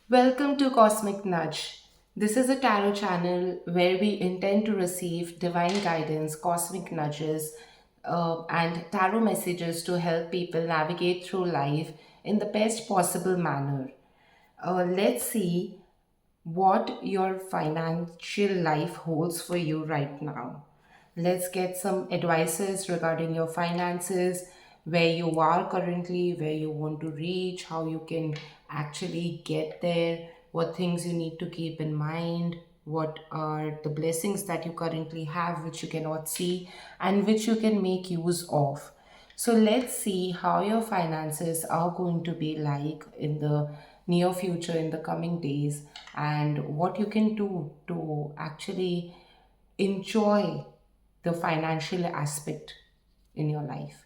Welcome to Cosmic Nudge. This is a tarot channel where we intend to receive divine guidance, cosmic nudges, and tarot messages to help people navigate through life in the best possible manner. Let's see what your financial life holds for you right now. Let's get some advices regarding your finances, where you are currently, where you want to reach, how you can actually get there, what things you need to keep in mind, what are the blessings that you currently have which you cannot see and which you can make use of. So let's see how your finances are going to be like in the near future, in the coming days, and what you can do to actually enjoy the financial aspect in your life.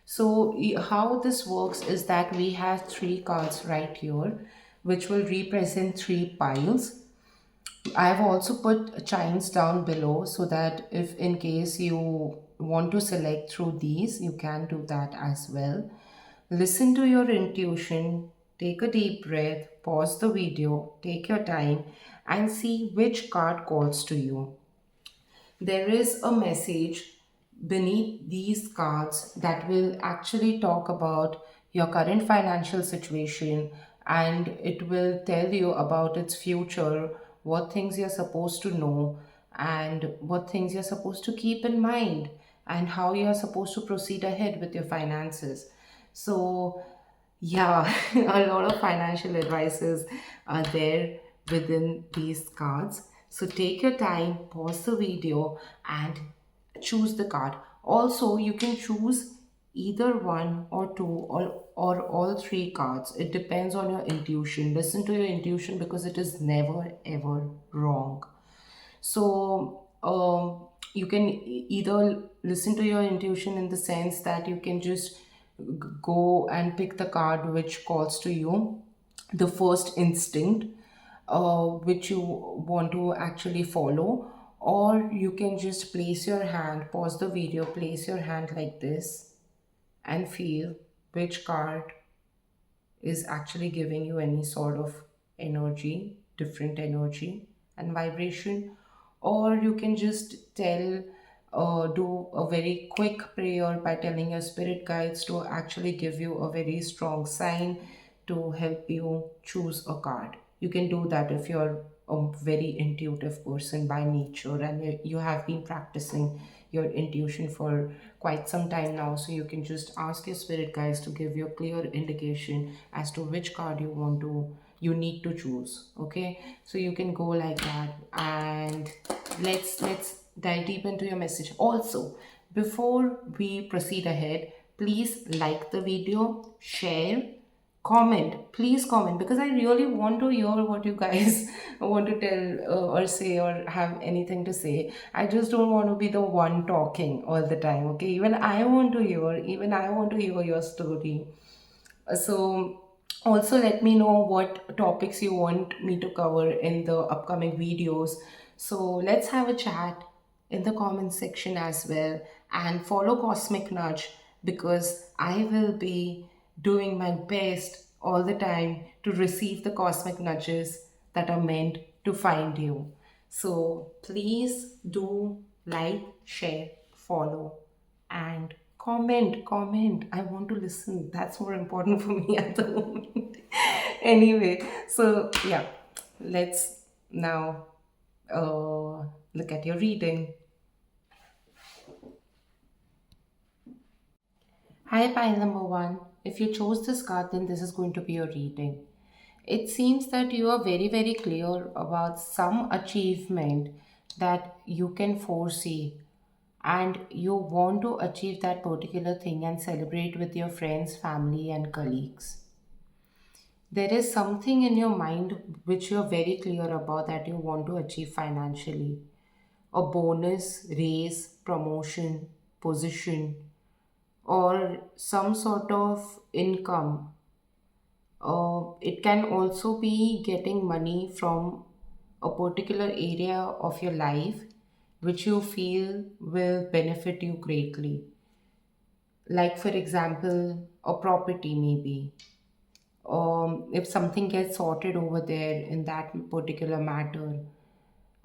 So, how this works is that we have three cards right here, which will represent three piles. I've also put chimes down below so that if in case you want to select through these, you can do that as well. Listen to your intuition, take a deep breath, pause the video, take your time, and see which card calls to you. There is a message beneath these cards that will actually talk about your current financial situation, and it will tell you about its future, what things you're supposed to know, and what things you're supposed to keep in mind, and how you're supposed to proceed ahead with your finances. So, yeah, a lot of financial advices are there within these cards. So take your time, pause the video, and choose the card. Also, you can choose either one or two or all three cards. It depends on your intuition. Listen to your intuition because it is never ever wrong. So you can either listen to your intuition in the sense that you can just go and pick the card which calls to you, the first instinct which you want to actually follow, or you can just place your hand, pause the video, place your hand like this, and feel which card is actually giving you any sort of energy, different energy and vibration. Or you can just do a very quick prayer by telling your spirit guides to actually give you a very strong sign to help you choose a card. You can do that if you're a very intuitive person by nature and you have been practicing your intuition for quite some time now. So you can just ask your spirit guides to give you a clear indication as to which card you need to choose. Okay, so you can go like that, and let's dive deep into your message. Also, before we proceed ahead, please like the video, share, comment, please comment, because I really want to hear what you guys want to tell or say or have anything to say. I just don't want to be the one talking all the time. Okay, even I want to hear your story. So also let me know what topics you want me to cover in the upcoming videos. So let's have a chat in the comment section as well, and follow Cosmic Nudge because I will be doing my best all the time to receive the cosmic nudges that are meant to find you. So please do like, share, follow, and comment. I want to listen. That's more important for me at the moment. Anyway, so yeah, let's now look at your reading. Hi, pile number one. If you chose this card, then this is going to be your reading. It seems that you are very, very clear about some achievement that you can foresee, and you want to achieve that particular thing and celebrate with your friends, family, and colleagues. There is something in your mind which you're very clear about that you want to achieve financially, a bonus, raise, promotion, position, or some sort of income. It can also be getting money from a particular area of your life which you feel will benefit you greatly. Like, for example, a property, maybe, If something gets sorted over there in that particular matter,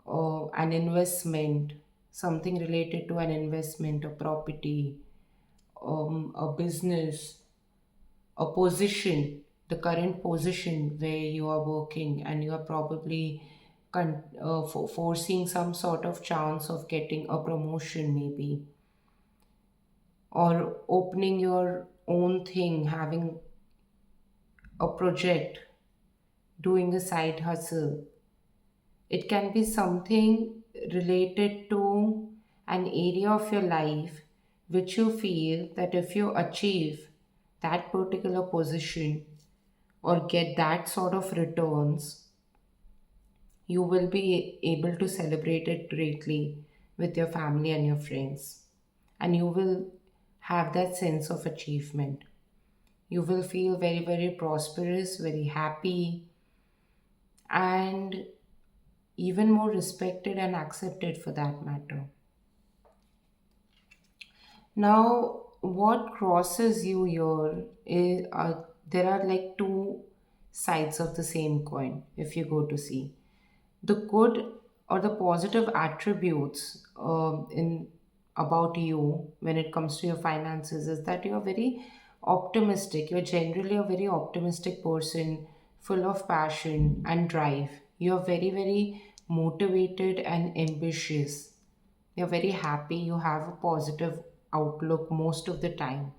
an investment, something related to an investment, a property, a business, a position, the current position where you are working, and you are probably foreseeing some sort of chance of getting a promotion, maybe, or opening your own thing, having a project, doing a side hustle. It can be something related to an area of your life which you feel that if you achieve that particular position or get that sort of returns, you will be able to celebrate it greatly with your family and your friends. And you will have that sense of achievement. You will feel very, very prosperous, very happy, and even more respected and accepted for that matter. Now, what crosses you here is there are like two sides of the same coin if you go to see. The good or the positive attributes in about you when it comes to your finances is that you're very optimistic. You're generally a very optimistic person, full of passion and drive. You're very, very motivated and ambitious. You're very happy. You have a positive outlook most of the time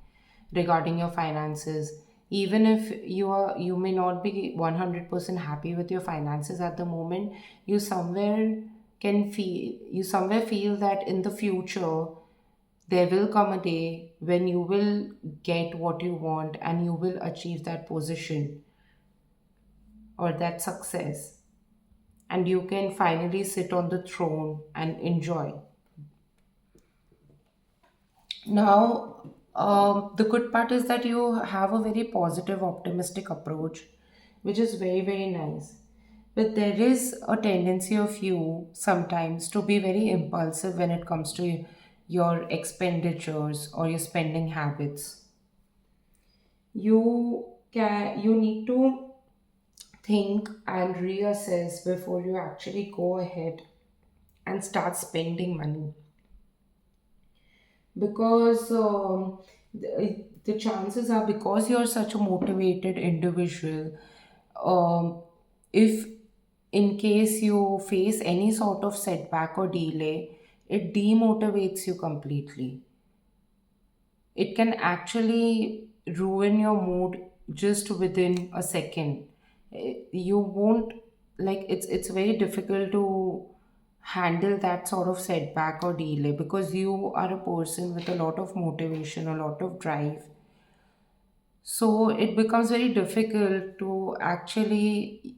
regarding your finances. Even if you may not be 100% happy with your finances at the moment, you somewhere feel that in the future there will come a day when you will get what you want and you will achieve that position or that success, and you can finally sit on the throne and enjoy. Now, the good part is that you have a very positive, optimistic approach, which is very, very nice. But there is a tendency of you sometimes to be very impulsive when it comes to your expenditures or your spending habits. You need to think and reassess before you actually go ahead and start spending money, because the chances are, because you're such a motivated individual, if in case you face any sort of setback or delay, it demotivates you completely. It can actually ruin your mood just within a second. You won't, like, it's very difficult to handle that sort of setback or delay because you are a person with a lot of motivation, a lot of drive. So it becomes very difficult to actually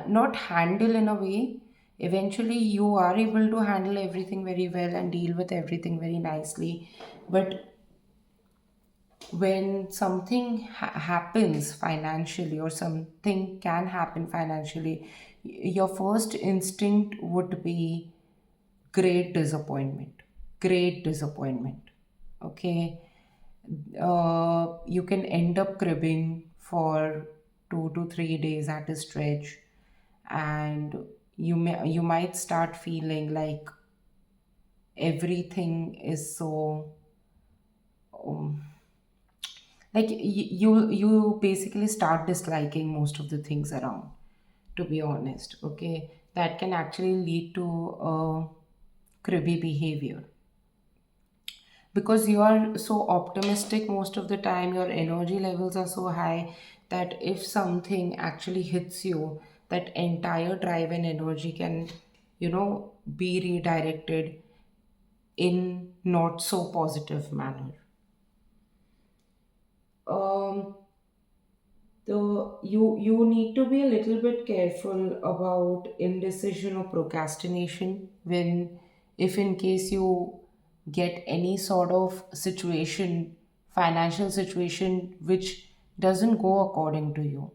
not handle in a way. Eventually you are able to handle everything very well and deal with everything very nicely, but when something happens financially, or something can happen financially, your first instinct would be great disappointment. Great disappointment. Okay. You can end up cribbing for 2 to 3 days at a stretch, and you might start feeling like everything is so um, like you basically start disliking most of the things around, to be honest. Okay, that can actually lead to cribby behavior because you are so optimistic most of the time. Your energy levels are so high that if something actually hits you, that entire drive and energy can, be redirected in not so positive manner. um you need to be a little bit careful about indecision or procrastination when, if in case you get any sort of situation, financial situation, which doesn't go according to you.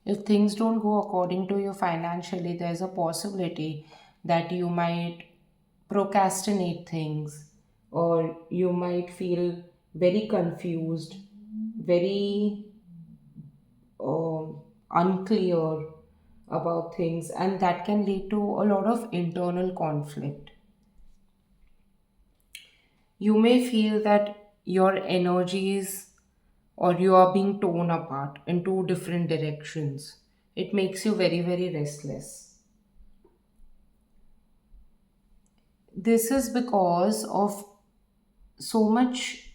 If things don't go according to you financially, there's a possibility that you might procrastinate things, or you might feel very confused, very unclear about things, and that can lead to a lot of internal conflict. You may feel that your energies or you are being torn apart in two different directions. It makes you very, very restless. This is because of so much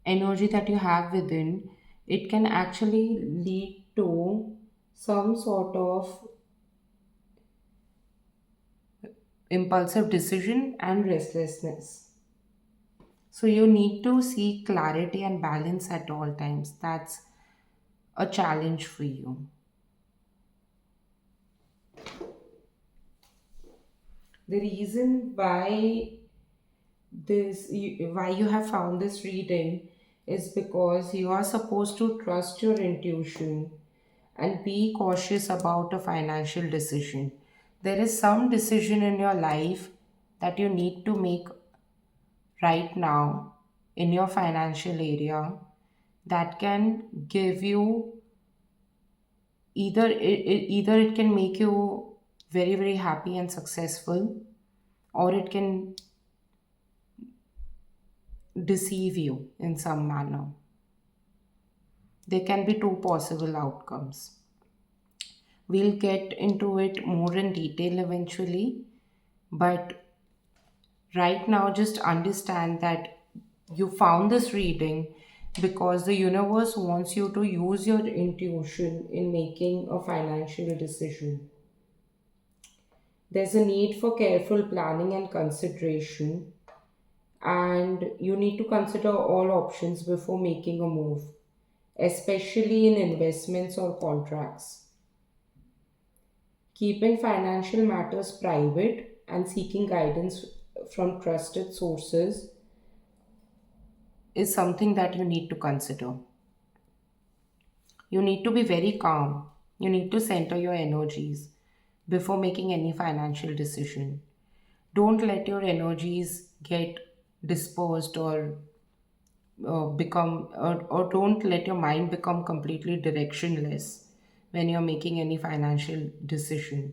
energy that you have within, it can actually lead to some sort of impulsive decision and restlessness. So you need to seek clarity and balance at all times. That's a challenge for you. The reason why you have found this reading is because you are supposed to trust your intuition and be cautious about a financial decision. There is some decision in your life that you need to make right now in your financial area that can give you either it can make you very, very happy and successful, or it can deceive you in some manner. There can be two possible outcomes. We'll get into it more in detail eventually, but right now just understand that you found this reading because the universe wants you to use your intuition in making a financial decision. There's a need for careful planning and consideration, and you need to consider all options before making a move, especially in investments or contracts. Keeping financial matters private and seeking guidance from trusted sources is something that you need to consider. You need to be very calm. You need to center your energies before making any financial decision. Don't let your energies get dispersed or don't let your mind become completely directionless when you're making any financial decision.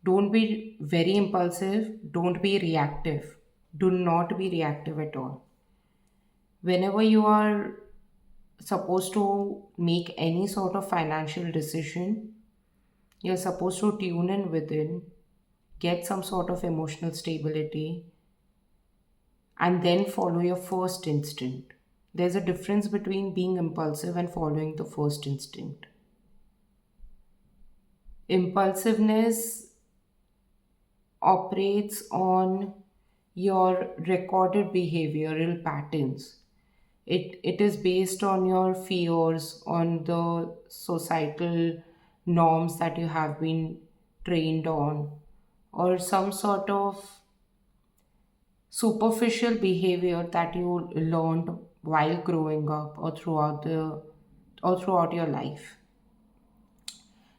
Don't be very impulsive, don't be reactive. Do not be reactive at all. Whenever you are supposed to make any sort of financial decision, you're supposed to tune in within, get some sort of emotional stability, and then follow your first instinct. There's a difference between being impulsive and following the first instinct. Impulsiveness operates on your recorded behavioral patterns. It is based on your fears, on the societal norms that you have been trained on, or some sort of superficial behavior that you learned while growing up or throughout your life.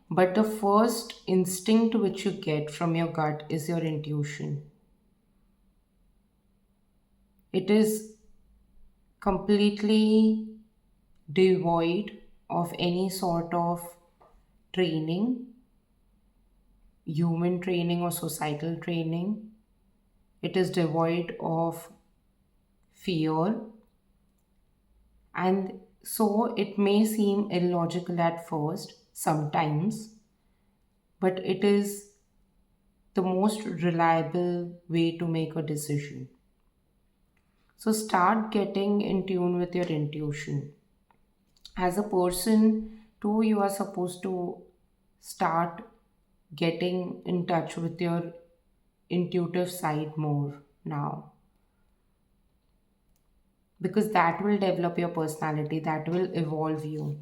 But the first instinct which you get from your gut is your intuition. It is completely devoid of any sort of training, human training or societal training. It is devoid of fear, and so it may seem illogical at first sometimes, but it is the most reliable way to make a decision. So start getting in tune with your intuition. As a person, too, you are supposed to start getting in touch with your intuitive side more now, because that will develop your personality, that will evolve you.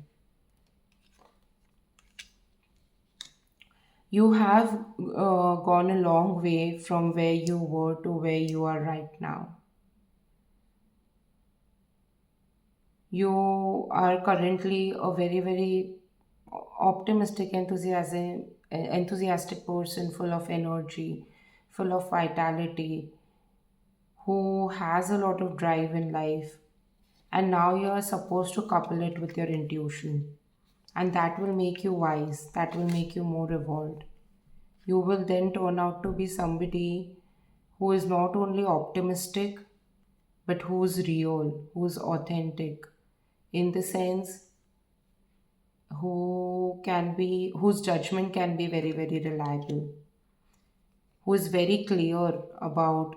You have gone a long way from where you were to where you are right now. You are currently a very, very optimistic, enthusiastic person, full of energy, full of vitality, who has a lot of drive in life. And now you are supposed to couple it with your intuition. and that will make you wise, that will make you more evolved. You will then turn out to be somebody who is not only optimistic but who's real, who's authentic, in the sense whose judgment can be very, very reliable, who is very clear about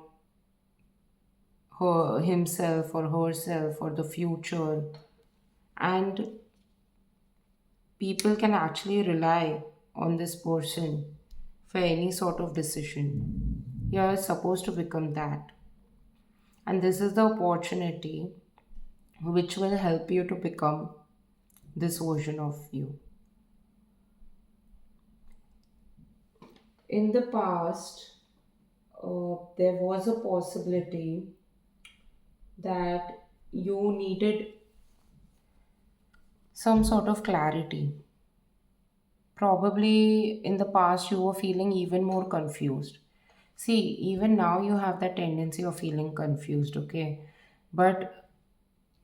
himself or herself or the future, and people can actually rely on this person for any sort of decision. You're supposed to become that. And this is the opportunity which will help you to become this version of you. In the past, there was a possibility that you needed some sort of clarity. Probably in the past, you were feeling even more confused. See, even now you have that tendency of feeling confused, okay? But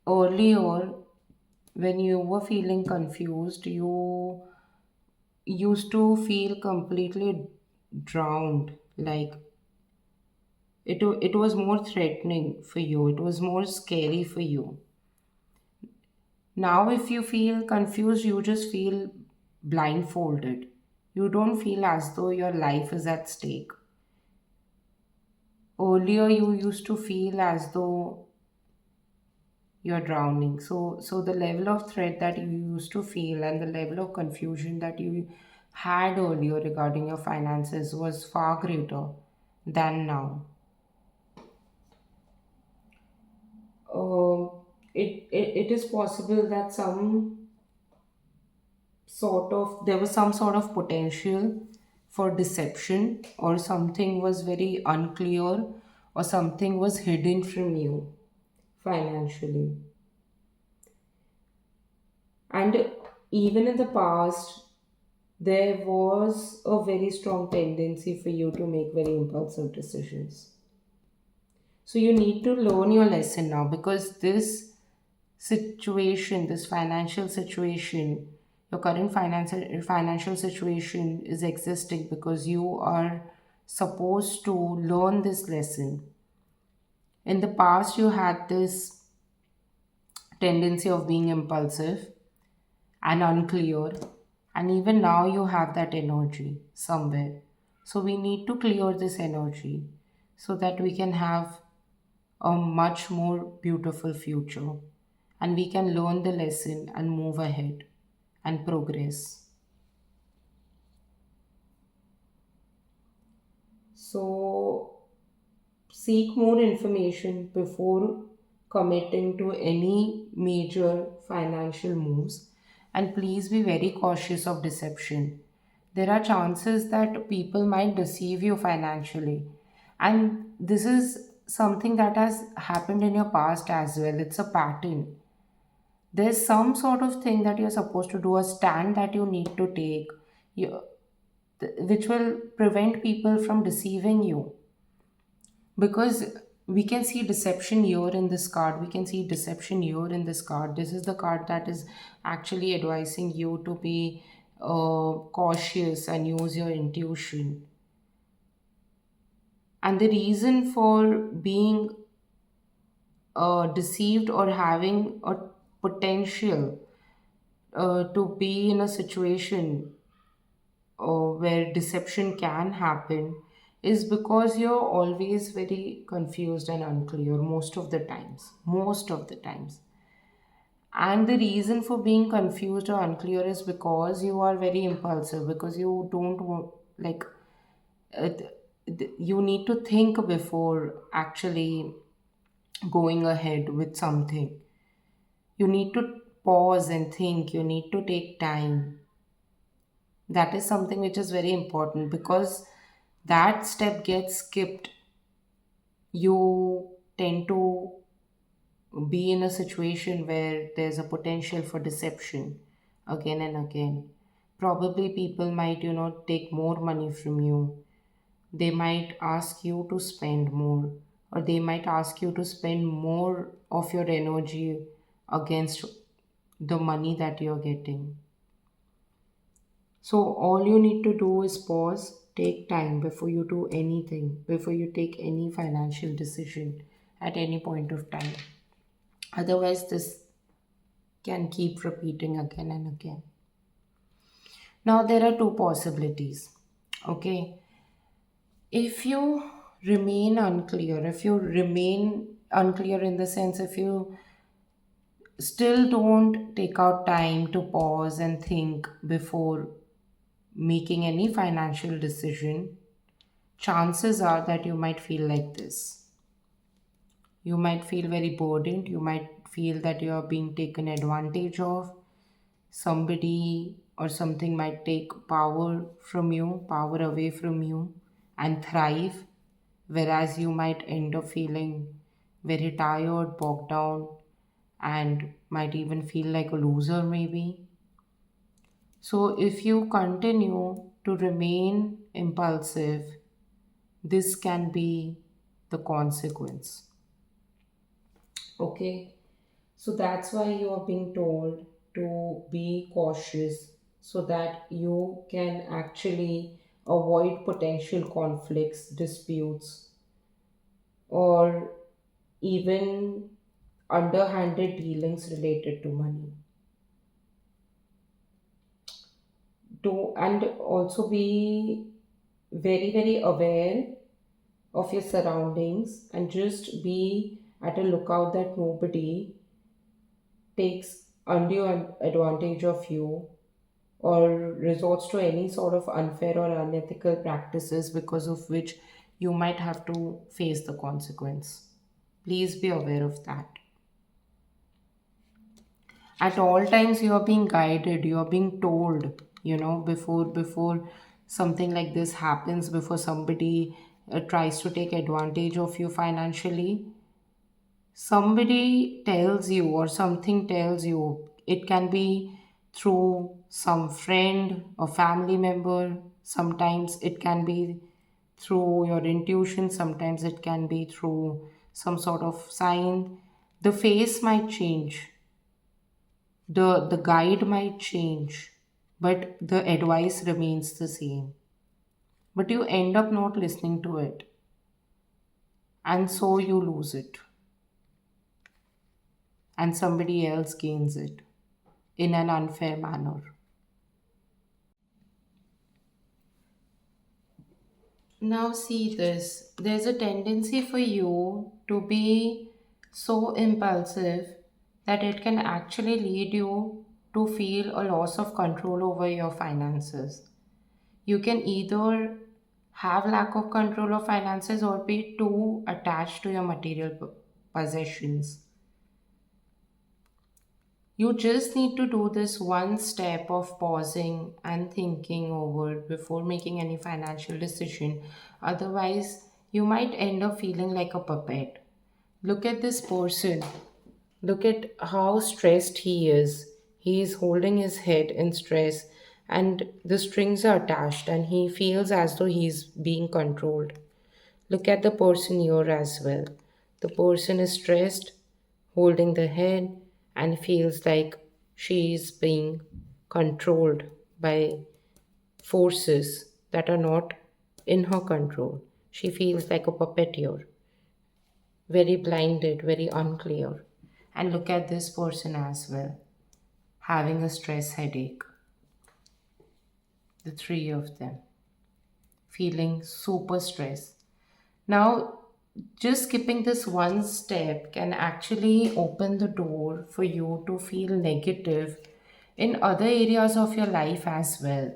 earlier, when you were feeling confused, you used to feel completely drowned. Like it was more threatening for you, it was more scary for you. Now, if you feel confused, you just feel blindfolded. You don't feel as though your life is at stake. Earlier, you used to feel as though you're drowning. So the level of threat that you used to feel and the level of confusion that you had earlier regarding your finances was far greater than now. Uh, it is possible that there was some sort of potential for deception, or something was very unclear, or something was hidden from you financially. And even in the past, there was a very strong tendency for you to make very impulsive decisions. So you need to learn your lesson now, because this financial situation, your current financial situation is existing because you are supposed to learn this lesson. In the past, you had this tendency of being impulsive and unclear, and even now you have that energy somewhere. So we need to clear this energy so that we can have a much more beautiful future, and we can learn the lesson and move ahead and progress. So seek more information before committing to any major financial moves, and please be very cautious of deception. There are chances that people might deceive you financially, and this is something that has happened in your past as well. It's a pattern. There's some sort of thing that you're supposed to do, a stand that you need to take, you, which will prevent people from deceiving you, because we can see deception here in this card, we can see deception here in this card. This is the card that is actually advising you to be cautious and use your intuition. And the reason for being deceived or having a potential to be in a situation where deception can happen is because you're always very confused and unclear most of the times. And the reason for being confused or unclear is because you are very impulsive, because you don't want, like, you need to think before actually going ahead with something. You need to pause and think, you need to take time. That is something which is very important, because that step gets skipped, you tend to be in a situation where there's a potential for deception again and again. Probably people might, take more money from you. They might ask you to spend more, or they might ask you to spend more of your energy against the money that you're getting. So all you need to do is pause, take time before you do anything, before you take any financial decision at any point of time. Otherwise this can keep repeating again and again. Now there are two possibilities. Okay, if you remain unclear in the sense, if you still don't take out time to pause and think before making any financial decision, chances are that you might feel like this. You might feel very burdened. You might feel that you are being taken advantage of. Somebody or something might take power from you, power away from you, and thrive, whereas you might end up feeling very tired, bogged down, and might even feel like a loser, maybe. So, if you continue to remain impulsive, this can be the consequence. Okay, so that's why you are being told to be cautious so that you can actually avoid potential conflicts, disputes, or even underhanded dealings related to money. To and also be very, very aware of your surroundings and just be at a lookout that nobody takes undue advantage of you or resorts to any sort of unfair or unethical practices because of which you might have to face the consequence. Please be aware of that. At all times you are being guided, you are being told, before something like this happens, before somebody tries to take advantage of you financially, somebody tells you or something tells you. It can be through some friend or family member, sometimes it can be through your intuition, sometimes it can be through some sort of sign. The face might change, the guide might change, but the advice remains the same. But you end up not listening to it, and so you lose it, and somebody else gains it in an unfair manner. Now, see this, there's a tendency for you to be so impulsive that it can actually lead you to feel a loss of control over your finances. You can either have lack of control of finances or be too attached to your material possessions. You just need to do this one step of pausing and thinking over before making any financial decision. Otherwise, you might end up feeling like a puppet. Look at this person. Look at how stressed he is. He is holding his head in stress, and the strings are attached, and he feels as though he's being controlled. Look at the person here as well. The person is stressed, holding the head, and feels like she is being controlled by forces that are not in her control. She feels like a puppeteer, very blinded, very unclear. And look at this person as well, having a stress headache, the three of them, feeling super stressed. Now, just skipping this one step can actually open the door for you to feel negative in other areas of your life as well.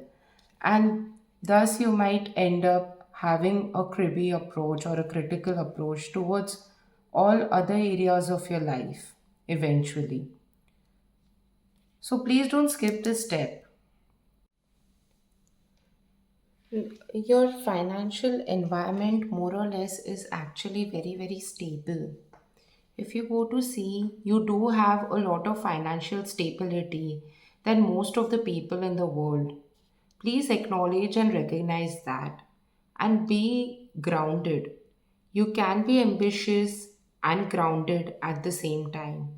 And thus, you might end up having a cribby approach or a critical approach towards all other areas of your life eventually. So, please don't skip this step. Your financial environment, more or less, is actually very, very stable. If you go to see, you do have a lot of financial stability than most of the people in the world. Please acknowledge and recognize that and be grounded. You can be ambitious and grounded at the same time.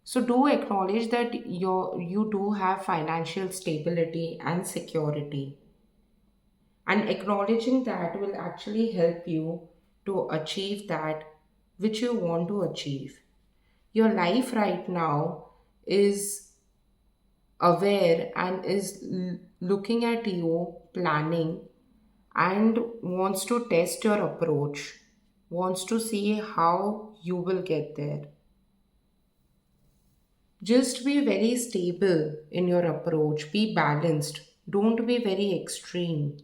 So do acknowledge that you do have financial stability and security. And acknowledging that will actually help you to achieve that which you want to achieve. Your life right now is aware and is looking at you, planning, and wants to test your approach, wants to see how you will get there. Just be very stable in your approach, be balanced, don't be very extreme.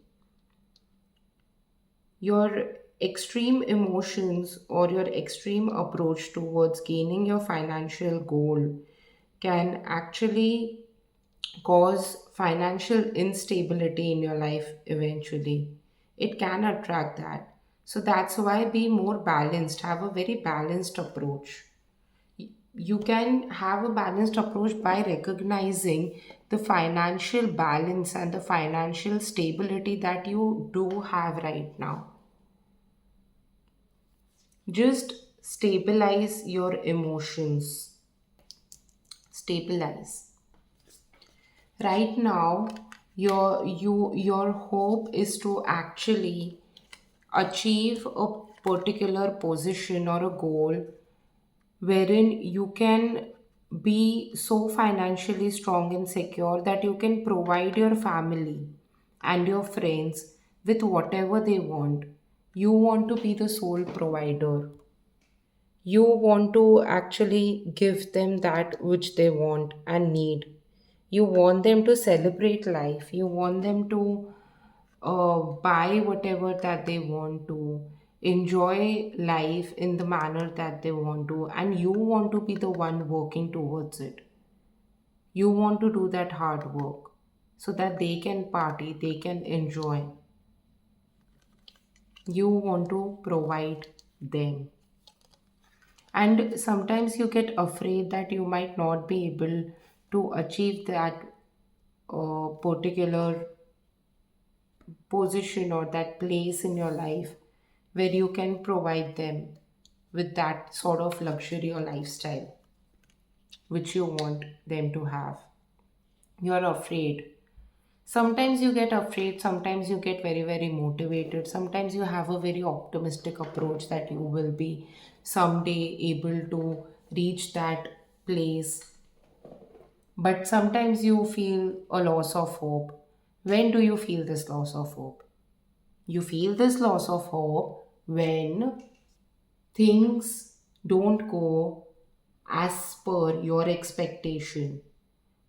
Your extreme emotions or your extreme approach towards gaining your financial goal can actually cause financial instability in your life eventually. It can attract that. So that's why be more balanced, have a very balanced approach. You can have a balanced approach by recognizing the financial balance and the financial stability that you do have right now. Just stabilize your emotions. Stabilize. Right now, your hope is to actually achieve a particular position or a goal wherein you can be so financially strong and secure that you can provide your family and your friends with whatever they want. You want to be the sole provider. You want to actually give them that which they want and need. You want them to celebrate life. You want them to buy whatever that they want to, enjoy life in the manner that they want to, and you want to be the one working towards it. You want to do that hard work so that they can party, they can enjoy. You want to provide them. And sometimes you get afraid that you might not be able to achieve that particular position or that place in your life where you can provide them with that sort of luxury or lifestyle which you want them to have. You're afraid. Sometimes you get afraid, sometimes you get very, very motivated, sometimes you have a very optimistic approach that you will be someday able to reach that place, but sometimes you feel a loss of hope. When do you feel this loss of hope? You feel this loss of hope when things don't go as per your expectation,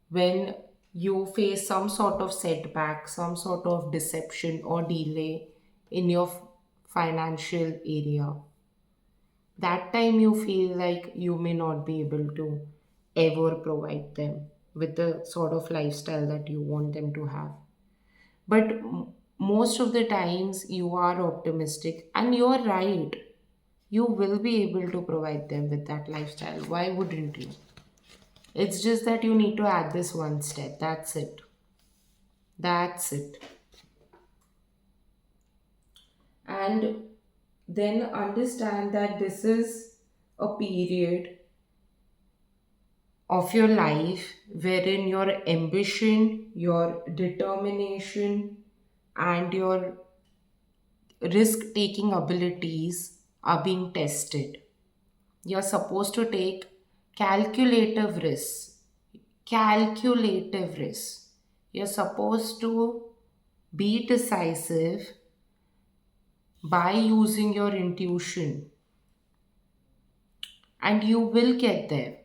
when you face some sort of setback, some sort of deception or delay in your financial area. That time you feel like you may not be able to ever provide them with the sort of lifestyle that you want them to have. But most of the times you are optimistic and you're right. You will be able to provide them with that lifestyle. Why wouldn't you? It's just that you need to add this one step. That's it. That's it. And then understand that this is a period of your life wherein your ambition, your determination, and your risk taking abilities are being tested. You're supposed to take calculative risks. Calculative risks. You're supposed to be decisive by using your intuition, and you will get there.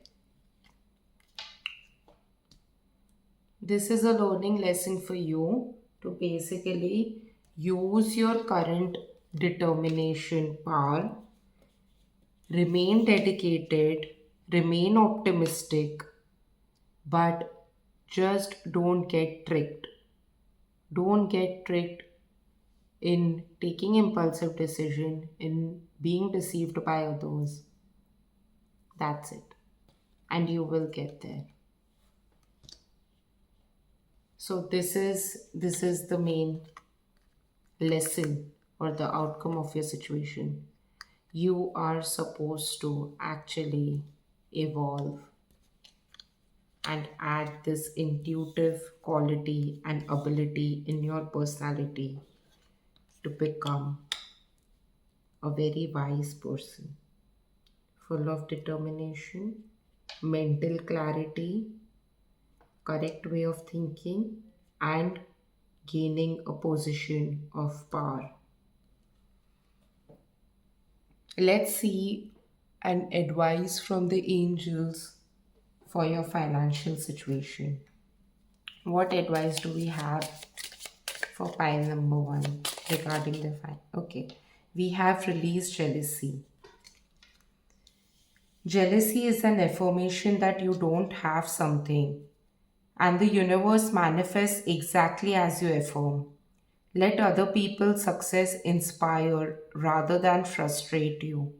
This is a learning lesson for you to basically use your current determination power, remain dedicated, remain optimistic, but just don't get tricked. Don't get tricked in taking impulsive decision, in being deceived by others. That's it. And you will get there. So this is the main lesson or the outcome of your situation. You are supposed to actually evolve. and add this intuitive quality and ability in your personality to become a very wise person, full of determination, mental clarity, correct way of thinking, and gaining a position of power. Let's see an advice from the angels for your financial situation. What advice do we have for pile number one regarding the fine? Okay, we have released jealousy. Jealousy is an affirmation that you don't have something, and the universe manifests exactly as you affirm. Let other people's success inspire rather than frustrate you.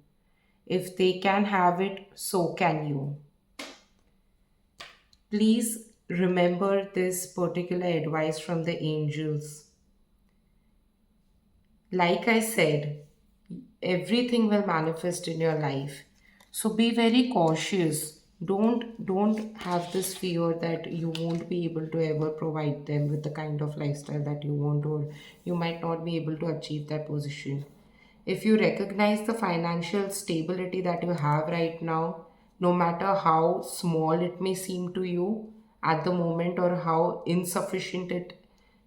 If they can have it, so can you. Please remember this particular advice from the angels. Like I said, everything will manifest in your life. So be very cautious. Don't have this fear that you won't be able to ever provide them with the kind of lifestyle that you want, or you might not be able to achieve that position. If you recognize the financial stability that you have right now, no matter how small it may seem to you at the moment or how insufficient it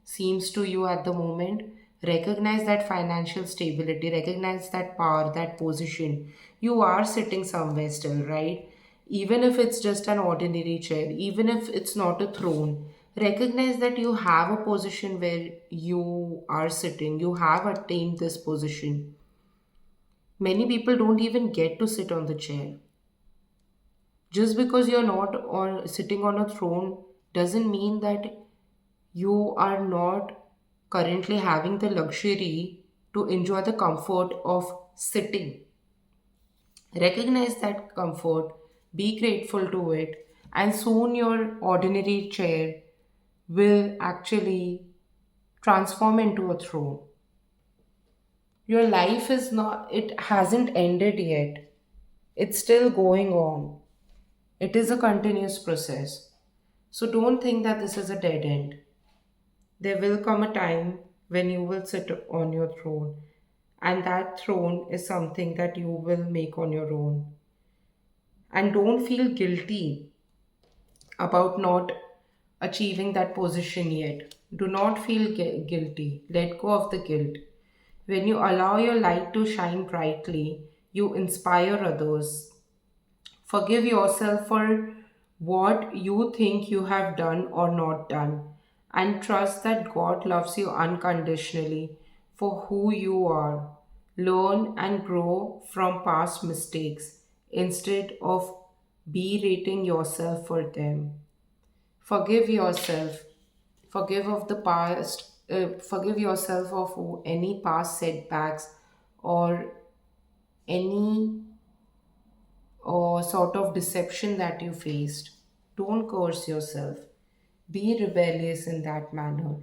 seems to you at the moment, recognize that financial stability, recognize that power, that position. You are sitting somewhere still, right? Even if it's just an ordinary chair, even if it's not a throne, recognize that you have a position where you are sitting, you have attained this position. Many people don't even get to sit on the chair. Just because you're not on sitting on a throne doesn't mean that you are not currently having the luxury to enjoy the comfort of sitting. Recognize that comfort, be grateful to it, and soon your ordinary chair will actually transform into a throne. Your life is not, it hasn't ended yet. It's still going on. It is a continuous process. So don't think that this is a dead end. There will come a time when you will sit on your throne, and that throne is something that you will make on your own. And don't feel guilty about not achieving that position yet. Do not feel guilty. Let go of the guilt. When you allow your light to shine brightly, you inspire others. Forgive yourself for what you think you have done or not done, and trust that God loves you unconditionally for who you are. Learn and grow from past mistakes instead of berating yourself for them. Forgive yourself. Forgive of the past. Forgive yourself of any past setbacks or any or sort of deception that you faced. Don't curse yourself. Be rebellious in that manner.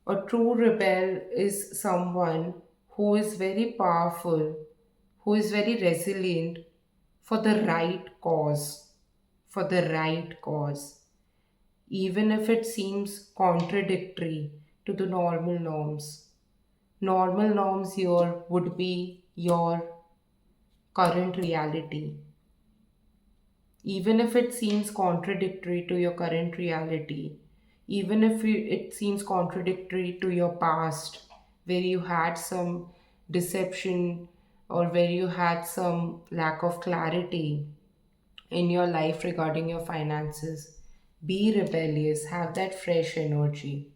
A true rebel is someone who is very powerful, who is very resilient for the right cause. For the right cause. Even if it seems contradictory to the normal norms. Normal norms here would be your current reality. Even if it seems contradictory to your current reality, even if it seems contradictory to your past, where you had some deception or where you had some lack of clarity in your life regarding your finances, be rebellious, have that fresh energy,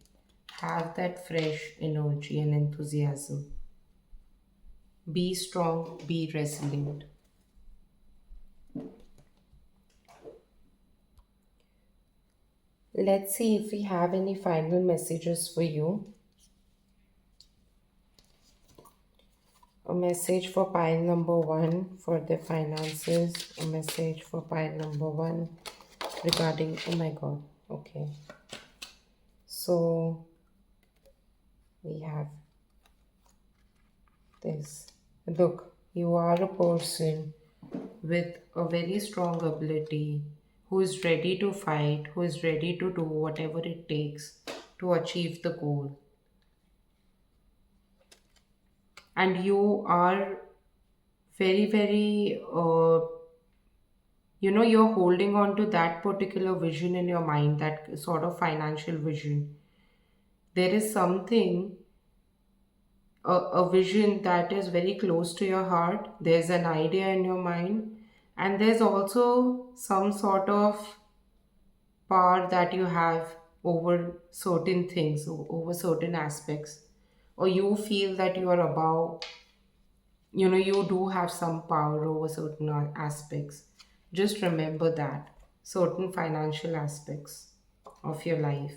have that fresh energy and enthusiasm. Be strong, be resilient. Let's see if we have any final messages for you. A message for pile number one for the finances. A message for pile number one regarding, oh my god, okay. So we have this. Look, you are a person with a very strong ability who is ready to fight, who is ready to do whatever it takes to achieve the goal. And you are very, very, you're holding on to that particular vision in your mind, that sort of financial vision. There is something, a vision that is very close to your heart. There's an idea in your mind, and there's also some sort of power that you have over certain things, over certain aspects, or you feel that you are above, you do have some power over certain aspects. Just remember that certain financial aspects of your life.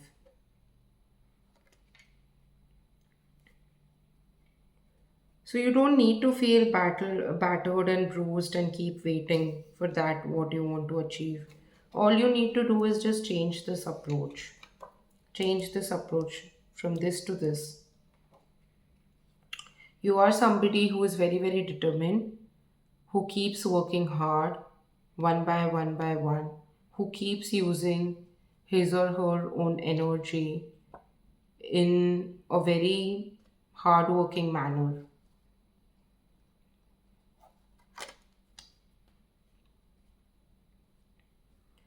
So you don't need to feel battered and bruised and keep waiting for that what you want to achieve. All you need to do is just change this approach. Change this approach from this to this. You are somebody who is very, very determined, who keeps working hard one by one, who keeps using his or her own energy in a very hardworking manner.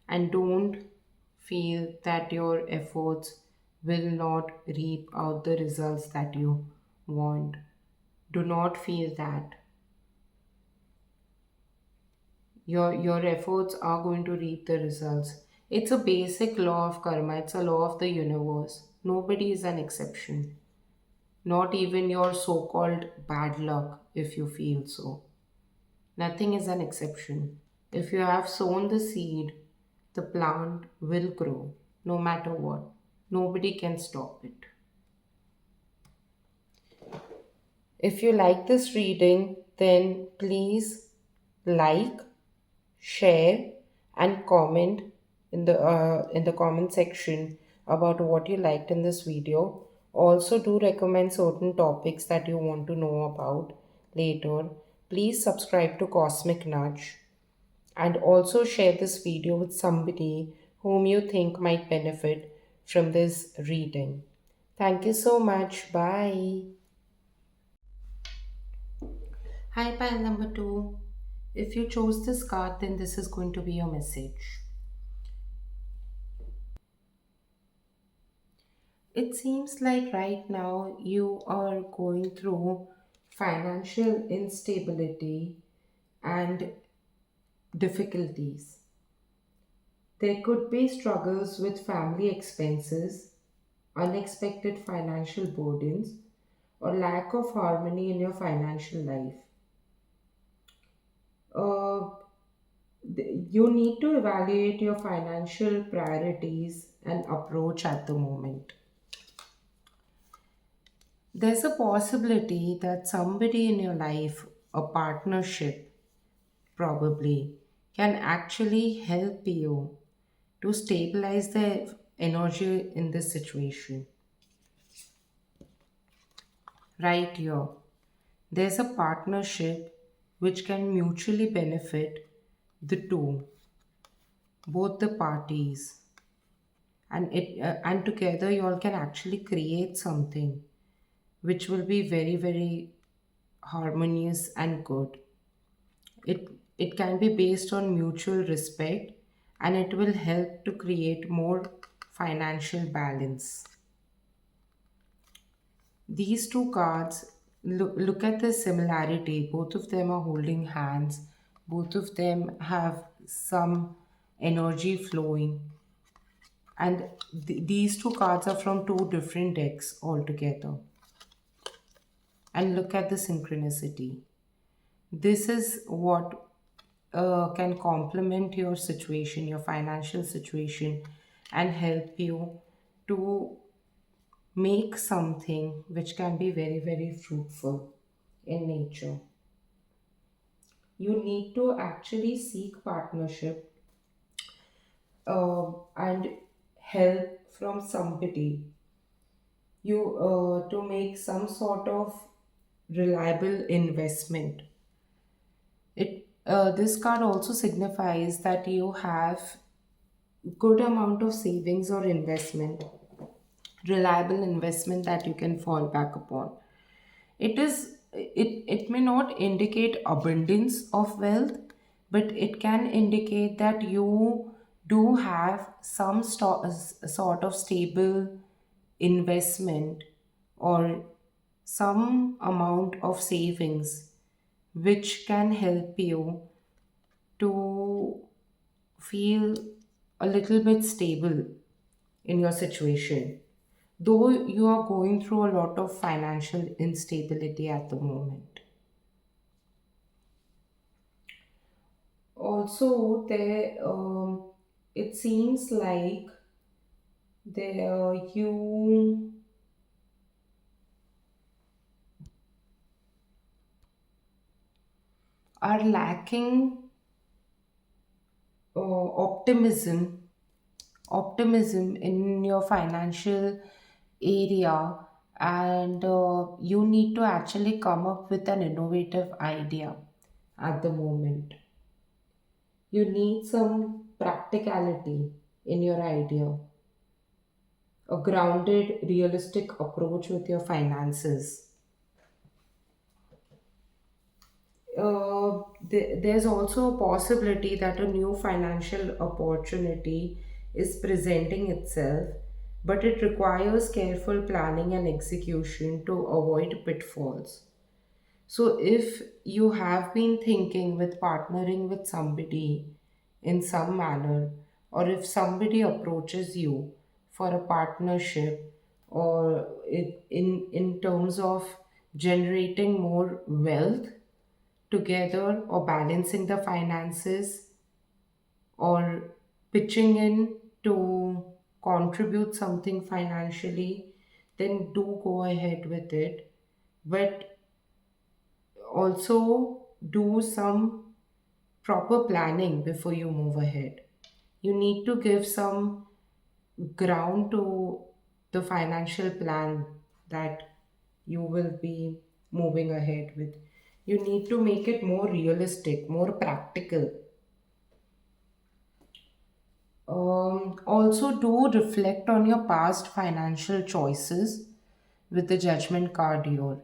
And don't feel that your efforts will not reap out the results that you want. Do not feel that your efforts are going to reap the results. It's a basic law of karma, it's a law of the universe. Nobody is an exception, not even your so-called bad luck, if you feel so. Nothing is an exception. If you have sown the seed, the plant will grow no matter what. Nobody can stop it. If you like this reading, then please like, share, and comment in the comment section about what you liked in this video. Also, do recommend certain topics that you want to know about later. Please subscribe to Cosmic Nudge and also share this video with somebody whom you think might benefit from this reading. Thank you so much. Bye. Hi, pile number two. If you chose this card, then this is going to be your message. It seems like right now you are going through financial instability and difficulties. There could be struggles with family expenses, unexpected financial burdens, or lack of harmony in your financial life. Uh, you need to evaluate your financial priorities and approach at the moment. There's a possibility that somebody in your life, a partnership probably, can actually help you to stabilize the energy in this situation. Right here, there's a partnership which can mutually benefit the two, both the parties, and together you all can actually create something which will be very, very harmonious and good. It can be based on mutual respect, and it will help to create more financial balance. These two cards, look at the similarity. Both of them are holding hands, both of them have some energy flowing, and these two cards are from two different decks altogether. And look at the synchronicity. This is what can complement your situation, your financial situation, and help you to make something which can be very, very fruitful in nature. You need to actually seek partnership and help from somebody, you to make some sort of reliable investment. It This card also signifies that you have good amount of savings or investment, reliable investment that you can fall back upon. It may not indicate abundance of wealth, but it can indicate that you do have some sort of stable investment or some amount of savings which can help you to feel a little bit stable in your situation, though you are going through a lot of financial instability at the moment. Also, it seems like you are lacking optimism, optimism in your financial area, and you need to actually come up with an innovative idea at the moment. You need some practicality in your idea, a grounded, realistic approach with your finances. There's also a possibility that a new financial opportunity is presenting itself, but it requires careful planning and execution to avoid pitfalls. So, if you have been thinking with partnering with somebody in some manner, or if somebody approaches you for a partnership, or in terms of generating more wealth together, or balancing the finances, or pitching in to contribute something financially, then do go ahead with it. But also do some proper planning before you move ahead. You need to give some ground to the financial plan that you will be moving ahead with. You need to make it more realistic, more practical. Also, do reflect on your past financial choices with the judgment card here.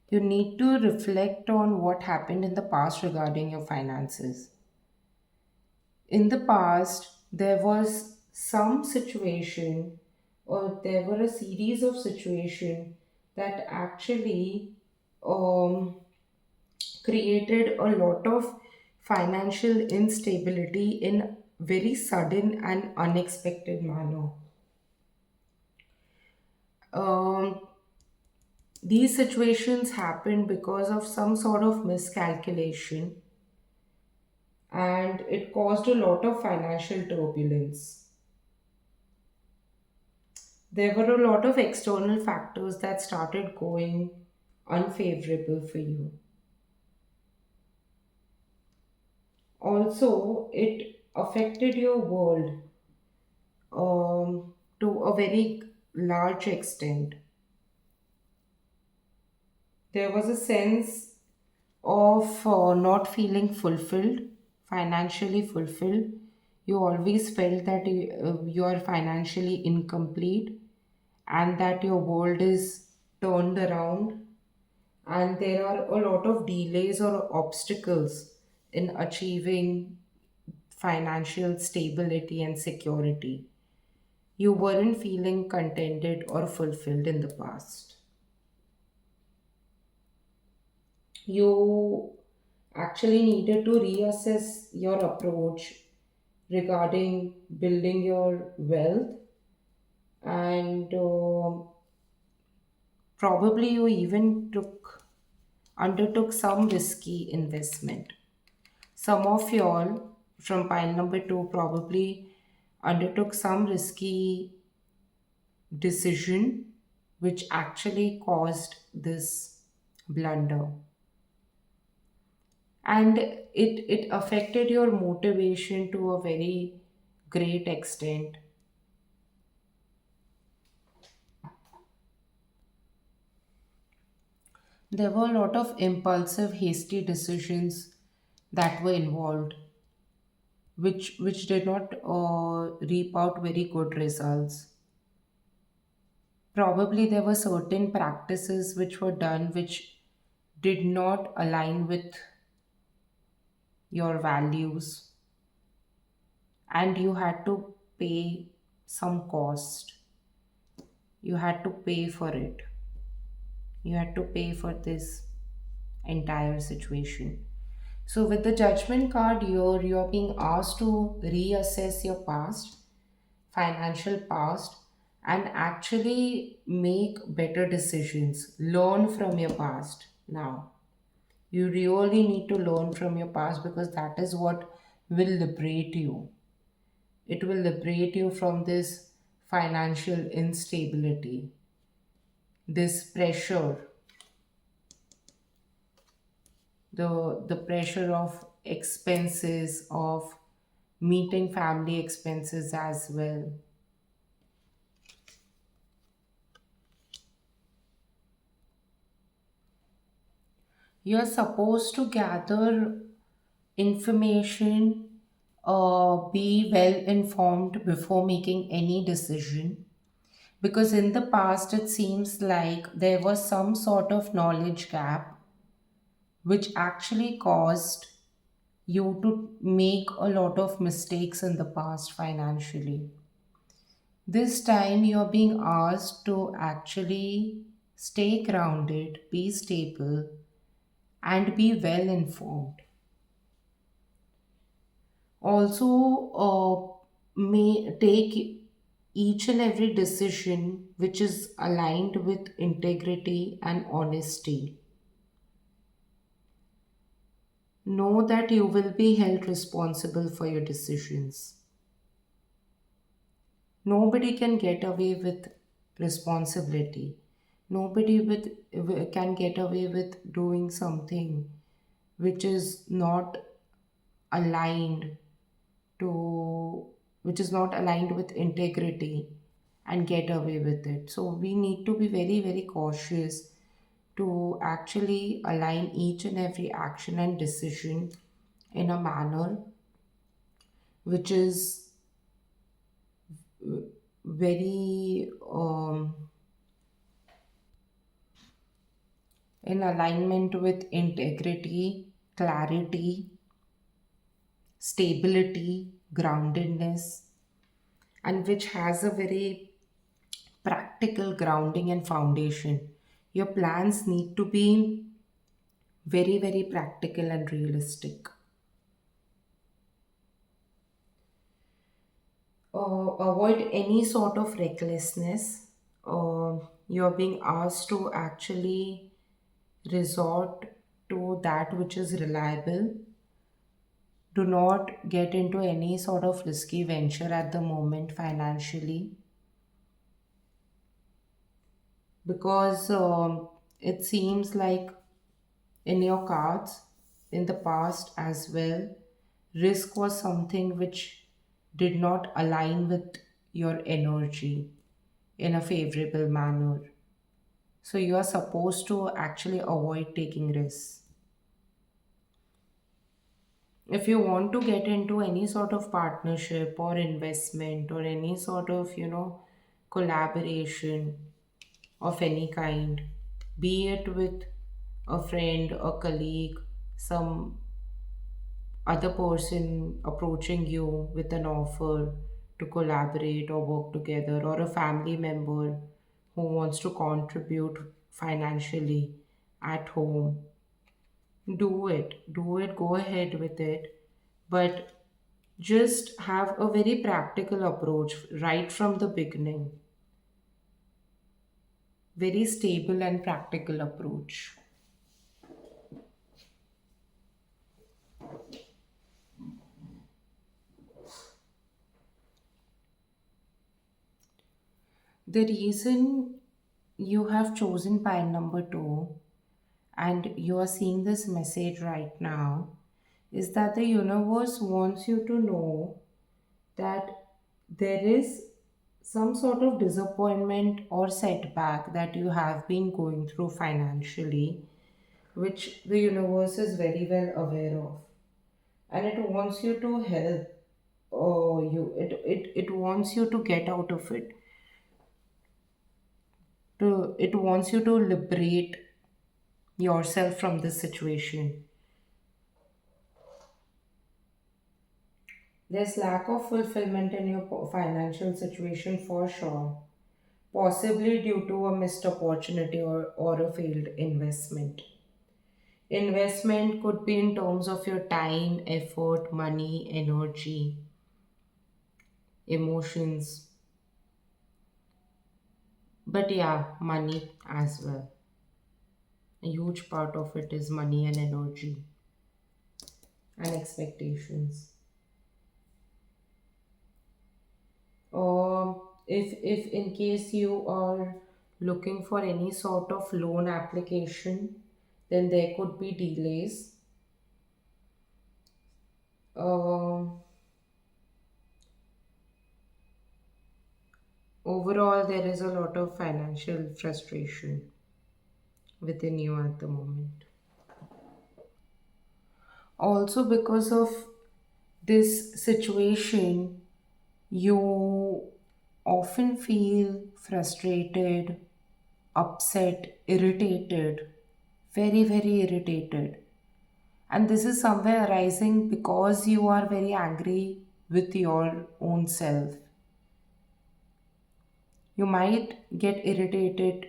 You need to reflect on what happened in the past regarding your finances. In the past, there was some situation, or there were a series of situation that actually um, created a lot of financial instability in very sudden and unexpected manner. Um, these situations happened because of some sort of miscalculation, and it caused a lot of financial turbulence. There were a lot of external factors that started going unfavorable for you. Also, it affected your world to a very large extent. There was a sense of not feeling fulfilled, financially fulfilled. You always felt that you are financially incomplete, and that your world is turned around, and there are a lot of delays or obstacles in achieving financial stability and security. You weren't feeling contented or fulfilled in the past. You actually needed to reassess your approach regarding building your wealth, and probably you even undertook some risky investment. Some of y'all from pile number two probably undertook some risky decision which actually caused this blunder. And it affected your motivation to a very great extent. There were a lot of impulsive, hasty decisions that were involved. which did not reap out very good results. Probably there were certain practices which were done which did not align with your values, and you had to pay some cost. You had to pay for it. You had to pay for this entire situation. So with the judgment card, you're being asked to reassess your past, financial past, and actually make better decisions. Learn from your past now. You really need to learn from your past because that is what will liberate you. It will liberate you from this financial instability, this pressure, the pressure of expenses, of meeting family expenses as well. You're supposed to gather information, be well informed before making any decision. Because in the past, it seems like there was some sort of knowledge gap which actually caused you to make a lot of mistakes in the past financially. This time, you're being asked to actually stay grounded, be stable, and be well informed. Also, may take each and every decision which is aligned with integrity and honesty. Know that you will be held responsible for your decisions. Nobody can get away with responsibility. Nobody can get away with doing something which is not aligned to which is not aligned with integrity and get away with it. So we need to be very, very cautious to actually align each and every action and decision in a manner which is very in alignment with integrity, clarity, stability, groundedness, and which has a very practical grounding and foundation. Your plans need to be very, very practical and realistic. Avoid any sort of recklessness. You're being asked to actually resort to that which is reliable. Do not get into any sort of risky venture at the moment financially because it seems like in your cards in the past as well, risk was something which did not align with your energy in a favorable manner. So you are supposed to actually avoid taking risks. If you want to get into any sort of partnership or investment or any sort of, collaboration of any kind, be it with a friend, a colleague, some other person approaching you with an offer to collaborate or work together, or a family member who wants to contribute financially at home, do it, go ahead with it. But just have a very practical approach right from the beginning, very stable and practical approach. The reason you have chosen pile number 2 and you are seeing this message right now is that the universe wants you to know that there is some sort of disappointment or setback that you have been going through financially, which the universe is very well aware of, and it wants you to help. it wants you to get out of it. It wants you to liberate yourself from this situation. There's lack of fulfillment in your financial situation for sure, possibly due to a missed opportunity or a failed investment. Investment could be in terms of your time, effort, money, energy, emotions, but yeah, money as well. A huge part of it is money and energy and expectations. If in case you are looking for any sort of loan application, then there could be delays. Um, Overall, there is a lot of financial frustration within you at the moment. Also, because of this situation, you often feel frustrated, upset, irritated, very, very irritated. And this is somewhere arising because you are very angry with your own self. You might get irritated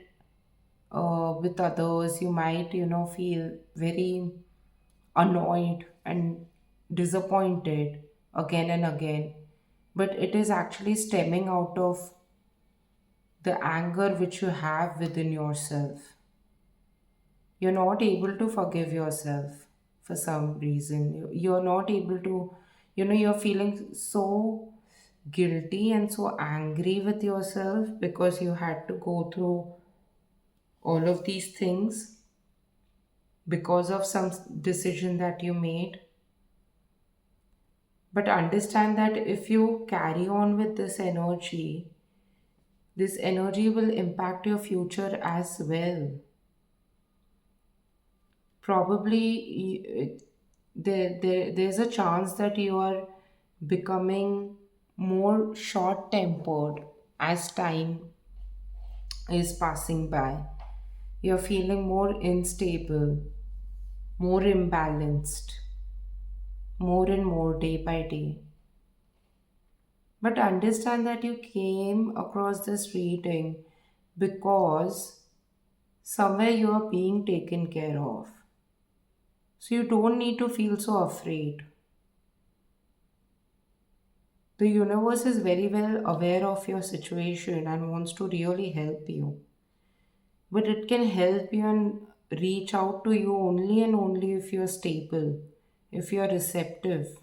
with others. You might, feel very annoyed and disappointed again and again. But it is actually stemming out of the anger which you have within yourself. You're not able to forgive yourself for some reason. You're not able to, you're feeling so guilty and so angry with yourself because you had to go through all of these things because of some decision that you made. But understand that if you carry on with this energy will impact your future as well. Probably there's a chance that you are becoming more short tempered as time is passing by. You're feeling more unstable, more imbalanced, more and more day by day. But understand that you came across this reading because somewhere you are being taken care of. So you don't need to feel so afraid. The universe is very well aware of your situation and wants to really help you. But it can help you and reach out to you only and only if you're stable, if you're receptive.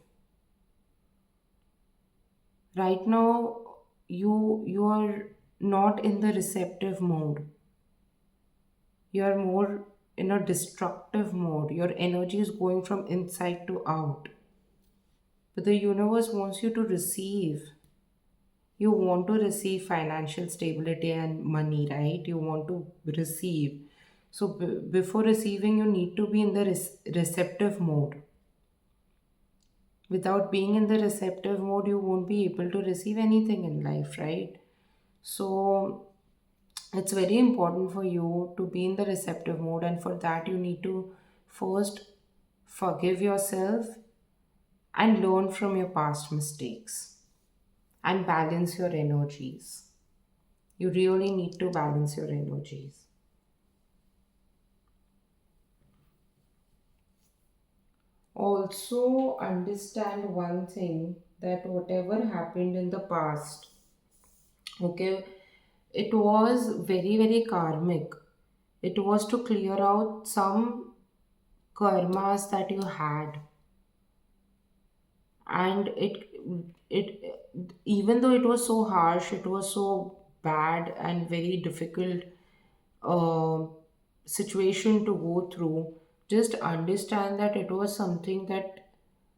Right now, you are not in the receptive mode. You are more in a destructive mode. Your energy is going from inside to out. But the universe wants you to receive. You want to receive financial stability and money, right? You want to receive. So before receiving, you need to be in the receptive mode. Without being in the receptive mode, you won't be able to receive anything in life, right? So it's very important for you to be in the receptive mode, and for that, you need to first forgive yourself and learn from your past mistakes and balance your energies. You really need to balance your energies. Also, understand one thing, that whatever happened in the past, okay, it was very, very karmic. It was to clear out some karmas that you had, and it even though it was so harsh, it was so bad and very difficult uh, situation to go through. Just understand that it was something that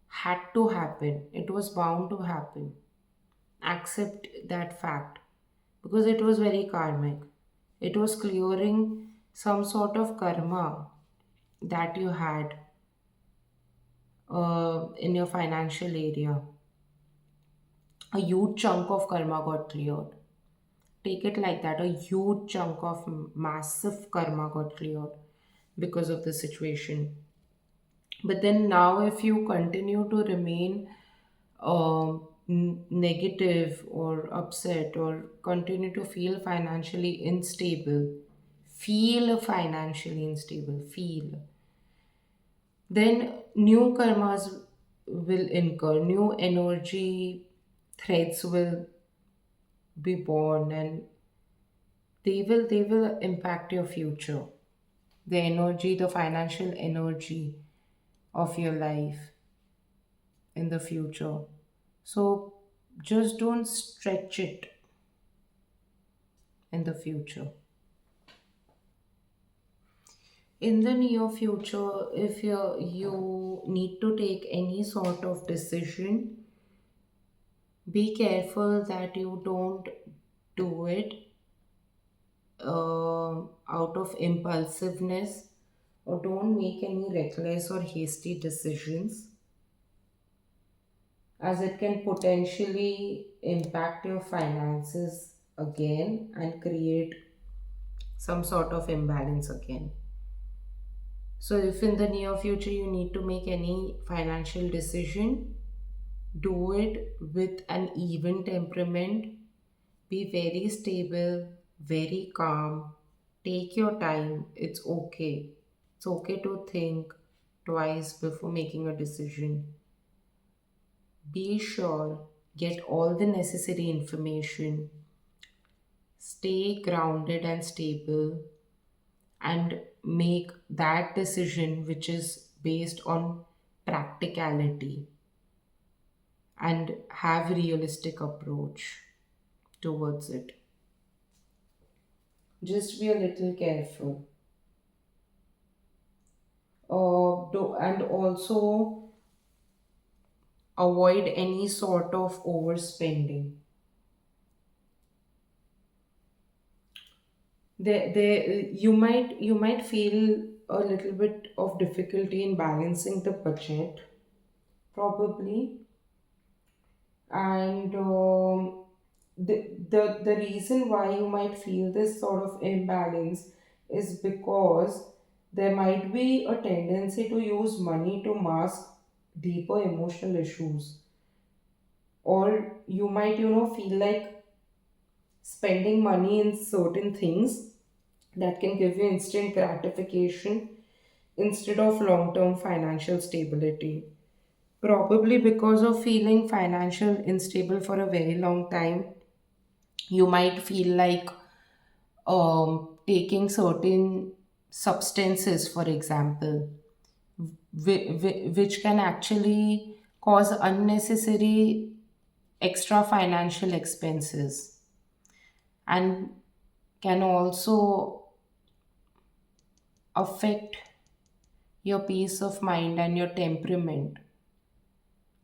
had to happen. It was bound to happen. Accept that fact because it was very karmic. It was clearing some sort of karma that you had in your financial area. A huge chunk of karma got cleared. Take it like that. A huge chunk of massive karma got cleared because of the situation. But then now, if you continue to remain negative or upset or continue to feel financially unstable, then new karmas will incur, new energy threads will be born, and they will impact your future. The energy, the financial energy of your life in the future. So just don't stretch it in the future. In the near future, if you need to take any sort of decision, be careful that you don't do it out of impulsiveness, or don't make any reckless or hasty decisions, as it can potentially impact your finances again and create some sort of imbalance again. So, if in the near future you need to make any financial decision, do it with an even temperament. Be very stable, very calm. Take your time. It's okay. It's okay to think twice before making a decision. Be sure, get all the necessary information, stay grounded and stable, and make that decision which is based on practicality and have realistic approach towards it. Just be a little careful. And also avoid any sort of overspending. You might feel a little bit of difficulty in balancing the budget, probably. And the reason why you might feel this sort of imbalance is because there might be a tendency to use money to mask deeper emotional issues, or you might feel like spending money in certain things that can give you instant gratification instead of long term financial stability. Probably because of feeling financial unstable for a very long time, you might feel like taking certain substances, for example, which can actually cause unnecessary extra financial expenses, and can also affect your peace of mind and your temperament.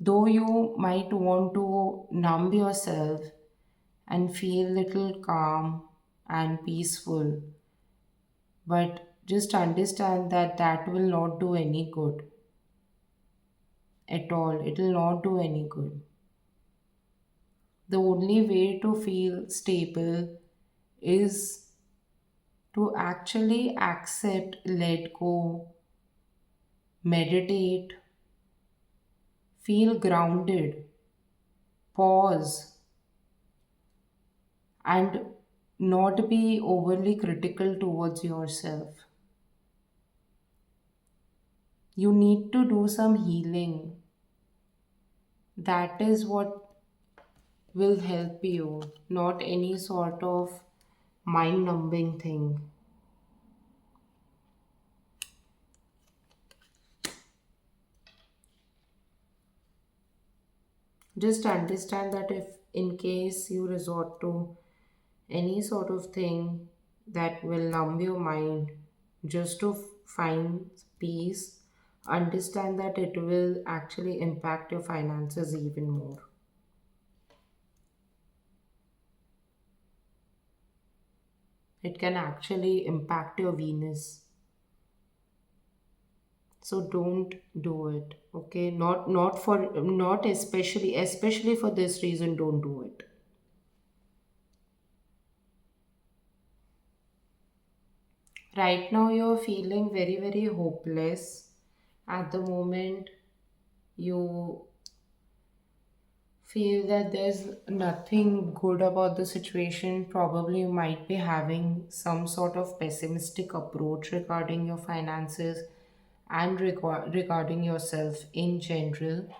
Though you might want to numb yourself and feel little calm and peaceful, but just understand that that will not do any good at all. It will not do any good. The only way to feel stable is to actually accept, let go, meditate, feel grounded, pause, and not be overly critical towards yourself. You need to do some healing. That is what will help you, not any sort of mind numbing thing. Just understand that if in case you resort to any sort of thing that will numb your mind just to find peace, understand that it will actually impact your finances even more. It can actually impact your Venus. So don't do it. Okay, not especially for this reason, don't do it. Right now you're feeling very, very hopeless. At the moment, you feel that there's nothing good about the situation. Probably you might be having some sort of pessimistic approach regarding your finances and regarding yourself in general.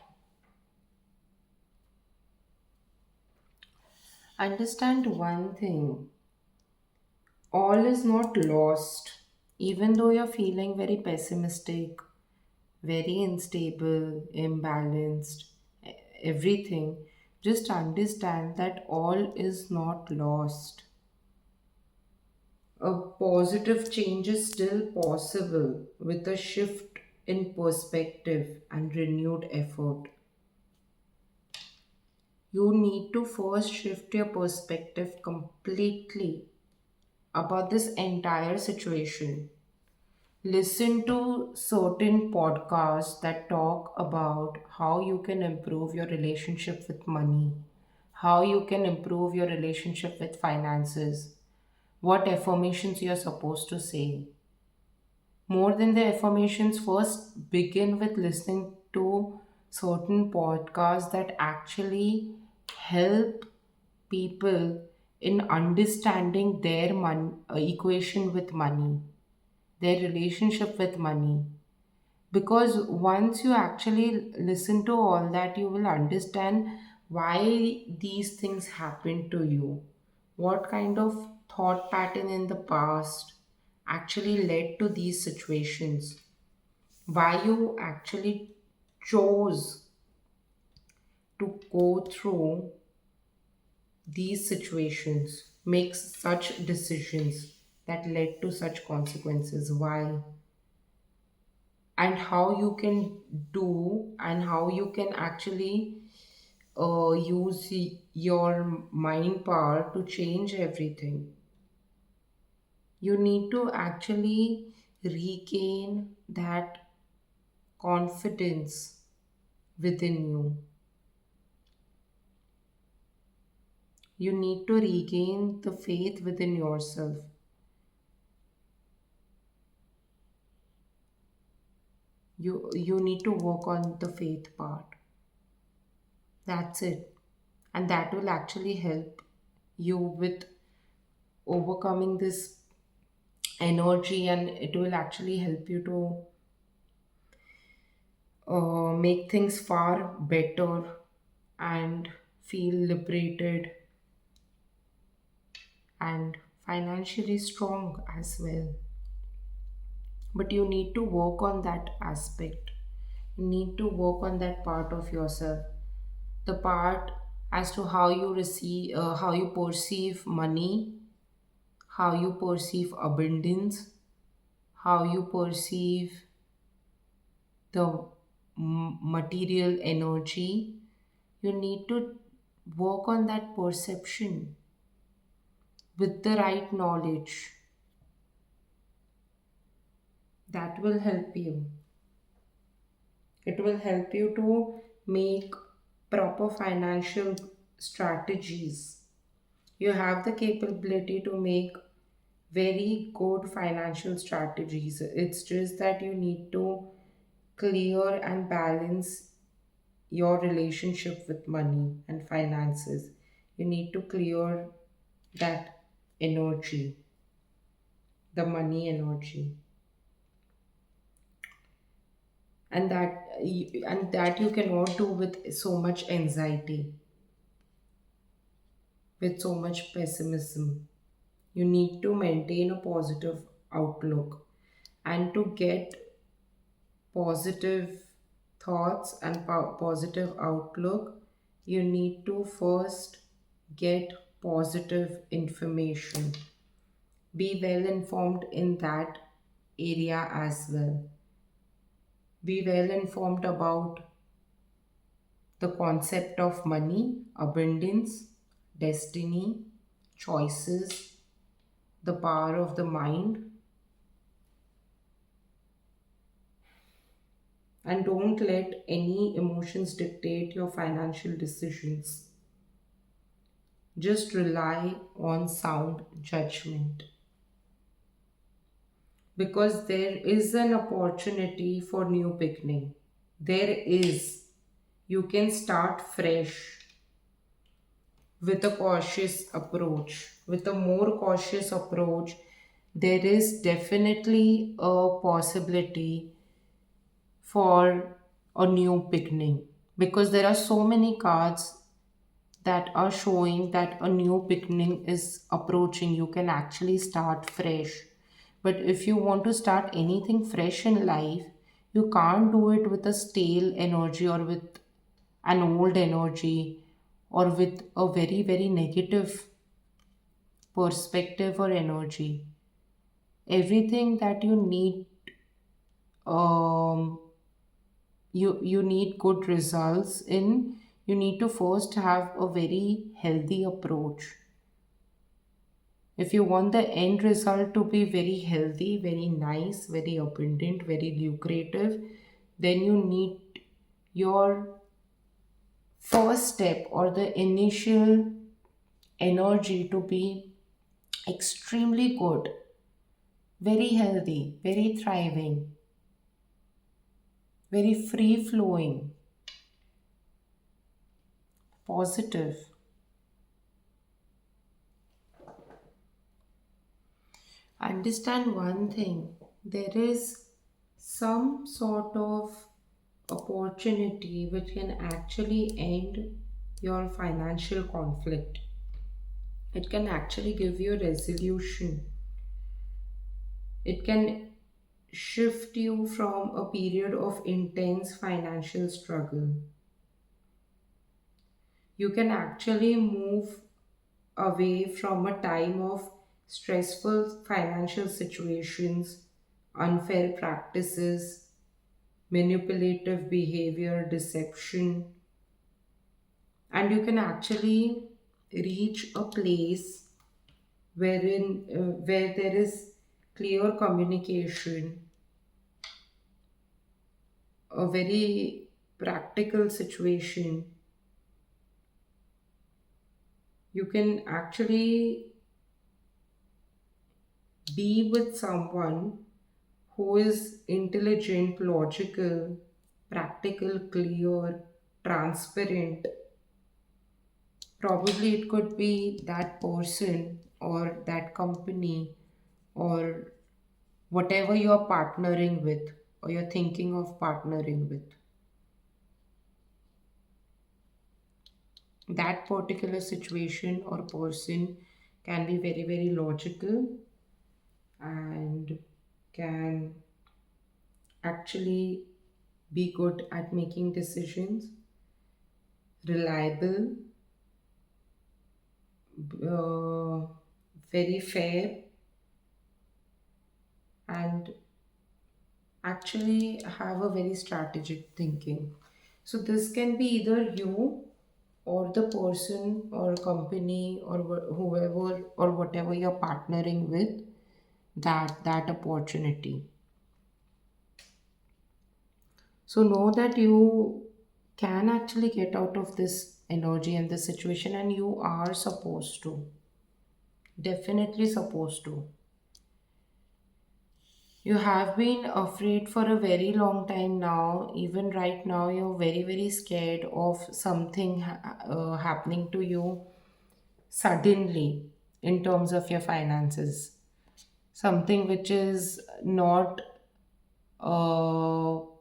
Understand one thing: all is not lost. Even though you're feeling very pessimistic, very unstable, imbalanced, everything, just understand that all is not lost. A positive change is still possible with a shift in perspective and renewed effort. You need to first shift your perspective completely about this entire situation. Listen to certain podcasts that talk about how you can improve your relationship with money, how you can improve your relationship with finances, what affirmations you're supposed to say. More than the affirmations, first begin with listening to certain podcasts that actually help people in understanding their equation with money, their relationship with money. Because once you actually listen to all that, you will understand why these things happen to you, what kind of thought pattern in the past actually led to these situations, why you actually chose to go through these situations, make such decisions that led to such consequences, why, and how you can do and how you can actually use your mind power to change everything. You need to actually regain that confidence within you. You need to regain the faith within yourself. You need to work on the faith part. That's it. And that will actually help you with overcoming this energy, and it will actually help you to make things far better and feel liberated and financially strong as well. But you need to work on that aspect. You need to work on that part of yourself. The part as to how you receive, how you perceive money, how you perceive abundance, how you perceive the material energy. You need to work on that perception with the right knowledge. That will help you. It will help you to make proper financial strategies. You have the capability to make very good financial strategies. It's just that you need to clear and balance your relationship with money and finances. You need to clear that energy, the money energy, and that you cannot do with so much anxiety, with so much pessimism. You need to maintain a positive outlook, and to get positive thoughts and positive outlook, you need to first get positive information. Be well informed in that area as well. Be well informed about the concept of money, abundance, destiny, choices, the power of the mind, and don't let any emotions dictate your financial decisions. Just rely on sound judgment, because there is an opportunity for new beginning. There is. You can start fresh with a cautious approach. With a more cautious approach, there is definitely a possibility for a new beginning, because there are so many cards that are showing that a new beginning is approaching. You can actually start fresh. But if you want to start anything fresh in life, you can't do it with a stale energy or with an old energy or with a very, very negative perspective or energy. Everything that you need, um, you need good results in, you need to first have a very healthy approach. If you want the end result to be very healthy, very nice, very abundant, very lucrative, then you need your first step or the initial energy to be extremely good, very healthy, very thriving, very free flowing, positive. Understand one thing, there is some sort of opportunity which can actually end your financial conflict. It can actually give you a resolution. It can shift you from a period of intense financial struggle. You can actually move away from a time of stressful financial situations, unfair practices, manipulative behavior, deception, and you can actually reach a place where there is clear communication, a very practical situation. You can actually be with someone who is intelligent, logical, practical, clear, transparent. Probably it could be that person or that company or whatever you're partnering with or you're thinking of partnering with. That particular situation or person can be very, very logical and can actually be good at making decisions, reliable, uh, very fair, and actually have a very strategic thinking. So, this can be either you or the person or company or whoever or whatever you're partnering with, that opportunity. So know that you can actually get out of this energy and this situation, and you are supposed to, definitely supposed to. You have been afraid for a very long time now. Even right now, you're very, very scared of something happening to you suddenly in terms of your finances. Something which is not,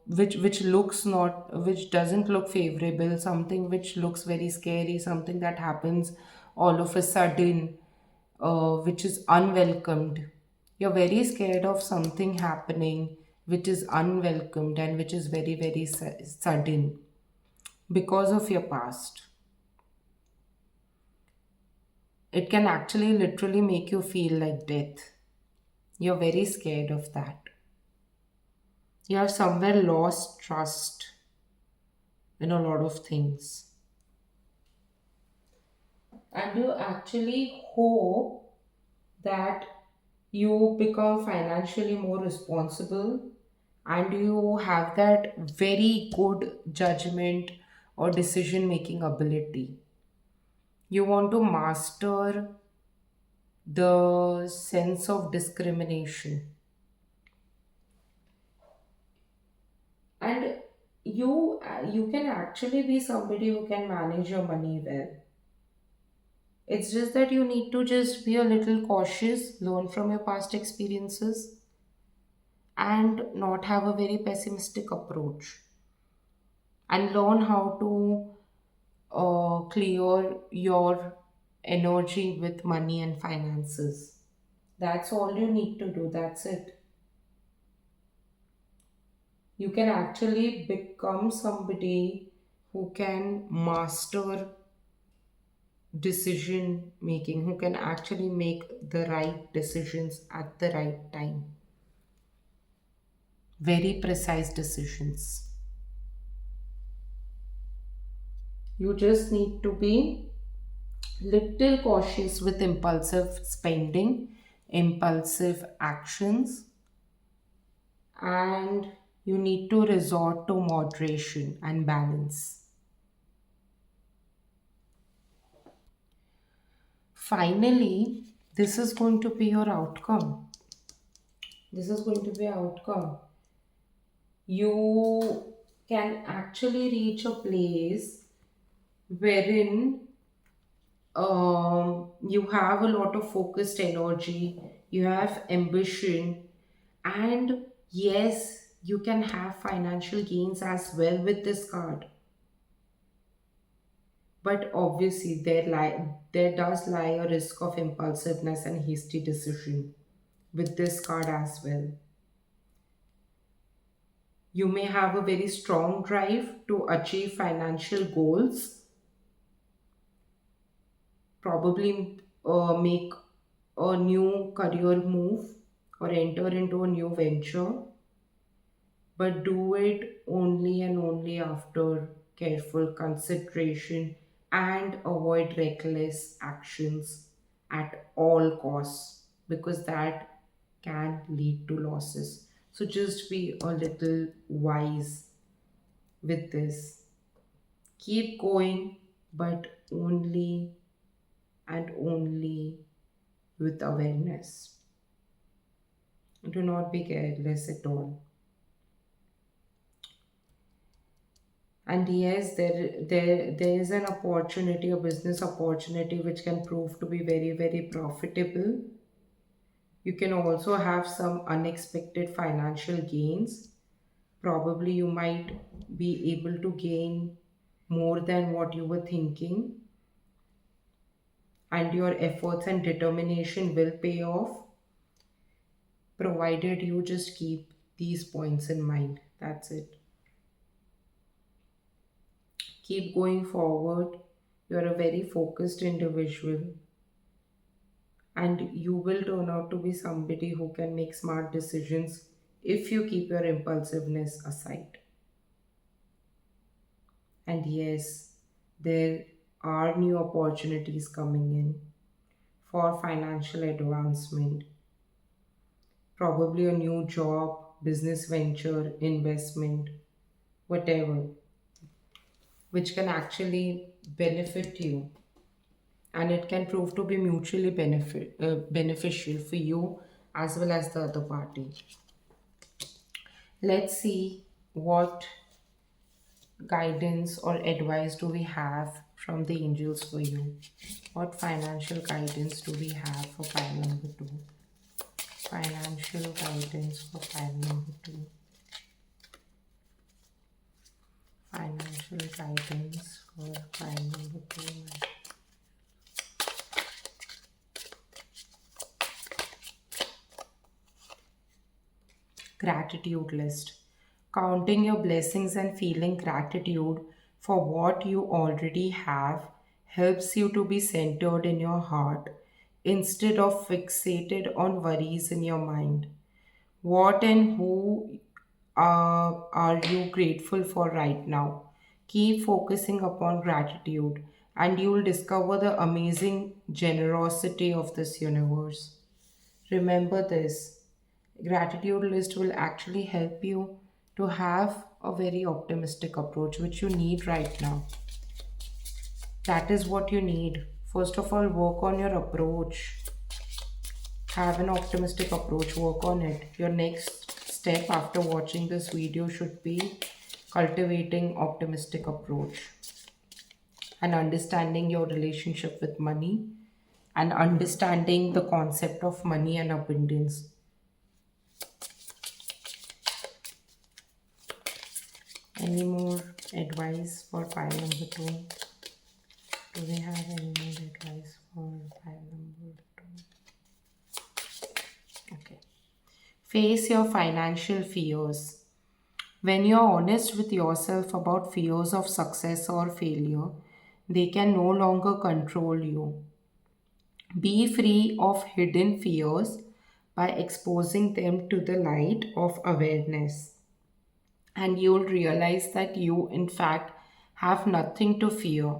which looks not, which doesn't look favorable, something which looks very scary, something that happens all of a sudden, which is unwelcomed. You're very scared of something happening which is unwelcomed and which is very, very sudden because of your past. It can actually literally make you feel like death. You're very scared of that. You have somewhere lost trust in a lot of things. And you actually hope that you become financially more responsible and you have that very good judgment or decision making ability. You want to master the sense of discrimination, and you can actually be somebody who can manage your money well. It's just that you need to just be a little cautious, learn from your past experiences, and not have a very pessimistic approach, and learn how to clear your energy with money and finances. That's all you need to do. That's it. You can actually become somebody who can master decision making, who can actually make the right decisions at the right time. Very precise decisions. You just need to be little cautious with impulsive spending, impulsive actions, and you need to resort to moderation and balance. Finally, this is going to be your outcome. This is going to be outcome. You can actually reach a place wherein you have a lot of focused energy, you have ambition, and yes, you can have financial gains as well with this card. But obviously, there does lie a risk of impulsiveness and hasty decision with this card as well. You may have a very strong drive to achieve financial goals, probably make a new career move or enter into a new venture, but do it only and only after careful consideration and avoid reckless actions at all costs, because that can lead to losses. So just be a little wise with this. Keep going, but only and only with awareness. Do not be careless at all. And yes, there is an opportunity, a business opportunity, which can prove to be very, very profitable. You can also have some unexpected financial gains. Probably you might be able to gain more than what you were thinking, and your efforts and determination will pay off, provided you just keep these points in mind. That's it. Keep going forward. You're a very focused individual, and you will turn out to be somebody who can make smart decisions if you keep your impulsiveness aside. And yes, there are new opportunities coming in for financial advancement, probably a new job, business venture, investment, whatever, which can actually benefit you, and it can prove to be mutually beneficial for you as well as the other party. Let's see what guidance or advice do we have from the angels for you. What financial guidance do we have for pile number two? Financial guidance for pile number two. Financial guidance for pile number two. Gratitude list. Counting your blessings and feeling gratitude for what you already have helps you to be centered in your heart instead of fixated on worries in your mind. What and who are you grateful for right now? Keep focusing upon gratitude, and you will discover the amazing generosity of this universe. Remember this, Gratitude list will actually help you to have a very optimistic approach, which you need right now. That is what you need. First of all, work on your approach. Have an optimistic approach, work on it. Your next step after watching this video should be cultivating optimistic approach and understanding your relationship with money and understanding the concept of money and abundance. Any more advice for pile number 2? Do we have any more advice for pile number 2? Okay. Face your financial fears. When you're honest with yourself about fears of success or failure, they can no longer control you. Be free of hidden fears by exposing them to the light of awareness. And you'll realize that you, in fact, have nothing to fear,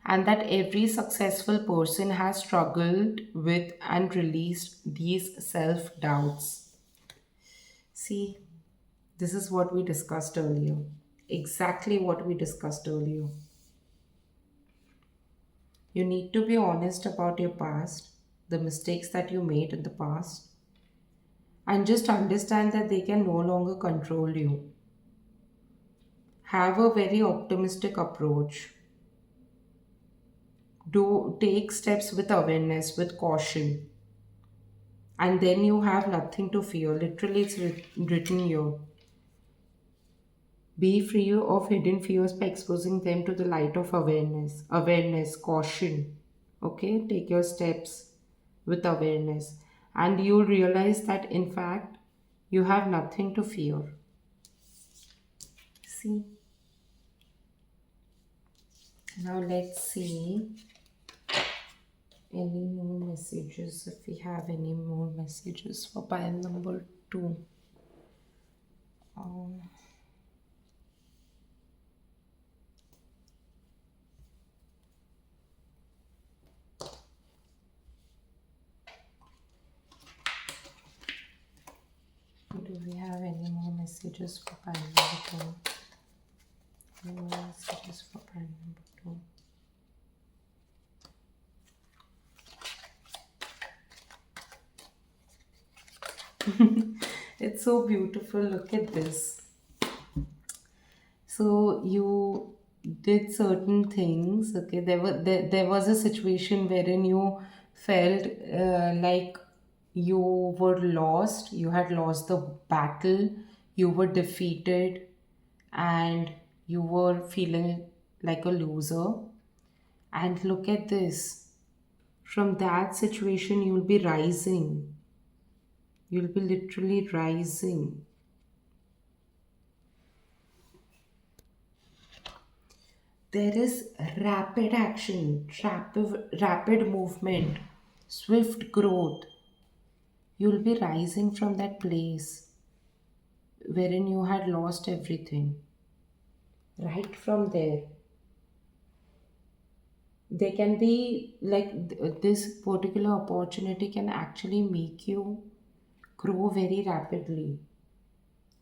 and that every successful person has struggled with and released these self doubts. See, this is what we discussed earlier. Exactly what we discussed earlier. You need to be honest about your past, the mistakes that you made in the past, and just understand that they can no longer control you. Have a very optimistic approach. Do take steps with awareness, with caution, and then you have nothing to fear. Literally, it's written here. Be free of hidden fears by exposing them to the light of awareness. Awareness, caution. Okay, take your steps with awareness, and you'll realize that in fact you have nothing to fear. See, now let's see any more messages, if we have any more messages for pile number 2. Um, do we have any more messages for pile number 2? No more messages for pile number 2. It's so beautiful. Look at this. So you did certain things. Okay, there was a situation wherein you felt like you were lost. You had lost the battle. You were defeated, and you were feeling like a loser. And look at this. From that situation, you'll be rising. You'll be literally rising. There is rapid action, rapid movement, swift growth. You'll be rising from that place wherein you had lost everything. Right from there, there can be like this particular opportunity can actually make you grow very rapidly,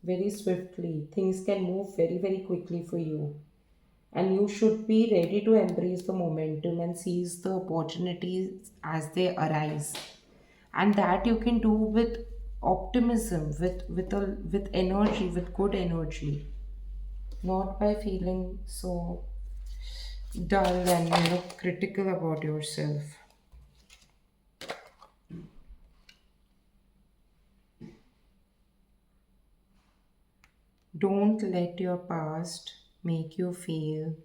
very swiftly. Things can move very, very quickly for you. And you should be ready to embrace the momentum and seize the opportunities as they arise. And that you can do with optimism, with energy, with good energy, not by feeling so dull and critical about yourself. Don't let your past make you feel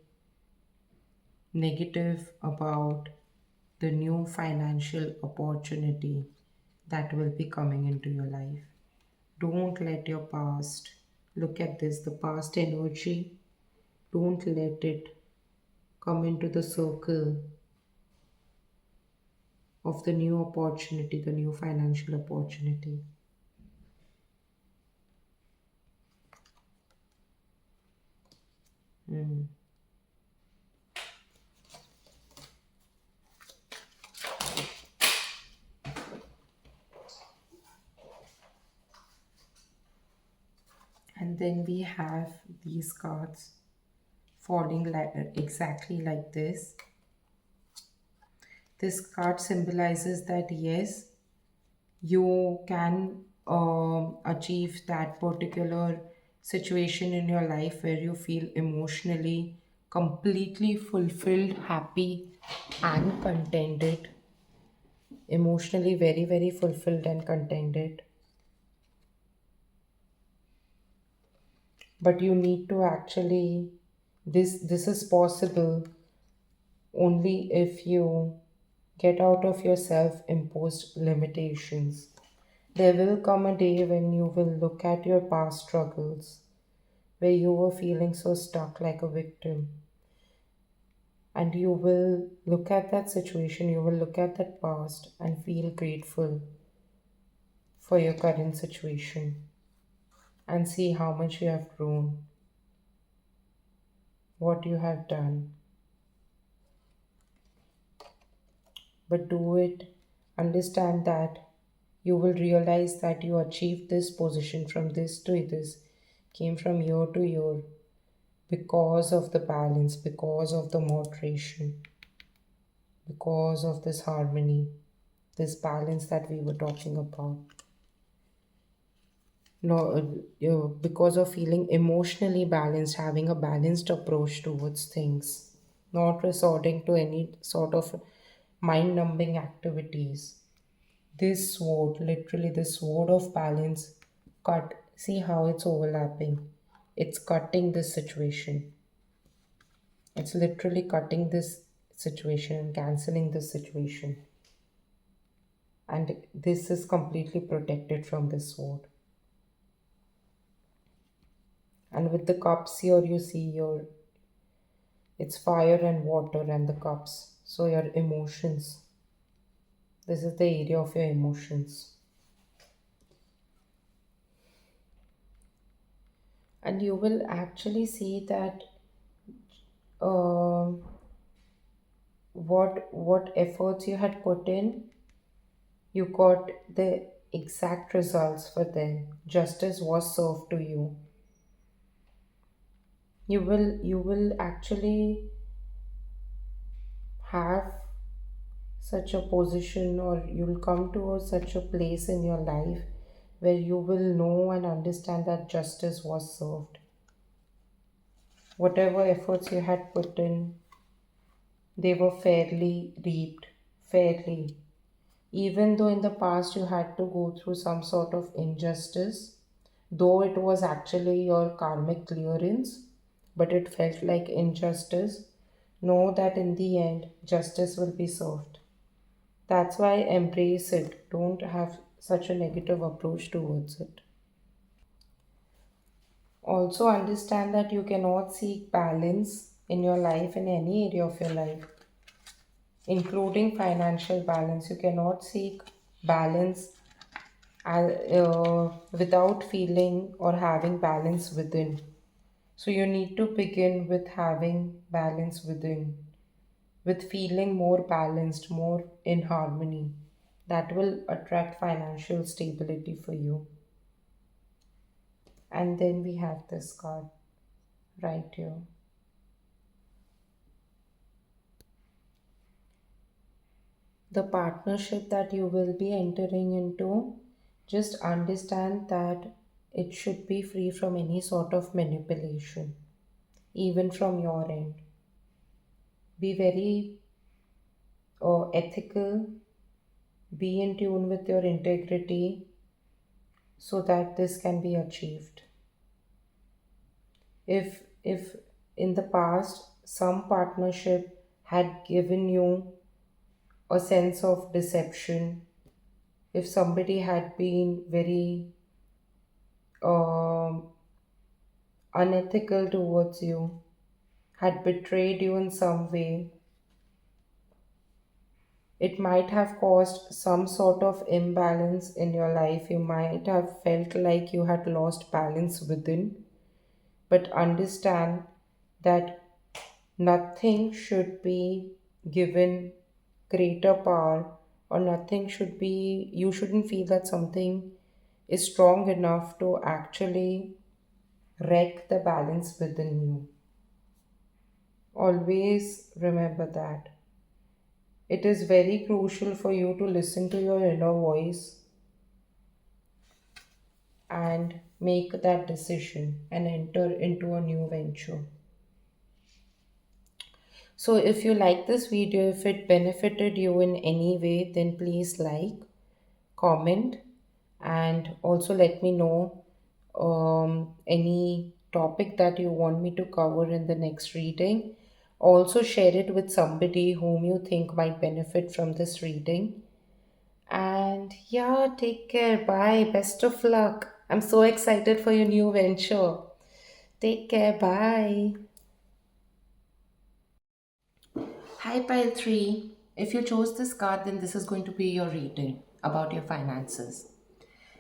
negative about the new financial opportunity that will be coming into your life. Don't let your past, look at this, the past energy, don't let it come into the circle of the new opportunity, the new financial opportunity. Mm. And then we have these cards falling like exactly like this. This card symbolizes that yes, you can achieve that particular situation in your life where you feel emotionally completely fulfilled, happy, and contented. Emotionally, very, very fulfilled and contented. But you need to actually, this is possible only if you get out of your self imposed limitations. There will come a day when you will look at your past struggles where you were feeling so stuck like a victim, and you will look at that situation, you will look at that past and feel grateful for your current situation and see how much you have grown, what you have done. But do it, understand that you will realize that you achieved this position from this to this, came from year to year because of the balance, because of the moderation, because of this harmony, this balance that we were talking about. No, because of feeling emotionally balanced, having a balanced approach towards things, not resorting to any sort of mind numbing activities. This sword, literally, this sword of balance, cut. See how it's overlapping. It's cutting this situation. It's literally cutting this situation and canceling this situation. And this is completely protected from this sword. And with the cups here, you see your it's fire and water and the cups. So your emotions. This is the area of your emotions. And you will actually see that um what efforts you had put in, you got the exact results for them. Justice was served to you. You will actually have such a position, or you'll come to such a place in your life where you will know and understand that justice was served. Whatever efforts you had put in, they were fairly reaped, fairly. Even though in the past you had to go through some sort of injustice, though it was actually your karmic clearance, but it felt like injustice, know that in the end, justice will be served. That's why embrace it. Don't have such a negative approach towards it. Also, understand that you cannot seek balance in your life, in any area of your life, including financial balance. You cannot seek balance without feeling or having balance within. So, you need to begin with having balance within, with feeling more balanced, more in harmony. That will attract financial stability for you. And then we have this card right here. The partnership that you will be entering into, just understand that it should be free from any sort of manipulation, even from your end. Be very ethical, be in tune with your integrity so that this can be achieved. If in the past some partnership had given you a sense of deception, if somebody had been very um, unethical towards you, had betrayed you in some way, it might have caused some sort of imbalance in your life. You might have felt like you had lost balance within, but understand that nothing should be given greater power, or nothing should be, you shouldn't feel that something is strong enough to actually wreck the balance within you. Always remember that. It is very crucial for you to listen to your inner voice and make that decision and enter into a new venture. So, if you like this video, if it benefited you in any way, then please like, comment, and also let me know any topic that you want me to cover in the next reading. Also, share it with somebody whom you think might benefit from this reading. And yeah, take care. Bye. Best of luck. I'm so excited for your new venture. Take care. Bye. Hi, Pile 3. If you chose this card, then this is going to be your reading about your finances.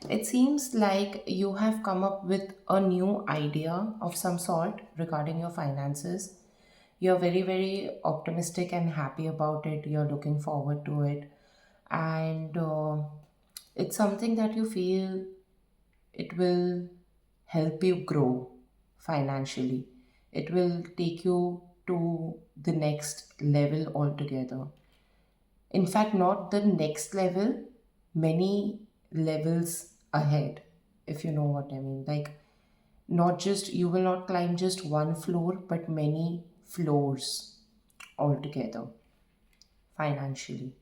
It seems like you have come up with a new idea of some sort regarding your finances. You're very, very optimistic and happy about it. You're looking forward to it. And it's something that you feel it will help you grow financially. It will take you to the next level altogether. In fact, not the next level, many levels ahead, if you know what I mean. Like, not just, you will not climb just one floor, but many floors altogether financially.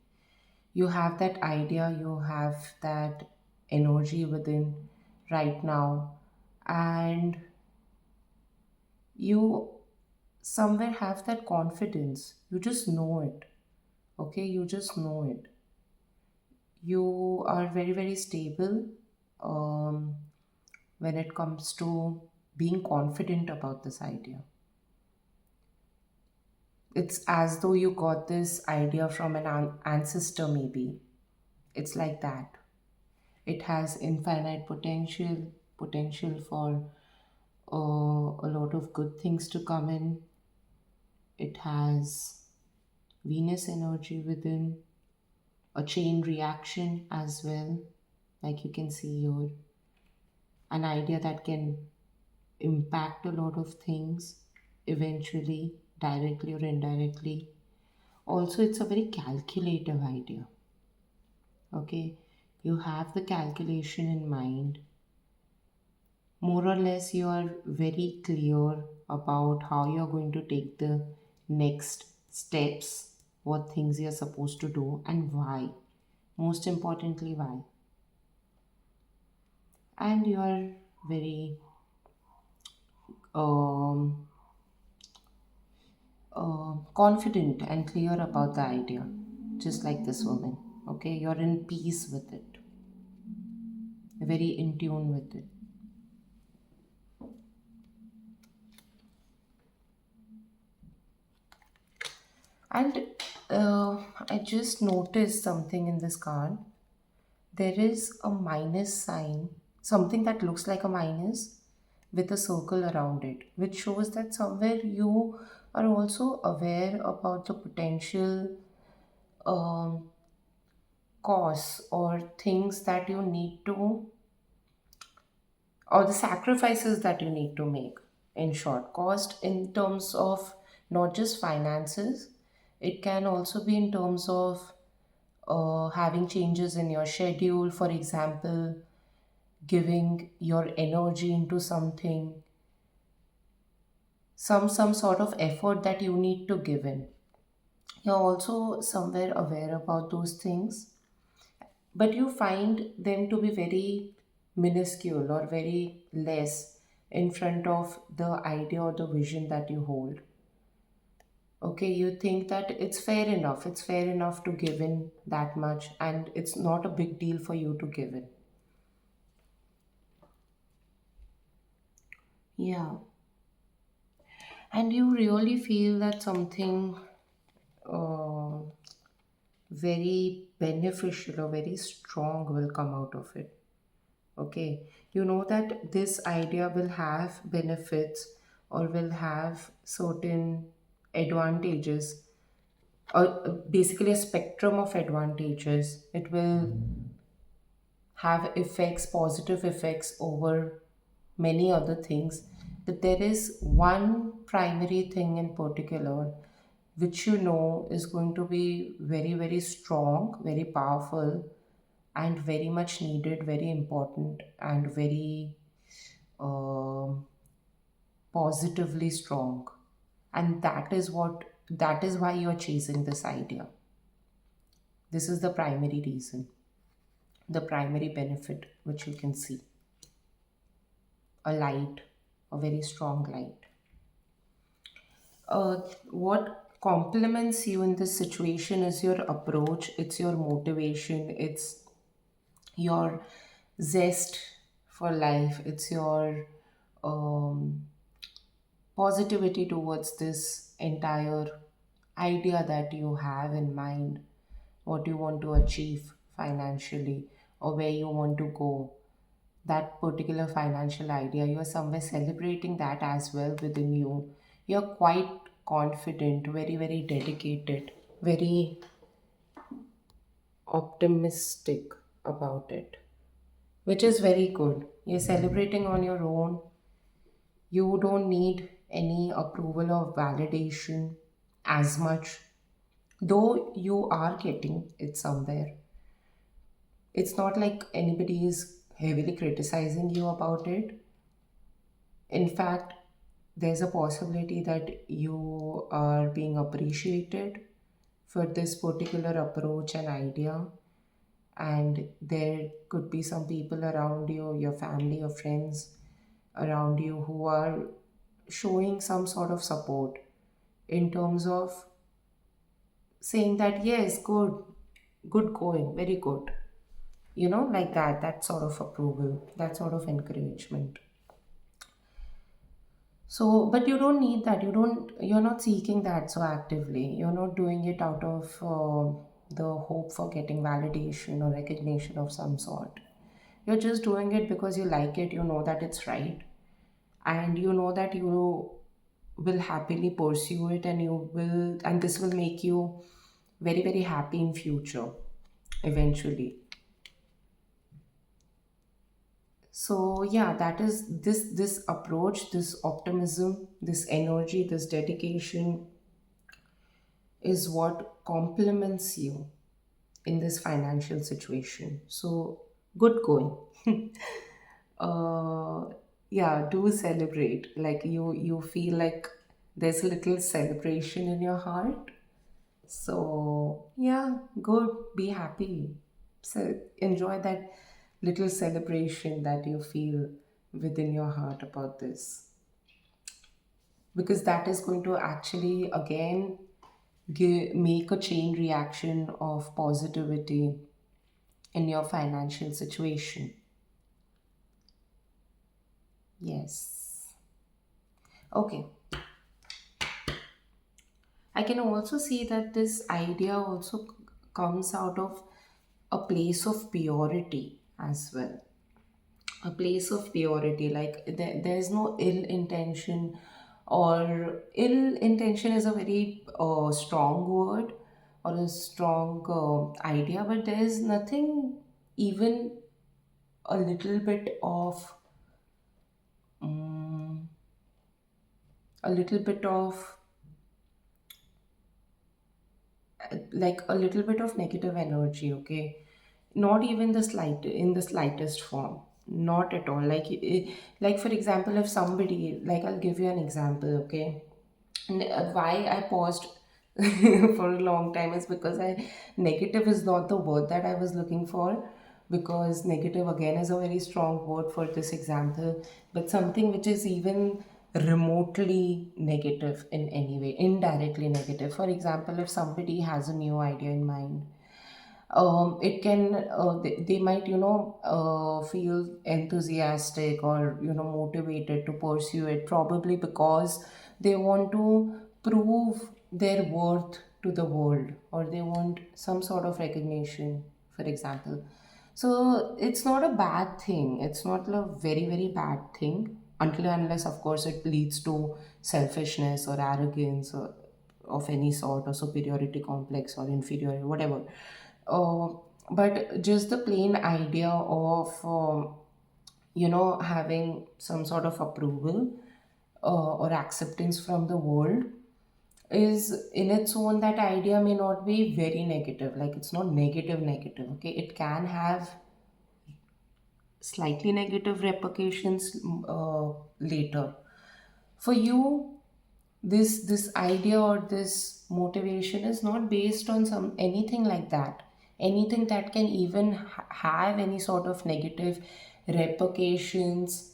You have that idea, you have that energy within right now, and you somewhere have that confidence. You just know it. Okay, you just know it. You are very, very stable um, when it comes to being confident about this idea. It's as though you got this idea from an ancestor, maybe. It's like that. It has infinite potential for a lot of good things to come in. It has Venus energy within, a chain reaction as well, like you can see here, an idea that can impact a lot of things eventually, directly or indirectly. Also, it's a very calculative idea. Okay, you have the calculation in mind. More or less, you are very clear about how you're going to take the next steps, what things you're supposed to do, and why. Most importantly, why. And you are very um, confident and clear about the idea, just like this woman. Okay, you're in peace with it, very in tune with it. And I just noticed something in this card. There is a minus sign, something that looks like a minus with a circle around it, which shows that somewhere you are also aware about the potential um, costs or things that you need to, or the sacrifices that you need to make. In short, cost in terms of not just finances, it can also be in terms of having changes in your schedule, for example, giving your energy into something, some sort of effort that you need to give in. You're also somewhere aware about those things, but you find them to be very minuscule or very less in front of the idea or the vision that you hold. Okay, you think that it's fair enough to give in that much, and it's not a big deal for you to give in. Yeah, and you really feel that something uh, very beneficial or very strong will come out of it. Okay, you know that this idea will have benefits or will have certain advantages, or basically a spectrum of advantages. It will have effects, positive effects over many other things, that there is one primary thing in particular which you know is going to be very, very strong, very powerful, and very much needed, very important, and very um positively strong. And that is why you're chasing this idea. This is the primary reason, the primary benefit which you can see, a light, a very strong light. What complements you in this situation is your approach, it's your motivation, it's your zest for life, it's your um, positivity towards this entire idea that you have in mind, what you want to achieve financially, or where you want to go, that particular financial idea. You're somewhere celebrating that as well within you. You're quite confident, very, very dedicated, very optimistic about it, which is very good. You're celebrating on your own. You don't need any approval or validation as much, though you are getting it somewhere. It's not like anybody is heavily criticizing you about it. In fact, there's a possibility that you are being appreciated for this particular approach and idea. And there could be some people around you, your family or friends around you, who are showing some sort of support in terms of saying that, yes, good, good going, very good. Like that sort of approval, that sort of encouragement. So, but you don't need that. You're not seeking that so actively. You're not doing it out of the hope for getting validation or recognition of some sort. You're just doing it because you like it. You know that it's right. And you know that you will happily pursue it, and this will make you very, very happy in future eventually. So yeah, that is this approach, this optimism, this energy, this dedication is what complements you in this financial situation. So good going. uh yeah, do celebrate. Like you feel like there's a little celebration in your heart. So yeah, good, be happy. So enjoy that little celebration that you feel within your heart about this, because that is going to actually again make a chain reaction of positivity in your financial situation. Yes. Okay. I can also see that this idea also comes out of a place of purity as well. A place of purity, like there's no ill intention, or ill intention is a very strong word, or a strong idea, but there's nothing, even a little bit of um, a little bit of like a little bit of negative energy, okay? Not even in the slightest form, not at all. Like for example, if somebody, like I'll give you an example, okay? Why I paused for a long time is because I negative is not the word that I was looking for, because negative again is a very strong word for this example, but something which is even remotely negative in any way, indirectly negative. For example, if somebody has a new idea in mind, it can they might feel enthusiastic or motivated to pursue it, probably because they want to prove their worth to the world, or they want some sort of recognition, for example. So it's not a bad thing, it's not a very, very bad thing, until and unless of course it leads to selfishness or arrogance or of any sort, or superiority complex or inferiority, whatever. uh, but just the plain idea of having some sort of approval, or acceptance from the world is in its own, that idea may not be very negative, like it's not negative, okay, it can have slightly negative repercussions later for you. This idea or this motivation is not based on some anything like that, anything that can even have any sort of negative repercussions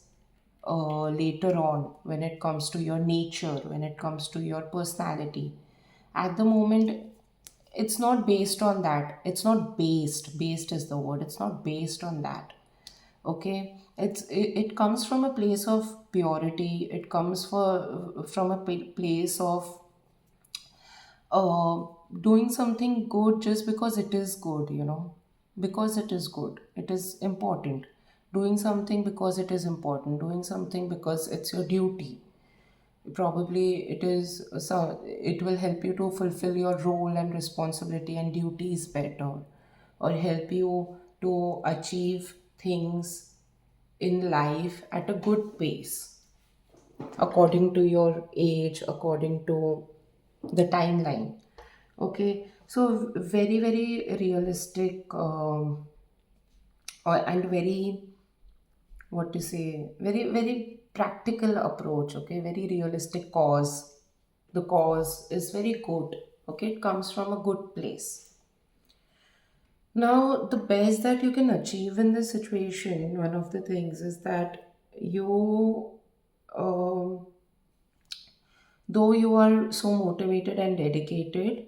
later on, when it comes to your nature, when it comes to your personality. At the moment, it's not based on that. It's not based is the word, it's not based on that. Okay, it comes from a place of purity. It comes from a place of uh, doing something good just because it is good, because it is good, it is important. Doing something because it is important, doing something because it's your duty. Probably it is, so it will help you to fulfill your role and responsibility and duties better, or help you to achieve things in life at a good pace, according to your age, according to the timeline. Okay, so very, very realistic, and very, what to say, very, very practical approach. Okay, very realistic cause. The cause is very good. Okay, it comes from a good place. Now, the best that you can achieve in this situation, one of the things is that you, um, though you are so motivated and dedicated,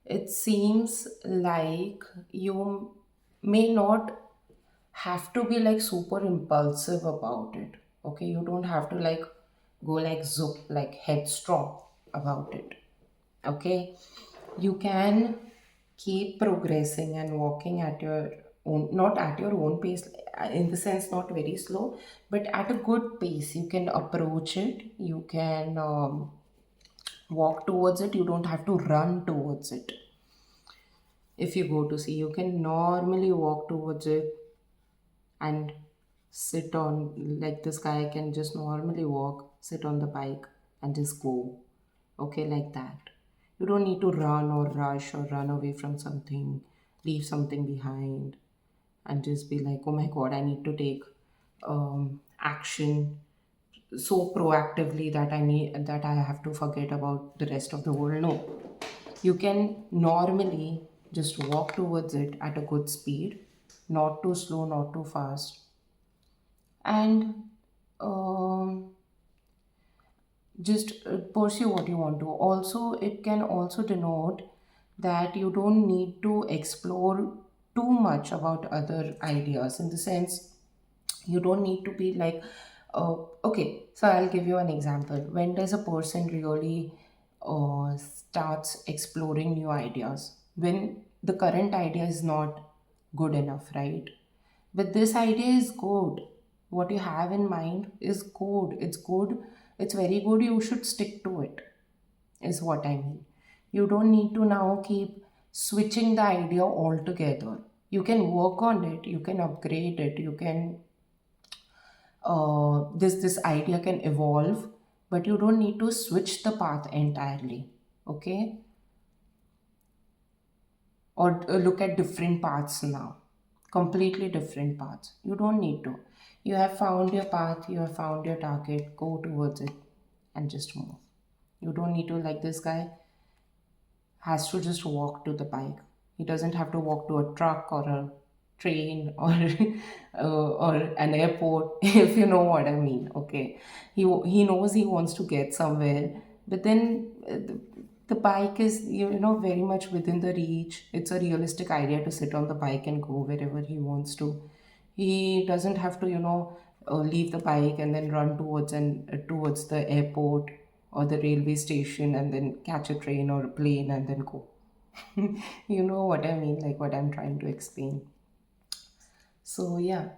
it seems like you may not have to be like super impulsive about it. Okay, you don't have to like go like zoop, like headstrong about it. Okay, you can keep progressing and walking at your own, not at your own pace, in the sense not very slow, but at a good pace. You can approach it, you can walk towards it, you don't have to run towards it. If you go to see, you can normally walk towards it and sit on, like this guy can just normally walk, sit on the bike and just go. Okay, like that. You don't need to run or rush or run away from something, leave something behind, and just be like, oh my god, I need to take action so proactively that I have to forget about the rest of the world. No, you can normally just walk towards it at a good speed, not too slow, not too fast, and um, just pursue what you want to. Also, it can also denote that you don't need to explore too much about other ideas, in the sense you don't need to be like, okay, so I'll give you an example. When does a person really starts exploring new ideas? When the current idea is not good enough, right? But this idea is good. What you have in mind is good. It's good. It's very good. You should stick to it, is what I mean. You don't need to now keep switching the idea altogether. You can work on it, you can upgrade it, you can, this idea can evolve, but you don't need to switch the path entirely. Okay, or look at different paths now, completely different paths. You don't need to. You have found your path, you have found your target, go towards it and just move. You don't need to, like this guy has to just walk to the bike. He doesn't have to walk to a truck or a train or or an airport, if you know what I mean. Okay, he knows he wants to get somewhere, but then the bike is, very much within the reach. It's a realistic idea to sit on the bike and go wherever he wants to. He doesn't have to, leave the bike and then run towards the airport or the railway station and then catch a train or a plane and then go. You know what I mean, like what I'm trying to explain. So yeah,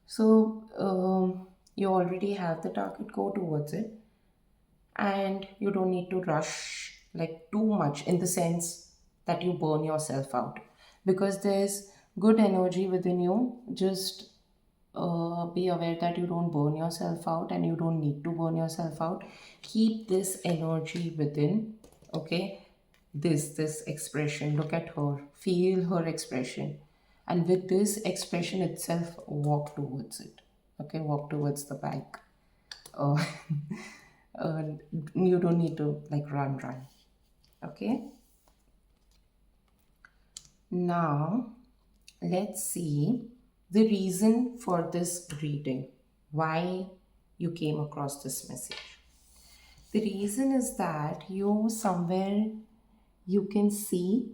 so you already have the target, go towards it, and you don't need to rush like too much, in the sense that you burn yourself out, because there's good energy within you. Just Be aware that you don't burn yourself out, and you don't need to burn yourself out. Keep this energy within. Okay, this expression, look at her, feel her expression, and with this expression itself, walk towards it. Okay, walk towards the bike. uh, uh, you don't need to like run. Okay, now let's see the reason for this reading, why you came across this message. The reason is that you somewhere, you can see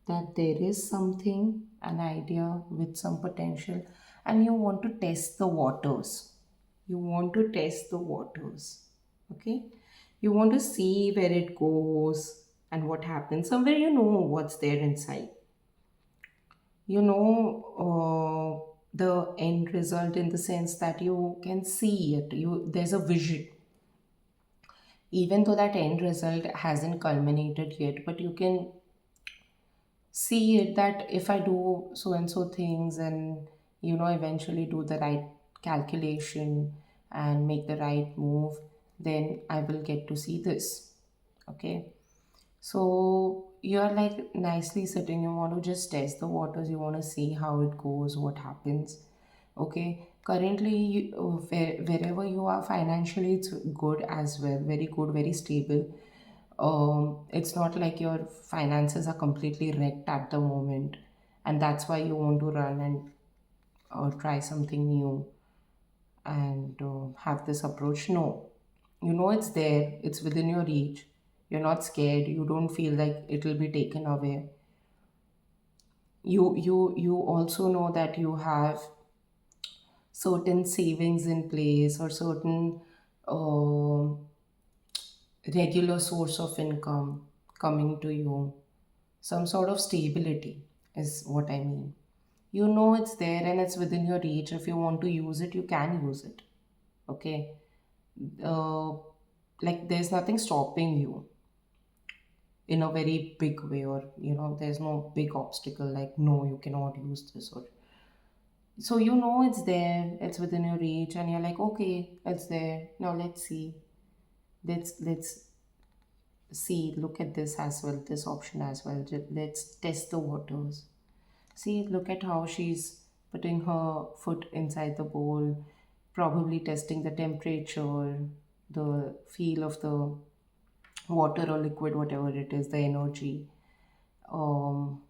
that there is something, an idea with some potential, and you want to test the waters. You want to test the waters. Okay? You want to see where it goes and what happens. Somewhere you know what's there inside. You know the end result, in the sense that you can see it. There's a vision, even though that end result hasn't culminated yet, but you can see it, that if I do so and so things, and eventually do the right calculation and make the right move, then I will get to see this. Okay, so you're like nicely sitting, you want to just test the waters, you want to see how it goes, what happens. Okay, currently wherever you are financially, it's good as well, very good, very stable. It's not like your finances are completely wrecked at the moment, and that's why you want to run and try something new and have this approach. No, you know it's there, it's within your reach. You're not scared, you don't feel like it'll be taken away. You also know that you have certain savings in place, or certain um regular source of income coming to you. Some sort of stability is what I mean. You know it's there and it's within your reach. If you want to use it, you can use it. Okay. uh, like there's nothing stopping you in a very big way, or there's no big obstacle like, no, you cannot use this. Or so you know it's there, it's within your reach, and you're like, okay, it's there, now let's see. Let's see, look at this as well, this option as well. Let's test the waters. See, look at how she's putting her foot inside the bowl, probably testing the temperature, the feel of the water or liquid, whatever it is, the energy. Um,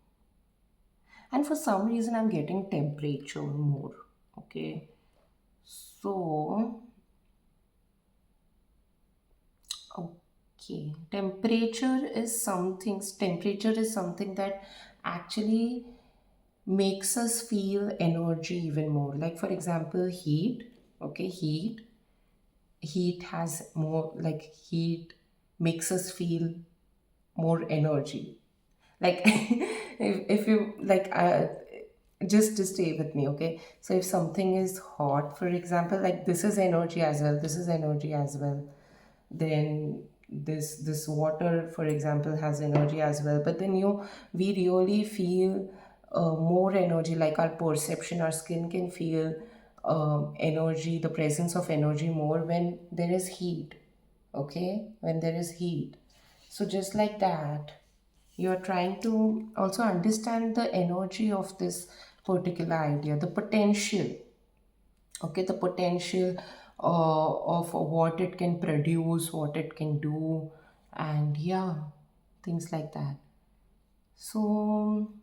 and for some reason, I'm getting temperature more. Okay, so okay, temperature is something that actually makes us feel energy even more. Like for example, heat. Okay, heat has more, like heat makes us feel more energy. Like if you like just to stay with me. Okay, so if something is hot, for example, like this is energy as well, this is energy as well, then this water, for example, has energy as well. But then we really feel more energy, like our perception, our skin can feel energy, the presence of energy more when there is heat. Okay, when there is heat. So just like that, you're trying to also understand the energy of this particular idea, the potential. Okay, the potential of what it can produce, what it can do, and yeah, things like that. So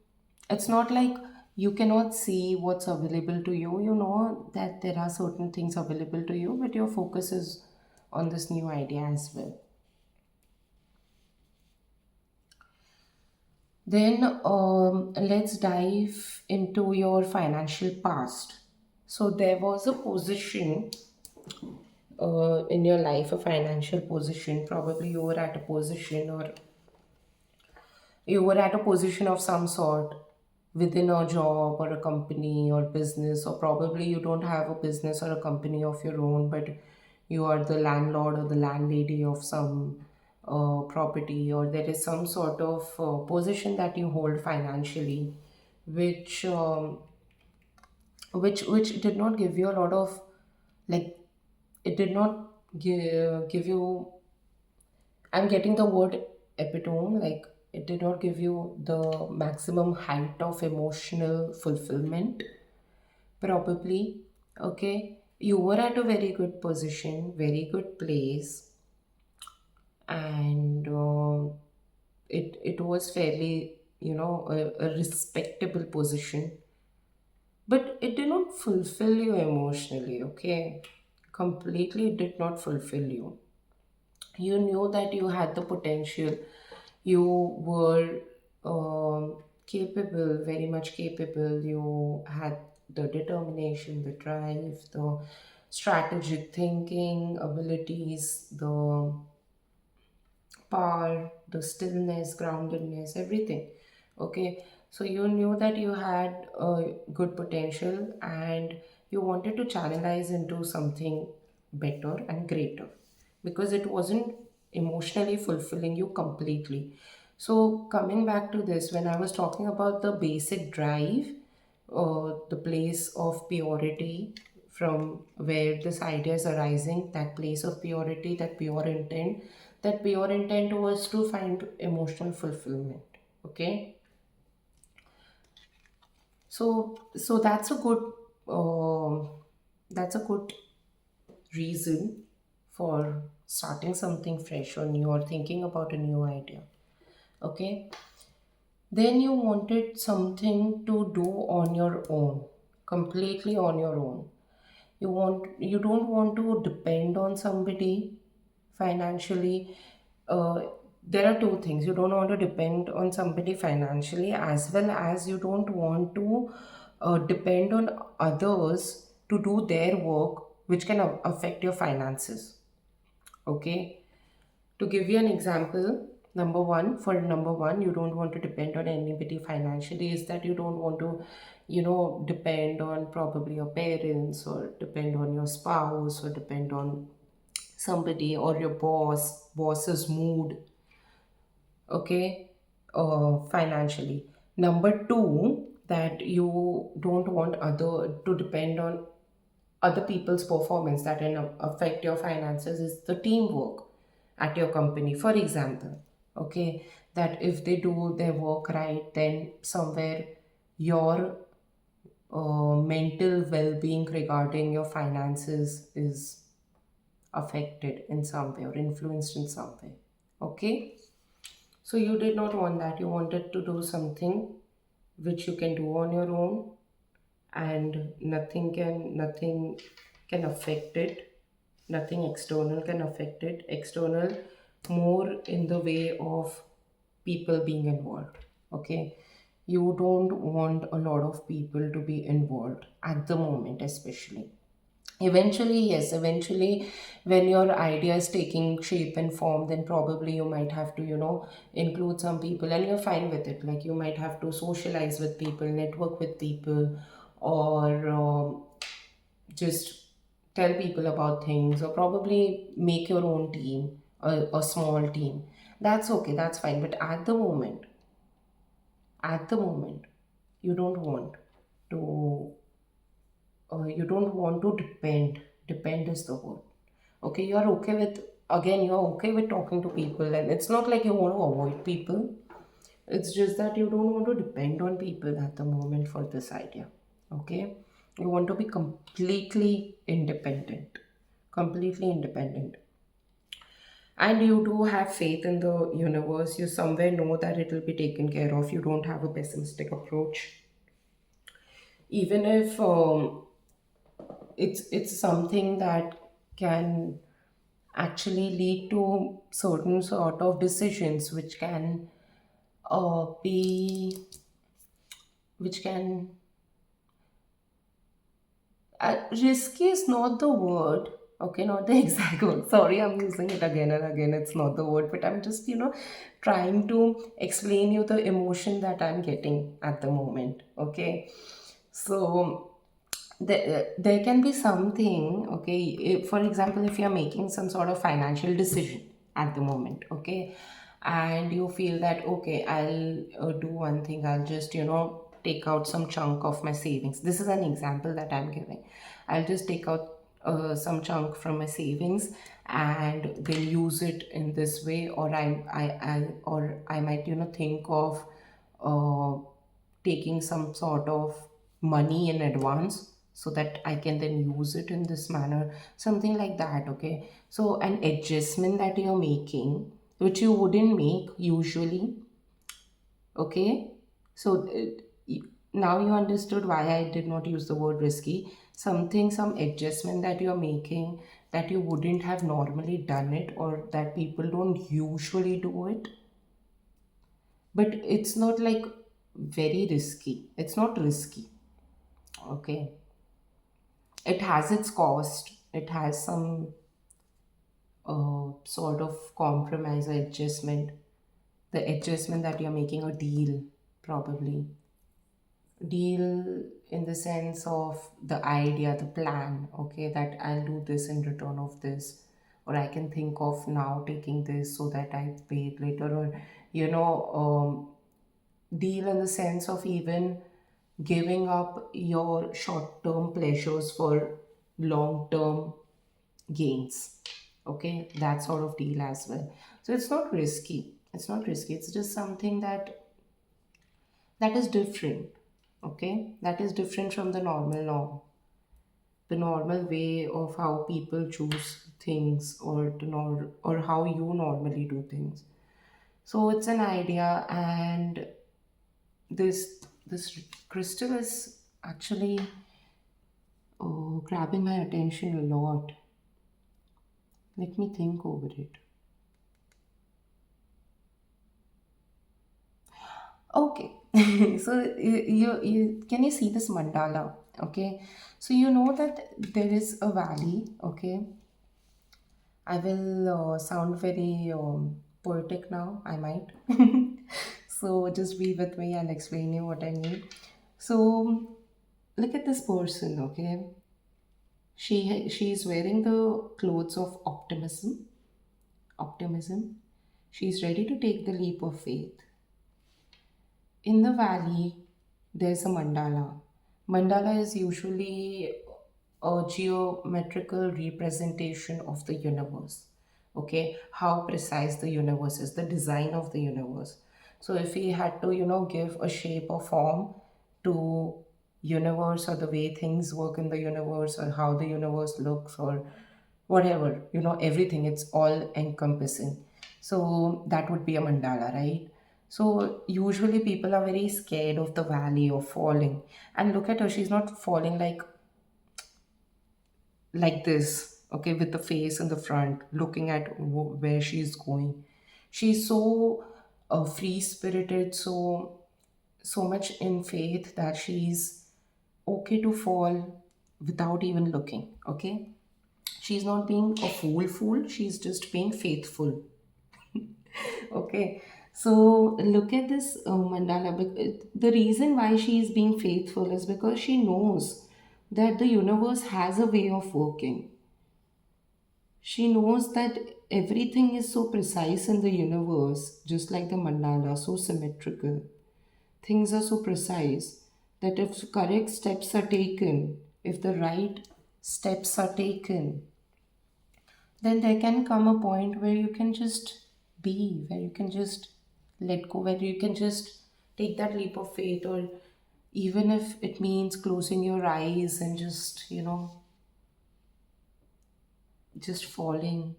it's not like you cannot see what's available to you. You know that there are certain things available to you, but your focus is on this new idea as well. Then let's dive into your financial past. So there was a position in your life, a financial position. Probably you were at a position, or you were at a position of some sort within a job or a company or business, or probably you don't have a business or a company of your own, but you are the landlord or the landlady of some property, or there is some sort of position that you hold financially, which which did not give you a lot of, like, it did not give you, I'm getting the word epitome, like, it did not give you the maximum height of emotional fulfillment, probably. Okay, you were at a very good position, very good place, and it was fairly, a respectable position, but it did not fulfill you emotionally. Okay, completely, it did not fulfill you. You knew that you had the potential, you were capable, very much capable, you had the determination, the drive, the strategic thinking abilities, the power, the stillness, groundedness, everything. Okay, so you knew that you had a good potential, and you wanted to channelize into something better and greater, because it wasn't emotionally fulfilling you completely. So, coming back to this, when I was talking about the basic drive, the place of purity from where this idea is arising, that place of purity, that pure intent was to find emotional fulfillment. Okay, so uh, that's a good reason for starting something fresh or new, or thinking about a new idea. Okay, then you wanted something to do on your own, completely on your own. You don't want to depend on somebody financially. uh, there are two things: you don't want to depend on somebody financially, as well as you don't want to depend on others to do their work, which can affect your finances. Okay, to give you an example, number one, you don't want to depend on anybody financially, is that you don't want to, depend on probably your parents, or depend on your spouse, or depend on somebody, or your boss's mood. Okay, financially. Number two, that you don't want other to depend on other people's performance that can affect your finances, is the teamwork at your company, for example. Okay, that if they do their work right, then somewhere your mental well-being regarding your finances is affected in some way or influenced in some way. Okay, so you did not want that. You wanted to do something which you can do on your own, and nothing can affect it. Nothing external can affect it. External, more in the way of people being involved. Okay, you don't want a lot of people to be involved at the moment, especially. Eventually, yes, eventually, when your idea is taking shape and form, then probably you might have to, include some people, and you're fine with it. Like, you might have to socialize with people, network with people, or just tell people about things, or probably make your own team, a small team. That's okay, that's fine. But at the moment, you don't want to depend is the word. Okay, you're okay with, again, you're okay with talking to people, and it's not like you want to avoid people. It's just that you don't want to depend on people at the moment for this idea. Okay, you want to be completely independent, and you do have faith in the universe. You somewhere know that it will be taken care of. You don't have a pessimistic approach, even if it's something that can actually lead to certain sort of decisions which can be which can risky is not the word. Okay, not the exact word. Sorry, I'm using it again and again. It's not the word, but I'm just, trying to explain you the emotion that I'm getting at the moment. Okay, so there can be something. Okay, for example, if you're making some sort of financial decision at the moment. Okay, and you feel that, okay, I'll do one thing. I'll just, take out some chunk of my savings. This is an example that I'm giving. I'll just take out some chunk from my savings and then use it in this way, or I might, think of uh, taking some sort of money in advance so that I can then use it in this manner, something like that. Okay, so an adjustment that you're making, which you wouldn't make usually. Okay, so now you understood why I did not use the word risky. Something, some adjustment that you're making that you wouldn't have normally done it, or that people don't usually do it, but it's not like very risky. It's not risky. Okay, it has its cost. It has some sort of compromise or adjustment. The adjustment that you're making, a deal, probably deal in the sense of the idea, the plan, okay, that I'll do this in return of this, or I can think of now taking this so that I pay it later, or you know, deal in the sense of even giving up your short term pleasures for long term gains. Okay, that sort of deal as well. So it's not risky. It's not risky. It's just something that is different. Okay, that is different from the normal norm, the normal way of how people choose things, or or how you normally do things. So it's an idea, and this crystal is actually grabbing my attention a lot. Let me think over it. Okay, so you can you see this mandala? Okay, so you know that there is a valley. Okay, I will sound very poetic now. I might. So just be with me. I'll explain you what I mean. So look at this person. Okay, she's wearing the clothes of optimism. Optimism. She's ready to take the leap of faith. In the valley, there's a mandala. Mandala is usually a geometrical representation of the universe. Okay, how precise the universe is, the design of the universe. So if we had to, give a shape or form to universe, or the way things work in the universe, or how the universe looks, or whatever, everything, it's all encompassing. So that would be a mandala, right? So usually people are very scared of the valley or falling. And look at her, she's not falling like this, okay, with the face in the front, looking at where she's going. She's so free spirited, so much in faith that she's okay to fall without even looking. Okay, she's not being a fool, she's just being faithful. Okay, so look at this mandala. The reason why she is being faithful is because she knows that the universe has a way of working. She knows that everything is so precise in the universe, just like the mandala, so symmetrical. Things are so precise that if correct steps are taken, if the right steps are taken, then there can come a point where you can just be, where you can just let go, where you can just take that leap of faith, or even if it means closing your eyes and just, just falling,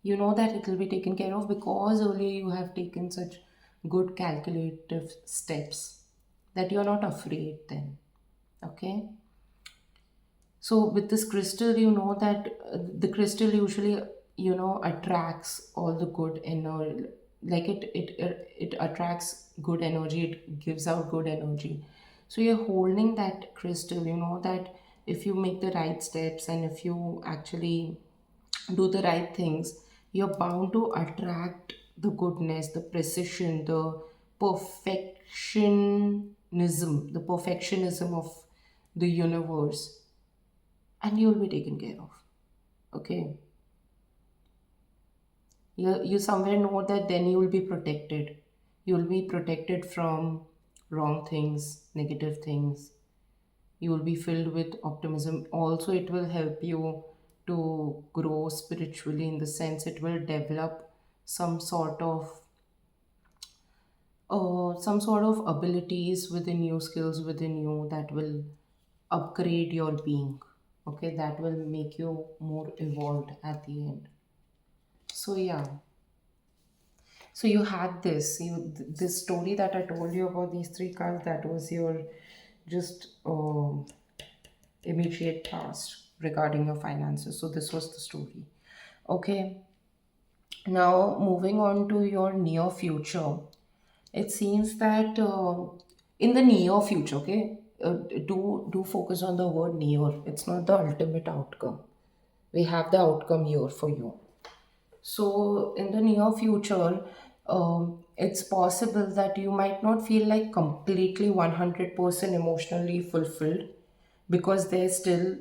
you know that it will be taken care of because earlier you have taken such good calculative steps that you're not afraid then. Okay, so with this crystal, you know that the crystal usually, attracts all the good energy. Like it attracts good energy. It gives out good energy. So you're holding that crystal. You know that if you make the right steps, and if you actually do the right things, you're bound to attract the goodness, the precision, the perfectionism of the universe, and you'll be taken care of. Okay, you somewhere know that then you will be protected. You'll be protected from wrong things, negative things. You will be filled with optimism. Also, it will help you to grow spiritually, in the sense it will develop some sort of abilities within you, skills within you, that will upgrade your being. Okay, that will make you more evolved at the end. So yeah, so you had this story that I told you about these three cards. That was your just immediate past regarding your finances. So this was the story. Okay, now moving on to your near future. It seems that in the near future, okay, do focus on the word near. It's not the ultimate outcome. We have the outcome here for you. So, in the near future, it's possible that you might not feel like completely 100% emotionally fulfilled, because there's still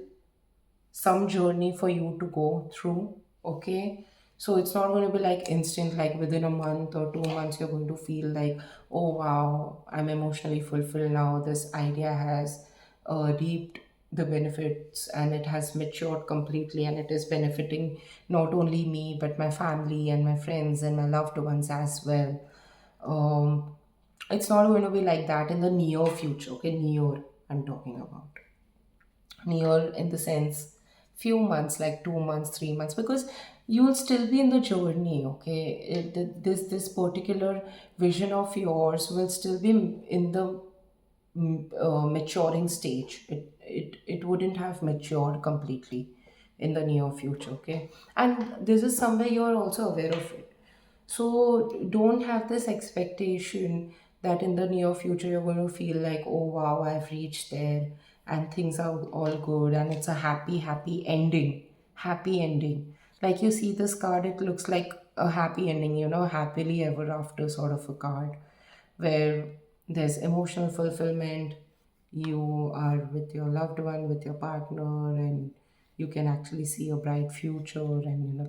some journey for you to go through. Okay, so it's not going to be like instant, like within a month or 2 months you're going to feel like, oh wow, I'm emotionally fulfilled now, this idea has reaped the benefits and it has matured completely, and it is benefiting not only me but my family and my friends and my loved ones as well. It's not going to be like that in the near future. Okay, near, I'm talking about near in the sense few months, like 2 months, 3 months, because you will still be in the journey. Okay, this particular vision of yours will still be in the maturing stage. It wouldn't have matured completely in the near future. Okay, and this is somewhere you are also aware of it. So don't have this expectation that in the near future you're going to feel like, oh wow, I've reached there and things are all good and it's a happy ending. Happy ending. Like you see this card, it looks like a happy ending, happily ever after sort of a card, where there's emotional fulfillment. You are with your loved one, with your partner, and you can actually see a bright future, and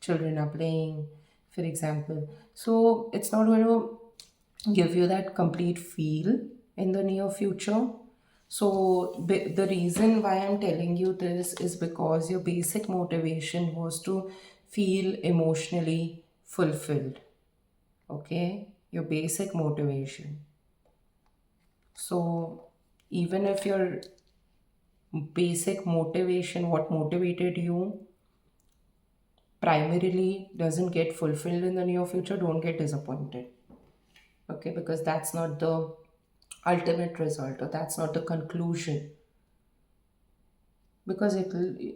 children are playing, for example. So it's not going to give you that complete feel in the near future. So the reason why I'm telling you this is because your basic motivation was to feel emotionally fulfilled. Okay, your basic motivation. So even if your basic motivation, what motivated you, primarily doesn't get fulfilled in the near future, don't get disappointed. Okay, because that's not the ultimate result, or that's not the conclusion, because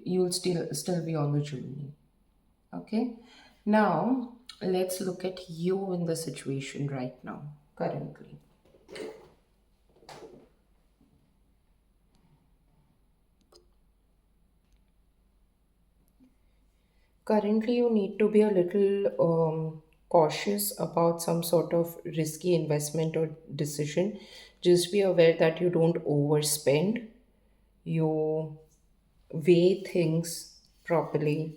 you'll still be on the journey. Okay, now let's look at you in the situation right now, currently. Currently, you need to be a little cautious about some sort of risky investment or decision. Just be aware that you don't overspend. You weigh things properly,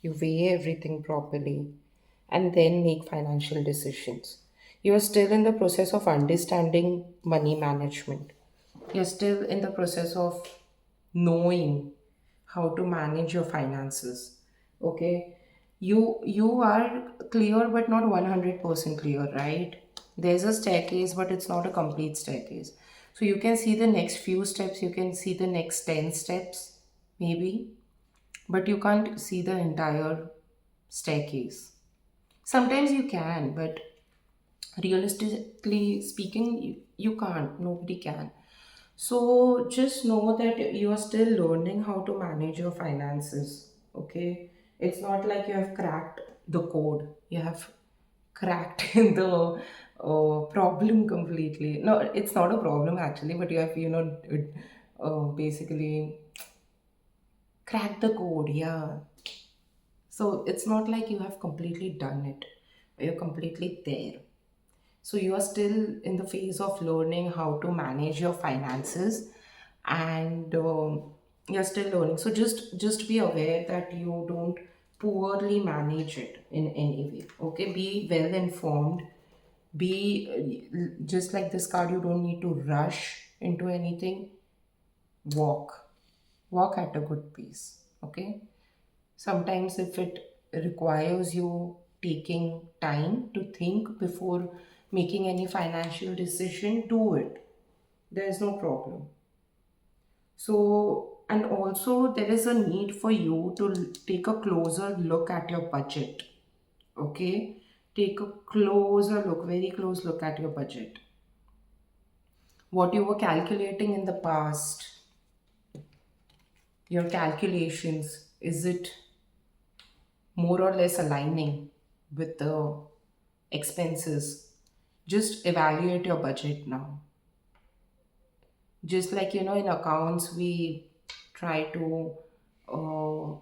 you weigh everything properly, and then make financial decisions. You are still in the process of understanding money management. You're still in the process of knowing how to manage your finances. Okay, you are clear but not 100% clear, right? There's a staircase but it's not a complete staircase. So you can see the next few steps, you can see the next 10 steps maybe, but you can't see the entire staircase. Sometimes you can, but realistically speaking, you can't. Nobody can. So just know that you are still learning how to manage your finances. Okay, it's not like you have cracked the code. You have cracked the problem completely. No, it's not a problem actually, but you have basically cracked the code. Yeah. So it's not like you have completely done it. You're completely there. So you are still in the phase of learning how to manage your finances, and you're still learning. So just be aware that you don't poorly manage it in any way. Okay, be well informed. Be just like this card, you don't need to rush into anything. Walk walk at a good pace, okay? Sometimes if it requires you taking time to think before making any financial decision, do it. There's no problem. So, and also there is a need for you to take a closer look at your budget, okay? Take a closer look, very close look at your budget. What you were calculating in the past, your calculations, is it more or less aligning with the expenses? Just evaluate your budget now. Just like, in accounts, we try to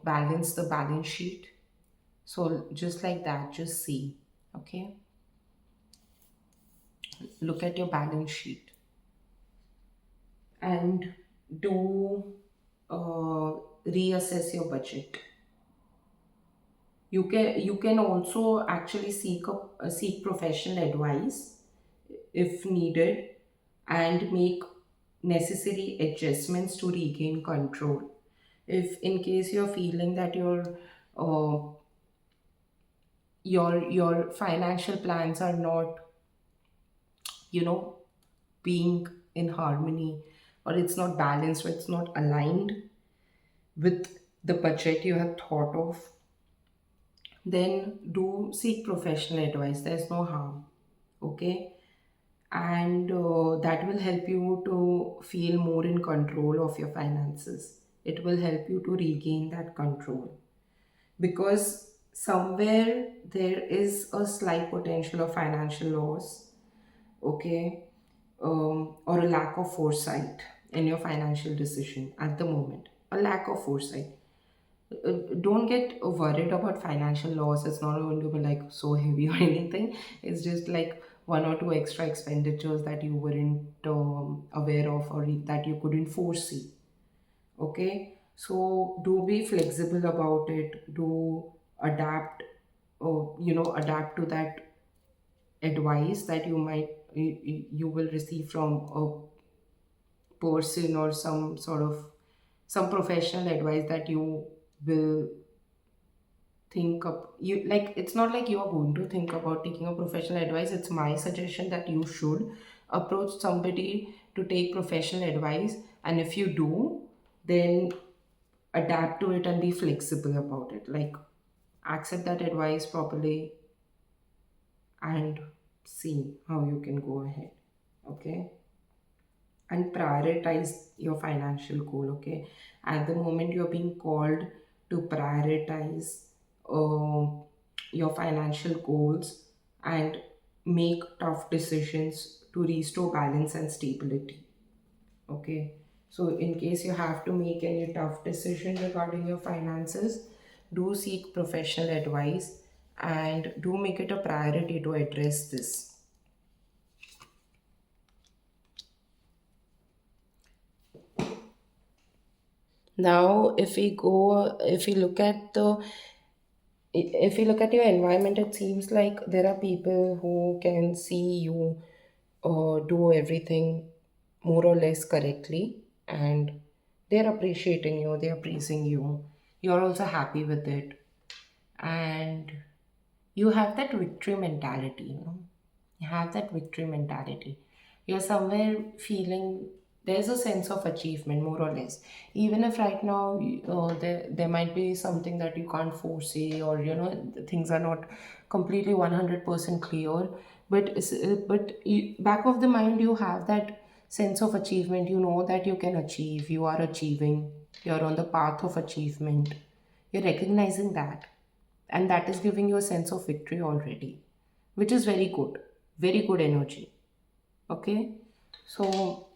balance the balance sheet. So, just like that, just see, okay? Look at your balance sheet and do reassess your budget. You can also actually seek professional advice if needed, and make necessary adjustments to regain control. If in case you're feeling that uh, your financial plans are not, you know being in harmony, or it's not balanced, or it's not aligned with the budget you have thought of, then do seek professional advice. There's no harm, okay? And that will help you to feel more in control of your finances. It will help you to regain that control, because somewhere there is a slight potential of financial loss, okay? Or a lack of foresight in your financial decision at the moment. A lack of foresight. Don't get worried about financial loss. It's not going to be like so heavy or anything. It's just like one or two extra expenditures that you weren't aware of, or that you couldn't foresee. Okay, so do be flexible about it. Do adapt, adapt to that advice that you will receive from a person, or some professional advice that you will think up. You like, it's not like you are going to think about taking a professional advice. It's my suggestion that you should approach somebody to take professional advice, and if you do, then adapt to it and be flexible about it. Like, accept that advice properly and see how you can go ahead, okay? And prioritize your financial goal, okay? At the moment, you're being called to prioritize uh, your financial goals and make tough decisions to restore balance and stability, okay? So in case you have to make any tough decision regarding your finances, do seek professional advice and do make it a priority to address this. Now, if we look at your environment, it seems like there are people who can see you do everything more or less correctly, and they're appreciating you, they're praising you. You're also happy with it, and you have that victory mentality, you have that victory mentality. You're somewhere feeling there's a sense of achievement, more or less. Even if right now there might be something that you can't foresee, or things are not completely 100% clear, but back of the mind, you have that sense of achievement. You know that you can achieve, you are achieving, you're on the path of achievement. You're recognizing that, and that is giving you a sense of victory already, which is very good energy, okay? So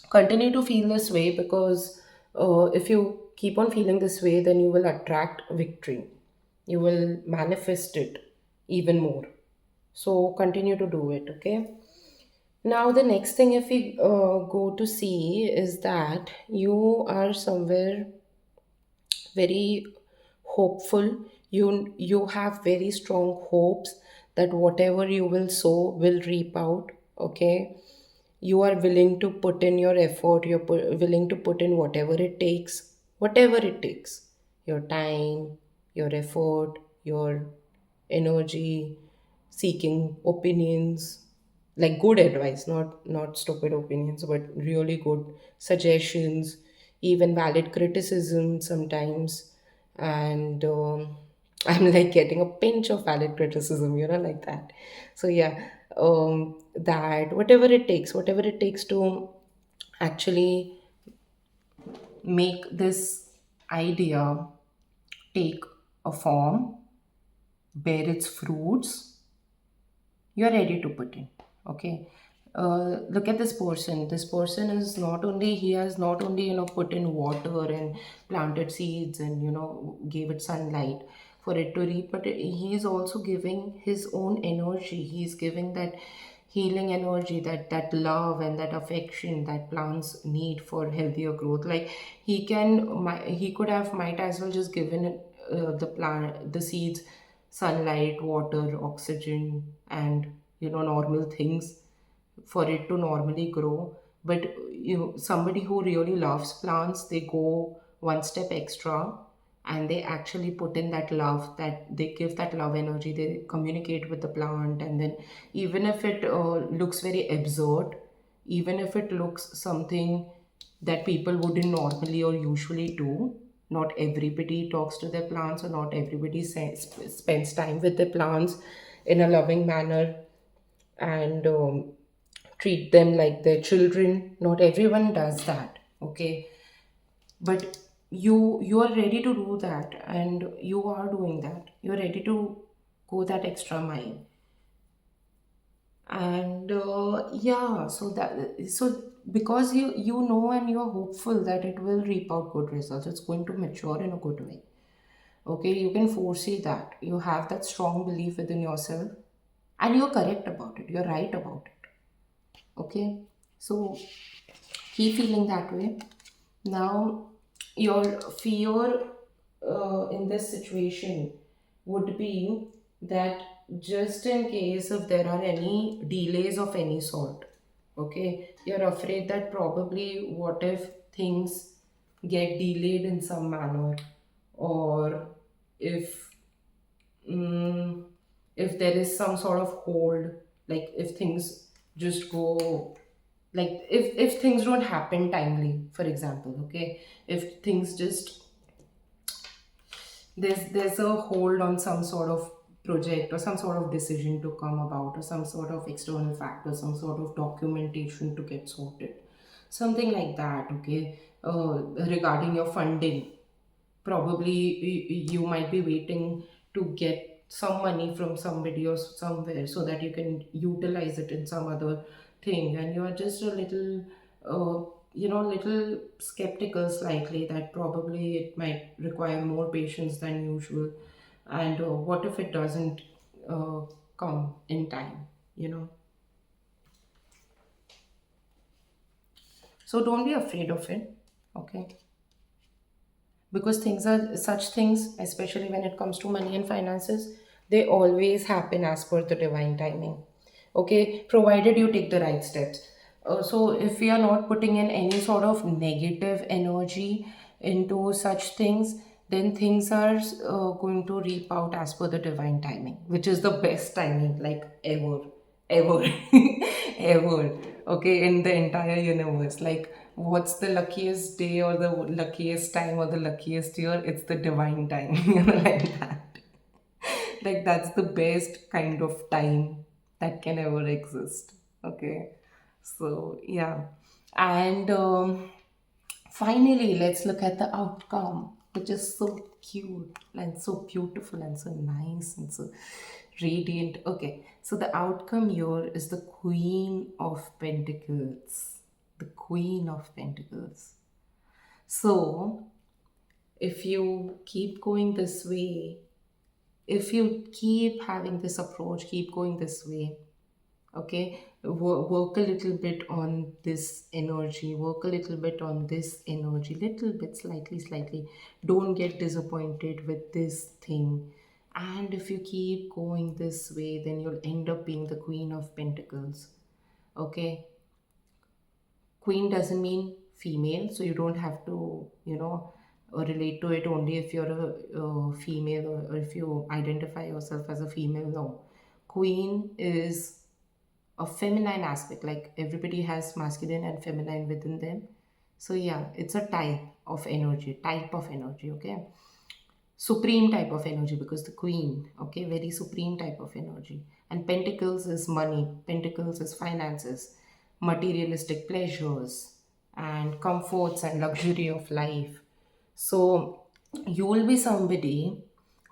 continue to feel this way, because if you keep on feeling this way, then you will attract victory, you will manifest it even more. So continue to do it, okay? Now the next thing, if we go to see, is that you are somewhere very hopeful. You have very strong hopes that whatever you will sow will reap out. Okay, you are willing to put in your effort, you're willing to put in whatever it takes, your time, your effort, your energy, seeking opinions, like good advice, not stupid opinions, but really good suggestions, even valid criticism sometimes. And I'm like getting a pinch of valid criticism, like that. So yeah, that whatever it takes to actually make this idea take a form, bear its fruits, you're ready to put in. Okay, look at this person. This person is not only, he has not only put in water and planted seeds and gave it sunlight for it to reap, but he is also giving his own energy. He's giving that healing energy, that love and that affection that plants need for healthier growth. Like he could have might as well just given it, the seeds sunlight, water, oxygen, and normal things for it to normally grow. But somebody who really loves plants, they go one step extra, and they actually put in that love, that they give that love energy, they communicate with the plant. And then even if it looks very absurd, even if it looks something that people wouldn't normally or usually do, not everybody talks to their plants, or not everybody spends time with their plants in a loving manner, and treat them like their children. Not everyone does that. Okay, but you are ready to do that, and you are doing that. You're ready to go that extra mile. And yeah, so because you know, and you're hopeful that it will reap out good results, it's going to mature in a good way. Okay, you can foresee that, you have that strong belief within yourself, and you're correct about it, you're right about it. Okay, so keep feeling that way. Now, your fear in this situation would be that, just in case if there are any delays of any sort, okay, you're afraid that probably what if things get delayed in some manner, or if mm, if there is some sort of hold, like if things just go, like if things don't happen timely, for example. Okay, if things just, there's a hold on some sort of project, or some sort of decision to come about, or some sort of external factor, some sort of documentation to get sorted, something like that. Okay, regarding your funding, probably you might be waiting to get some money from somebody or somewhere, so that you can utilize it in some other thing, and you are just a little little skeptical slightly, that probably it might require more patience than usual. And what if it doesn't uh, come in time, you know so don't be afraid of it. Okay, because things are such things, especially when it comes to money and finances, they always happen as per the divine timing. Okay, provided you take the right steps. So if we are not putting in any sort of negative energy into such things, then things are going to reap out as per the divine timing, which is the best timing, like ever, ever, ever. Okay, in the entire universe. Like, what's the luckiest day, or the luckiest time, or the luckiest year? It's the divine time, like that. Like, that's the best kind of time that can ever exist. Okay, so yeah. And finally, let's look at the outcome, which is so cute and so beautiful and so nice and so radiant. Okay, so the outcome here is the Queen of Pentacles. The Queen of Pentacles. So, if you keep going this way, if you keep having this approach, keep going this way, okay, work a little bit on this energy, work a little bit on this energy, little bit, slightly, don't get disappointed with this thing, And if you keep going this way, then you'll end up being the Queen of Pentacles. Okay, queen doesn't mean female, so you don't have to, relate to it only if you're a female, or if you identify yourself as a female. No, queen is a feminine aspect. Like everybody has masculine and feminine within them. So yeah, it's a type of energy. Okay, supreme type of energy, because the queen, okay, very supreme type of energy. And pentacles is money, pentacles is finances, materialistic pleasures and comforts and luxury of life. So you will be somebody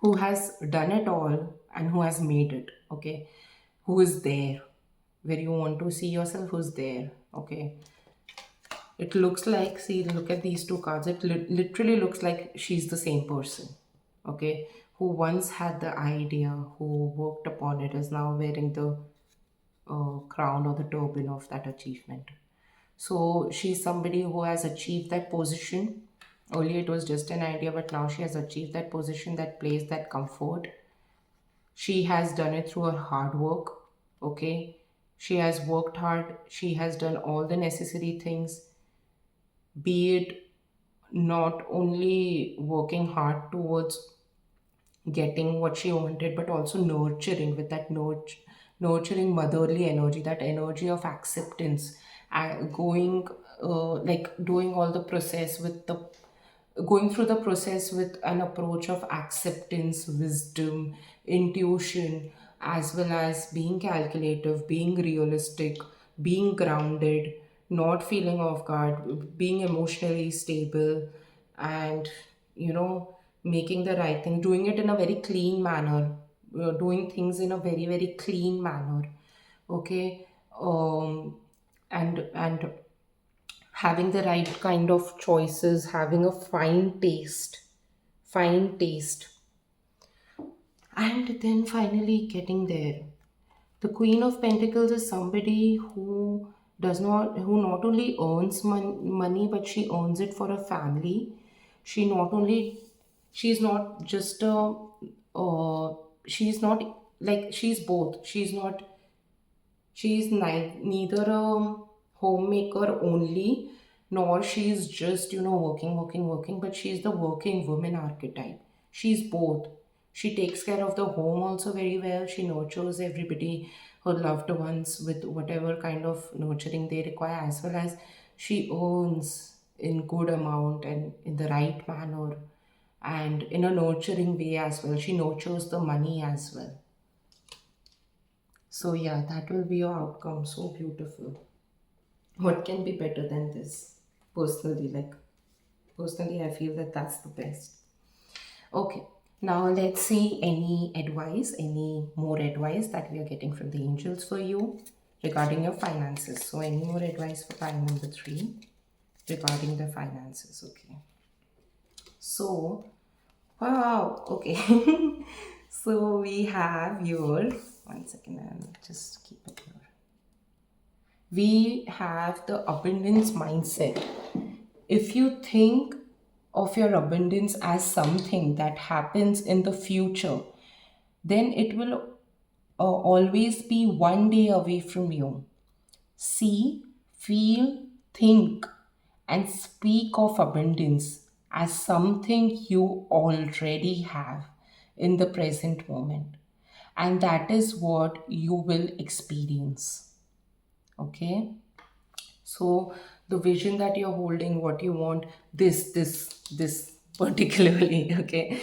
who has done it all and who has made it. Okay, who is there where you want to see yourself, who's there. Okay, it looks like, see, look at these two cards. It literally looks like she's the same person, okay, who once had the idea, who worked upon it, is now wearing the crown or the turban of that achievement. So she's somebody who has achieved that position. Earlier it was just an idea, but now she has achieved that position, that place, that comfort. She has done it through her hard work, okay? She has worked hard. She has done all the necessary things, be it not only working hard towards getting what she wanted, but also nurturing with that nurturing motherly energy, that energy of acceptance, going like doing all the process with the going through the process with an approach of acceptance, wisdom, intuition, as well as being calculative, being realistic, being grounded, not feeling off guard, being emotionally stable, and making the right thing, doing it in a very clean manner, doing things in a very, very clean manner. Okay, and having the right kind of choices, having a fine taste, and then finally getting there. The Queen of Pentacles is somebody who not only earns money, but she earns it for a family. She not only, she's not just a, she's not, like, she's both. She's neither a homemaker only, nor she's just, working, but she's the working woman archetype. She's both. She takes care of the home also very well. She nurtures everybody, her loved ones, with whatever kind of nurturing they require, as well as she earns in good amount and in the right manner, and in a nurturing way as well. She nurtures the money as well. So yeah, that will be your outcome. So beautiful. What can be better than this? Personally, personally, I feel that that's the best. Okay, now let's see any more advice that we are getting from the angels for you regarding your finances. So any more advice for pile number 3 regarding the finances? Okay. So, wow, okay. So we have your, one second, I'll just keep it here. We have the abundance mindset. If you think of your abundance as something that happens in the future, then it will always be one day away from you. See, feel, think, and speak of abundance as something you already have in the present moment. And that is what you will experience. Okay? So the vision that you're holding, what you want, this particularly, okay,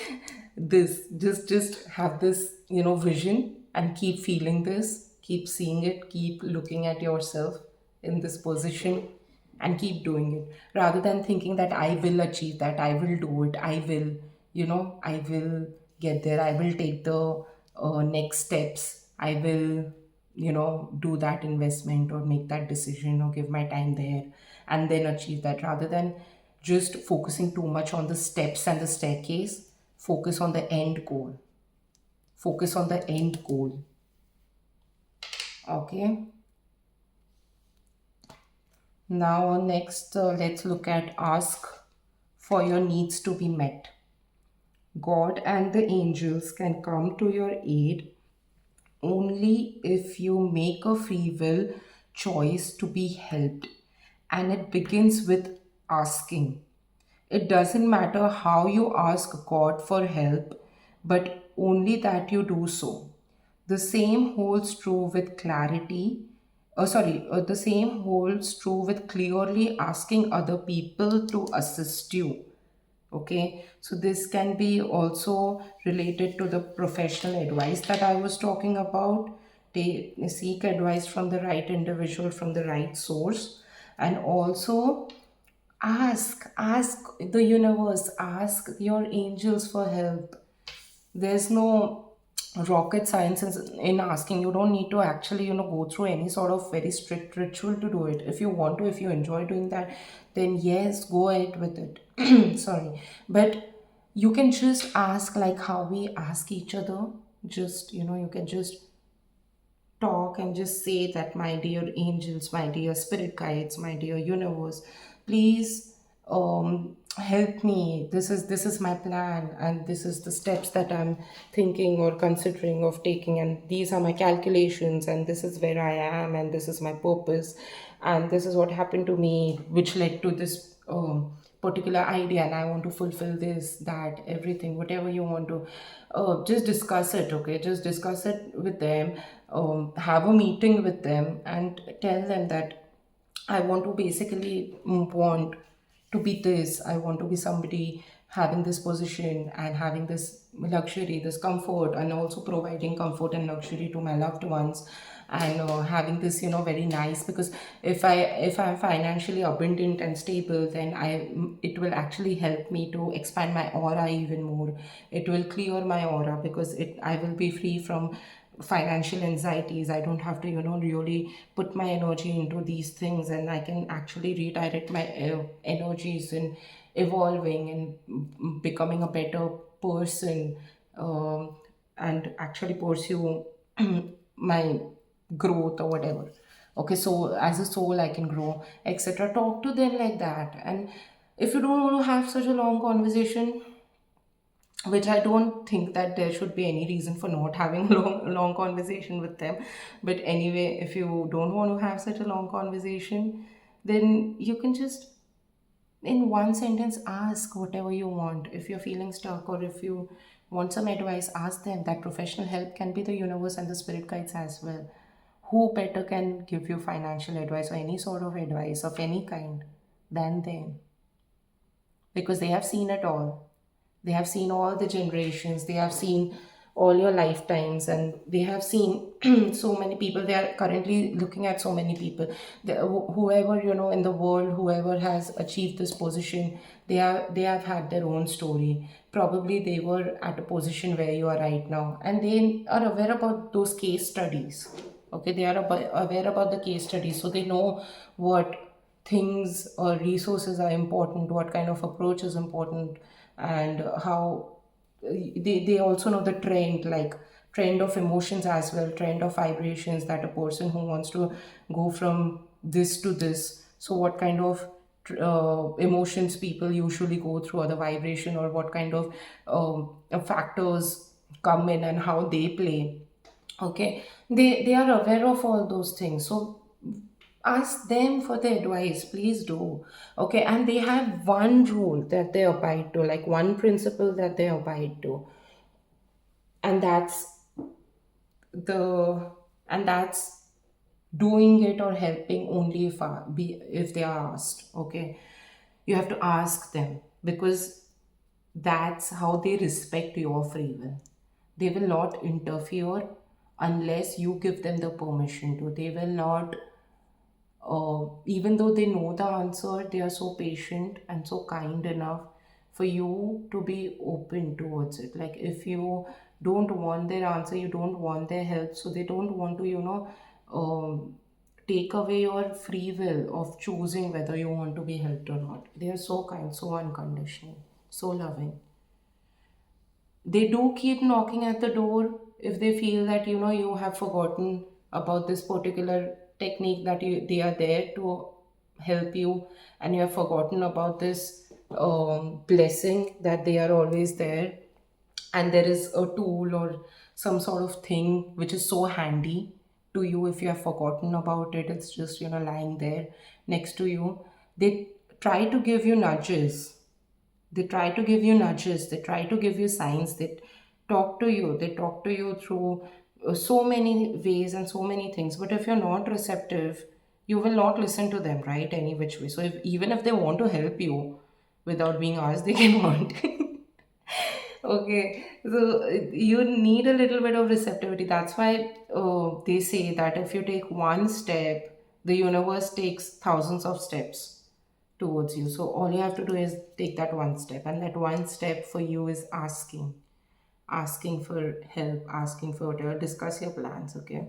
this, just have this, vision, and keep feeling this, keep seeing it, keep looking at yourself in this position, and keep doing it, rather than thinking that I will achieve that, I will do it, I will get there, I will take the next steps, I will do that investment or make that decision or give my time there and then achieve that, rather than just focusing too much on the steps and the staircase. Focus on the end goal. Focus on the end goal. Okay. Now next, let's look at ask for your needs to be met. God and the angels can come to your aid only if you make a free will choice to be helped. And it begins with asking. It doesn't matter how you ask God for help, but only that you do so. The same holds true with clarity. The same holds true with clearly asking other people to assist you. Okay, so this can be also related to the professional advice that I was talking about. They seek advice from the right individual, from the right source, and also ask the universe, ask your angels for help. There's no rocket science in asking. You don't need to actually go through any sort of very strict ritual to do it. If you want to, if you enjoy doing that, then yes, go ahead with it. Sorry, but you can just ask like how we ask each other. Just you can just talk and just say that, my dear angels, my dear spirit guides, my dear universe, please help me. This is my plan, and this is the steps that I'm thinking or considering of taking, and these are my calculations, and this is where I am, and this is my purpose, and this is what happened to me which led to this particular idea, and I want to fulfill this, that, everything, whatever you want to. Just discuss it, okay? Just discuss it with them. Have a meeting with them and tell them that I want to basically want to be this. I want to be somebody having this position and having this luxury, this comfort, and also providing comfort and luxury to my loved ones, and having this very nice, because if I'm financially abundant and stable, then it will actually help me to expand my aura even more. It will clear my aura, because it I will be free from financial anxieties. I don't have to really put my energy into these things, and I can actually redirect my energies in evolving and becoming a better person, um, and actually pursue my growth or whatever. Okay, so as a soul I can grow, etc. Talk to them like that. And if you don't want to have such a long conversation, which I don't think that there should be any reason for not having a long conversation with them. But anyway, if you don't want to have such a long conversation, then you can just, in one sentence, ask whatever you want. If you're feeling stuck, or if you want some advice, ask them. That professional help can be the universe and the spirit guides as well. Who better can give you financial advice or any sort of advice of any kind than them? Because they have seen it all. They have seen all the generations, they have seen all your lifetimes, and they have seen so many people. They are currently looking at so many people. Whoever in the world, whoever has achieved this position, they have had their own story. Probably they were at a position where you are right now, and they are aware about those case studies. Okay, they are aware about the case studies, so they know what things or resources are important, what kind of approach is important, and how they also know the trend, like trend of emotions as well, trend of vibrations, that a person who wants to go from this to this, so what kind of emotions people usually go through, or the vibration, or what kind of factors come in and how they play. Okay, they are aware of all those things, so ask them for the advice, please do. Okay, and they have one rule that they abide to, like one principle that they abide to, and the that's doing it or helping only if they are asked. Okay, you have to ask them, because that's how they respect your free will. They will not interfere unless you give them the permission to. They will not, even though they know the answer, they are so patient and so kind enough for you to be open towards it. Like if you don't want their answer, you don't want their help, so they don't want to, take away your free will of choosing whether you want to be helped or not. They are so kind, so unconditional, so loving. They do keep knocking at the door if they feel that you have forgotten about this particular technique, that they are there to help you, and you have forgotten about this blessing, that they are always there. and there is a tool or some sort of thing which is so handy to you, if you have forgotten about it, it's just, lying there next to you. They try to give you nudges. They try to give you signs. They talk to you through so many ways and so many things. But if you're not receptive, you will not listen to them, right? Any which way. So even if they want to help you without being asked, they cannot. Okay, so you need a little bit of receptivity. That's why they say that if you take one step, the universe takes thousands of steps towards you. So all you have to do is take that one step, and that one step for you is asking for help, asking for whatever. Discuss your plans. Okay,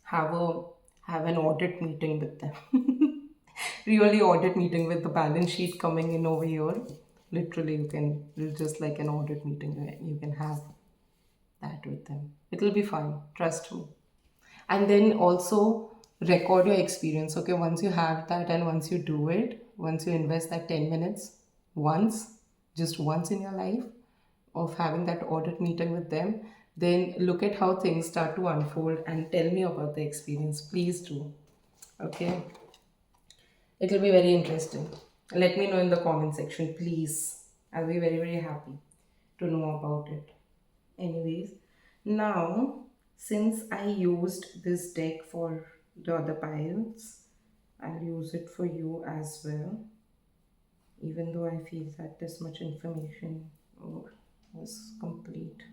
have a have an audit meeting with them. Really audit meeting with the balance sheet coming in over here. Literally, you can just like an audit meeting. You can have that with them. It'll be fun. Trust me. And then also record your experience. Okay, once you have that and once you do it, once you invest that 10 minutes, once, just once in your life, of having that audit meeting with them, then look at how things start to unfold and tell me about the experience. Please do. Okay, it'll be very interesting. Let me know in the comment section, please. I'll be very, very happy to know about it. Anyways, now since I used this deck for the other piles, I'll use it for you as well. Even though I feel that this much information was complete.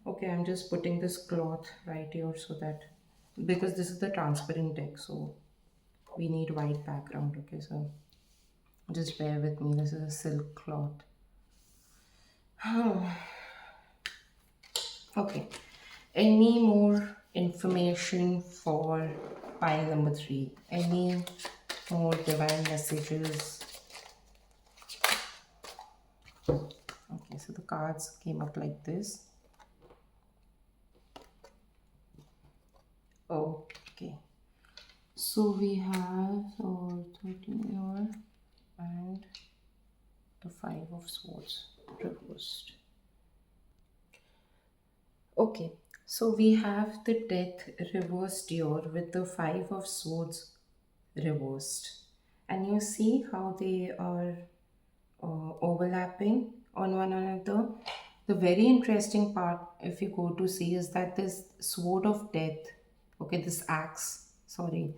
Okay, I'm just putting this cloth right here so that, because this is the transparent deck, so we need white background. Okay, so just bear with me. This is a silk cloth. Okay. Any more information for pile number 3? Any more divine messages? Okay, so the cards came up like this. Okay. So we have 13 here and the 5 of swords reversed. Okay, so we have the death reversed here with the 5 of swords reversed. And you see how they are overlapping on one another. The very interesting part, if you go to see, is that this sword of death, okay, this axe, sorry,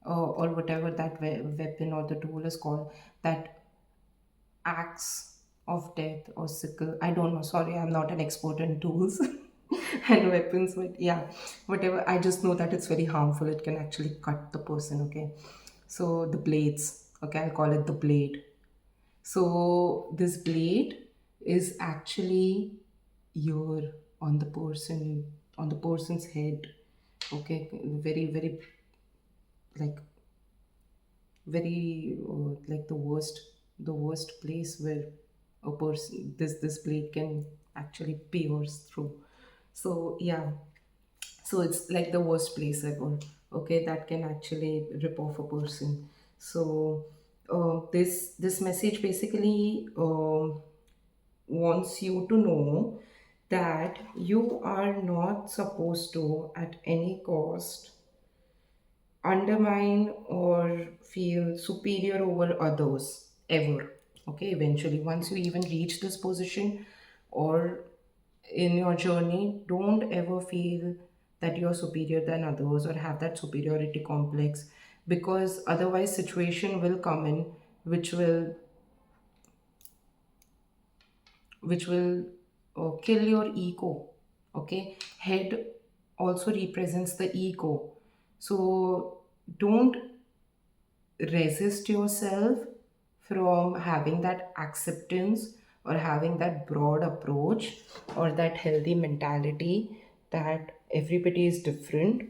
or whatever that weapon or the tool is called, that axe of death or sickle, I don't know, sorry, I'm not an expert in tools and weapons, but yeah, whatever, I just know that it's very harmful. It can actually cut the person. Okay, so the blades, okay, I'll call it the blade. So this blade is actually here on the person's head. Okay, very, very, like, very like the worst place where a person, this blade can actually pierce through. So yeah, so it's like the worst place ever. Okay, that can actually rip off a person. So this message basically wants you to know that you are not supposed to at any cost undermine or feel superior over others ever. Okay, eventually, once you even reach this position or in your journey, don't ever feel that you're superior than others or have that superiority complex, because otherwise situation will come in which will kill your ego. Okay, head also represents the ego. So don't resist yourself from having that acceptance or having that broad approach or that healthy mentality that everybody is different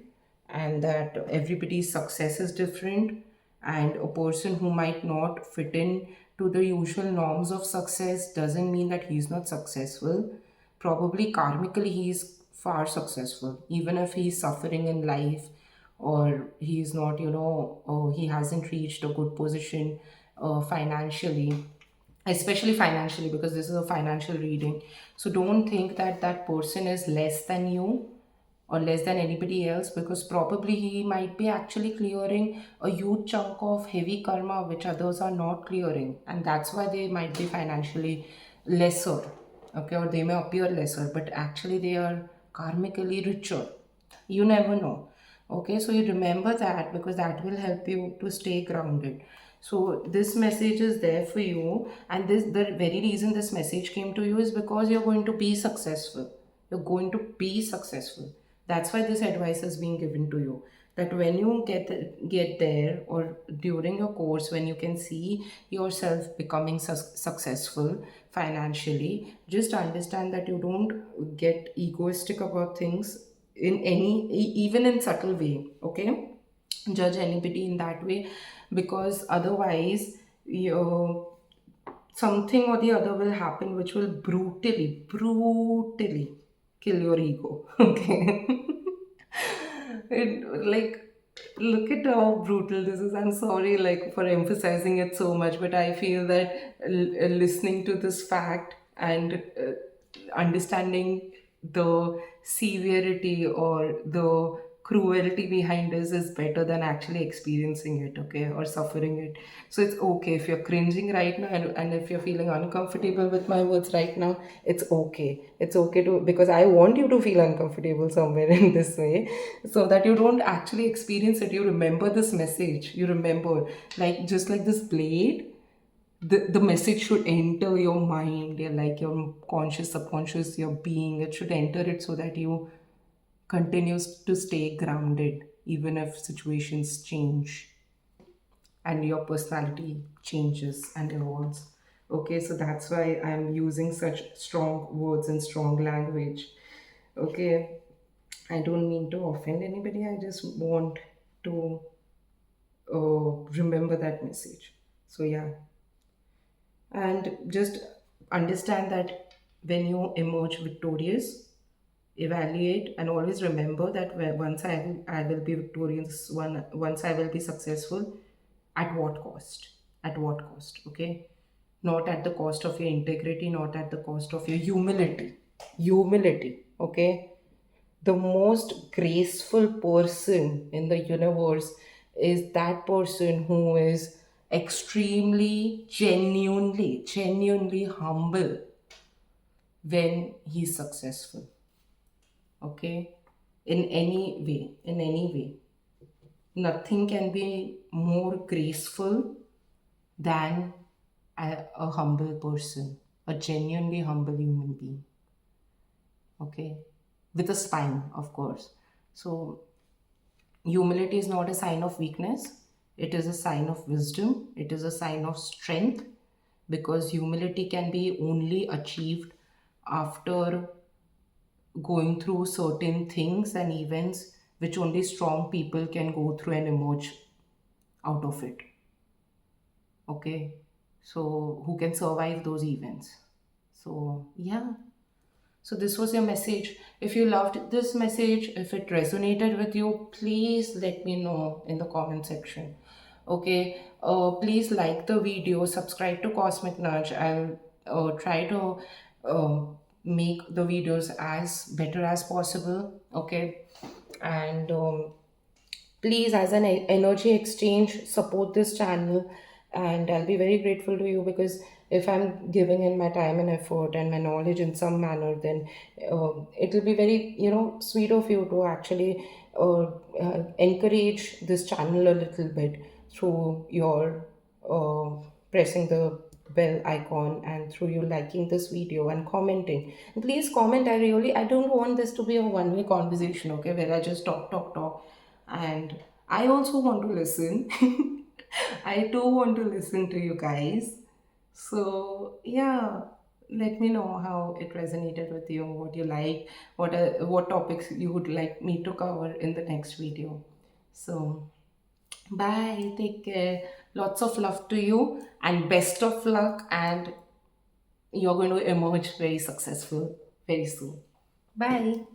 and that everybody's success is different, and a person who might not fit in to the usual norms of success doesn't mean that he's not successful. Probably karmically he's far successful, even if he's suffering in life or he's not, he hasn't reached a good position financially. especially financially, because this is a financial reading. So don't think that that person is less than you or less than anybody else, because probably he might be actually clearing a huge chunk of heavy karma which others are not clearing, and that's why they might be financially lesser, okay, or they may appear lesser, but actually they are karmically richer. You never know. Okay, so you remember that, because that will help you to stay grounded. So this message is there for you, and this, the very reason this message came to you is because you're going to be successful. You're going to be successful. That's why this advice is being given to you. That when you get there, or during your course, when you can see yourself becoming successful financially, just understand that you don't get egoistic about things in any, even in subtle way. Okay, judge anybody in that way, because otherwise you, something or the other will happen which will brutally kill your ego. Okay. It, like, look at how brutal this is. I'm sorry, like, for emphasizing it so much, but I feel that listening to this fact and understanding the severity or the cruelty behind this is better than actually experiencing it, okay, or suffering it. So it's okay if you're cringing right now, and if you're feeling uncomfortable with my words right now, it's okay. It's okay to, because I want you to feel uncomfortable somewhere in this way, so that you don't actually experience it. You remember this message. You remember, like, just like this blade, the message should enter your mind, like your conscious, subconscious, your being. It should enter it so that you continues to stay grounded even if situations change and your personality changes and evolves. Okay, so that's why I'm using such strong words and strong language. Okay, I don't mean to offend anybody, I just want to remember that message. So, yeah, and just understand that when you emerge victorious, evaluate and always remember that once I will be victorious, once I will be successful, at what cost? At what cost? Okay, not at the cost of your integrity, not at the cost of your humility. Humility, okay. The most graceful person in the universe is that person who is extremely genuinely humble when he's successful. Okay, in any way, nothing can be more graceful than a humble person, a genuinely humble human being. Okay, with a spine, of course. So humility is not a sign of weakness, it is a sign of wisdom, it is a sign of strength, because humility can be only achieved after going through certain things and events which only strong people can go through and emerge out of it. Okay, so who can survive those events? So, yeah. So, this was your message. If you loved this message, if it resonated with you, please let me know in the comment section. Okay, please like the video, subscribe to Cosmic Nudge. I'll try to uh, make the videos as better as possible. Okay, and please, as an energy exchange, support this channel, and I'll be very grateful to you, because if I'm giving in my time and effort and my knowledge in some manner, then it will be very, sweet of you to actually encourage this channel a little bit through your uh, pressing the bell icon, and through you liking this video and commenting. And please comment. I don't want this to be a one-way conversation, okay, where I just talk, and I also want to listen. I too want to listen to you guys. So, yeah, let me know how it resonated with you, what you like, what topics you would like me to cover in the next video. So, bye, take care. Lots of love to you, and best of luck, and you're going to emerge very successful very soon. Bye.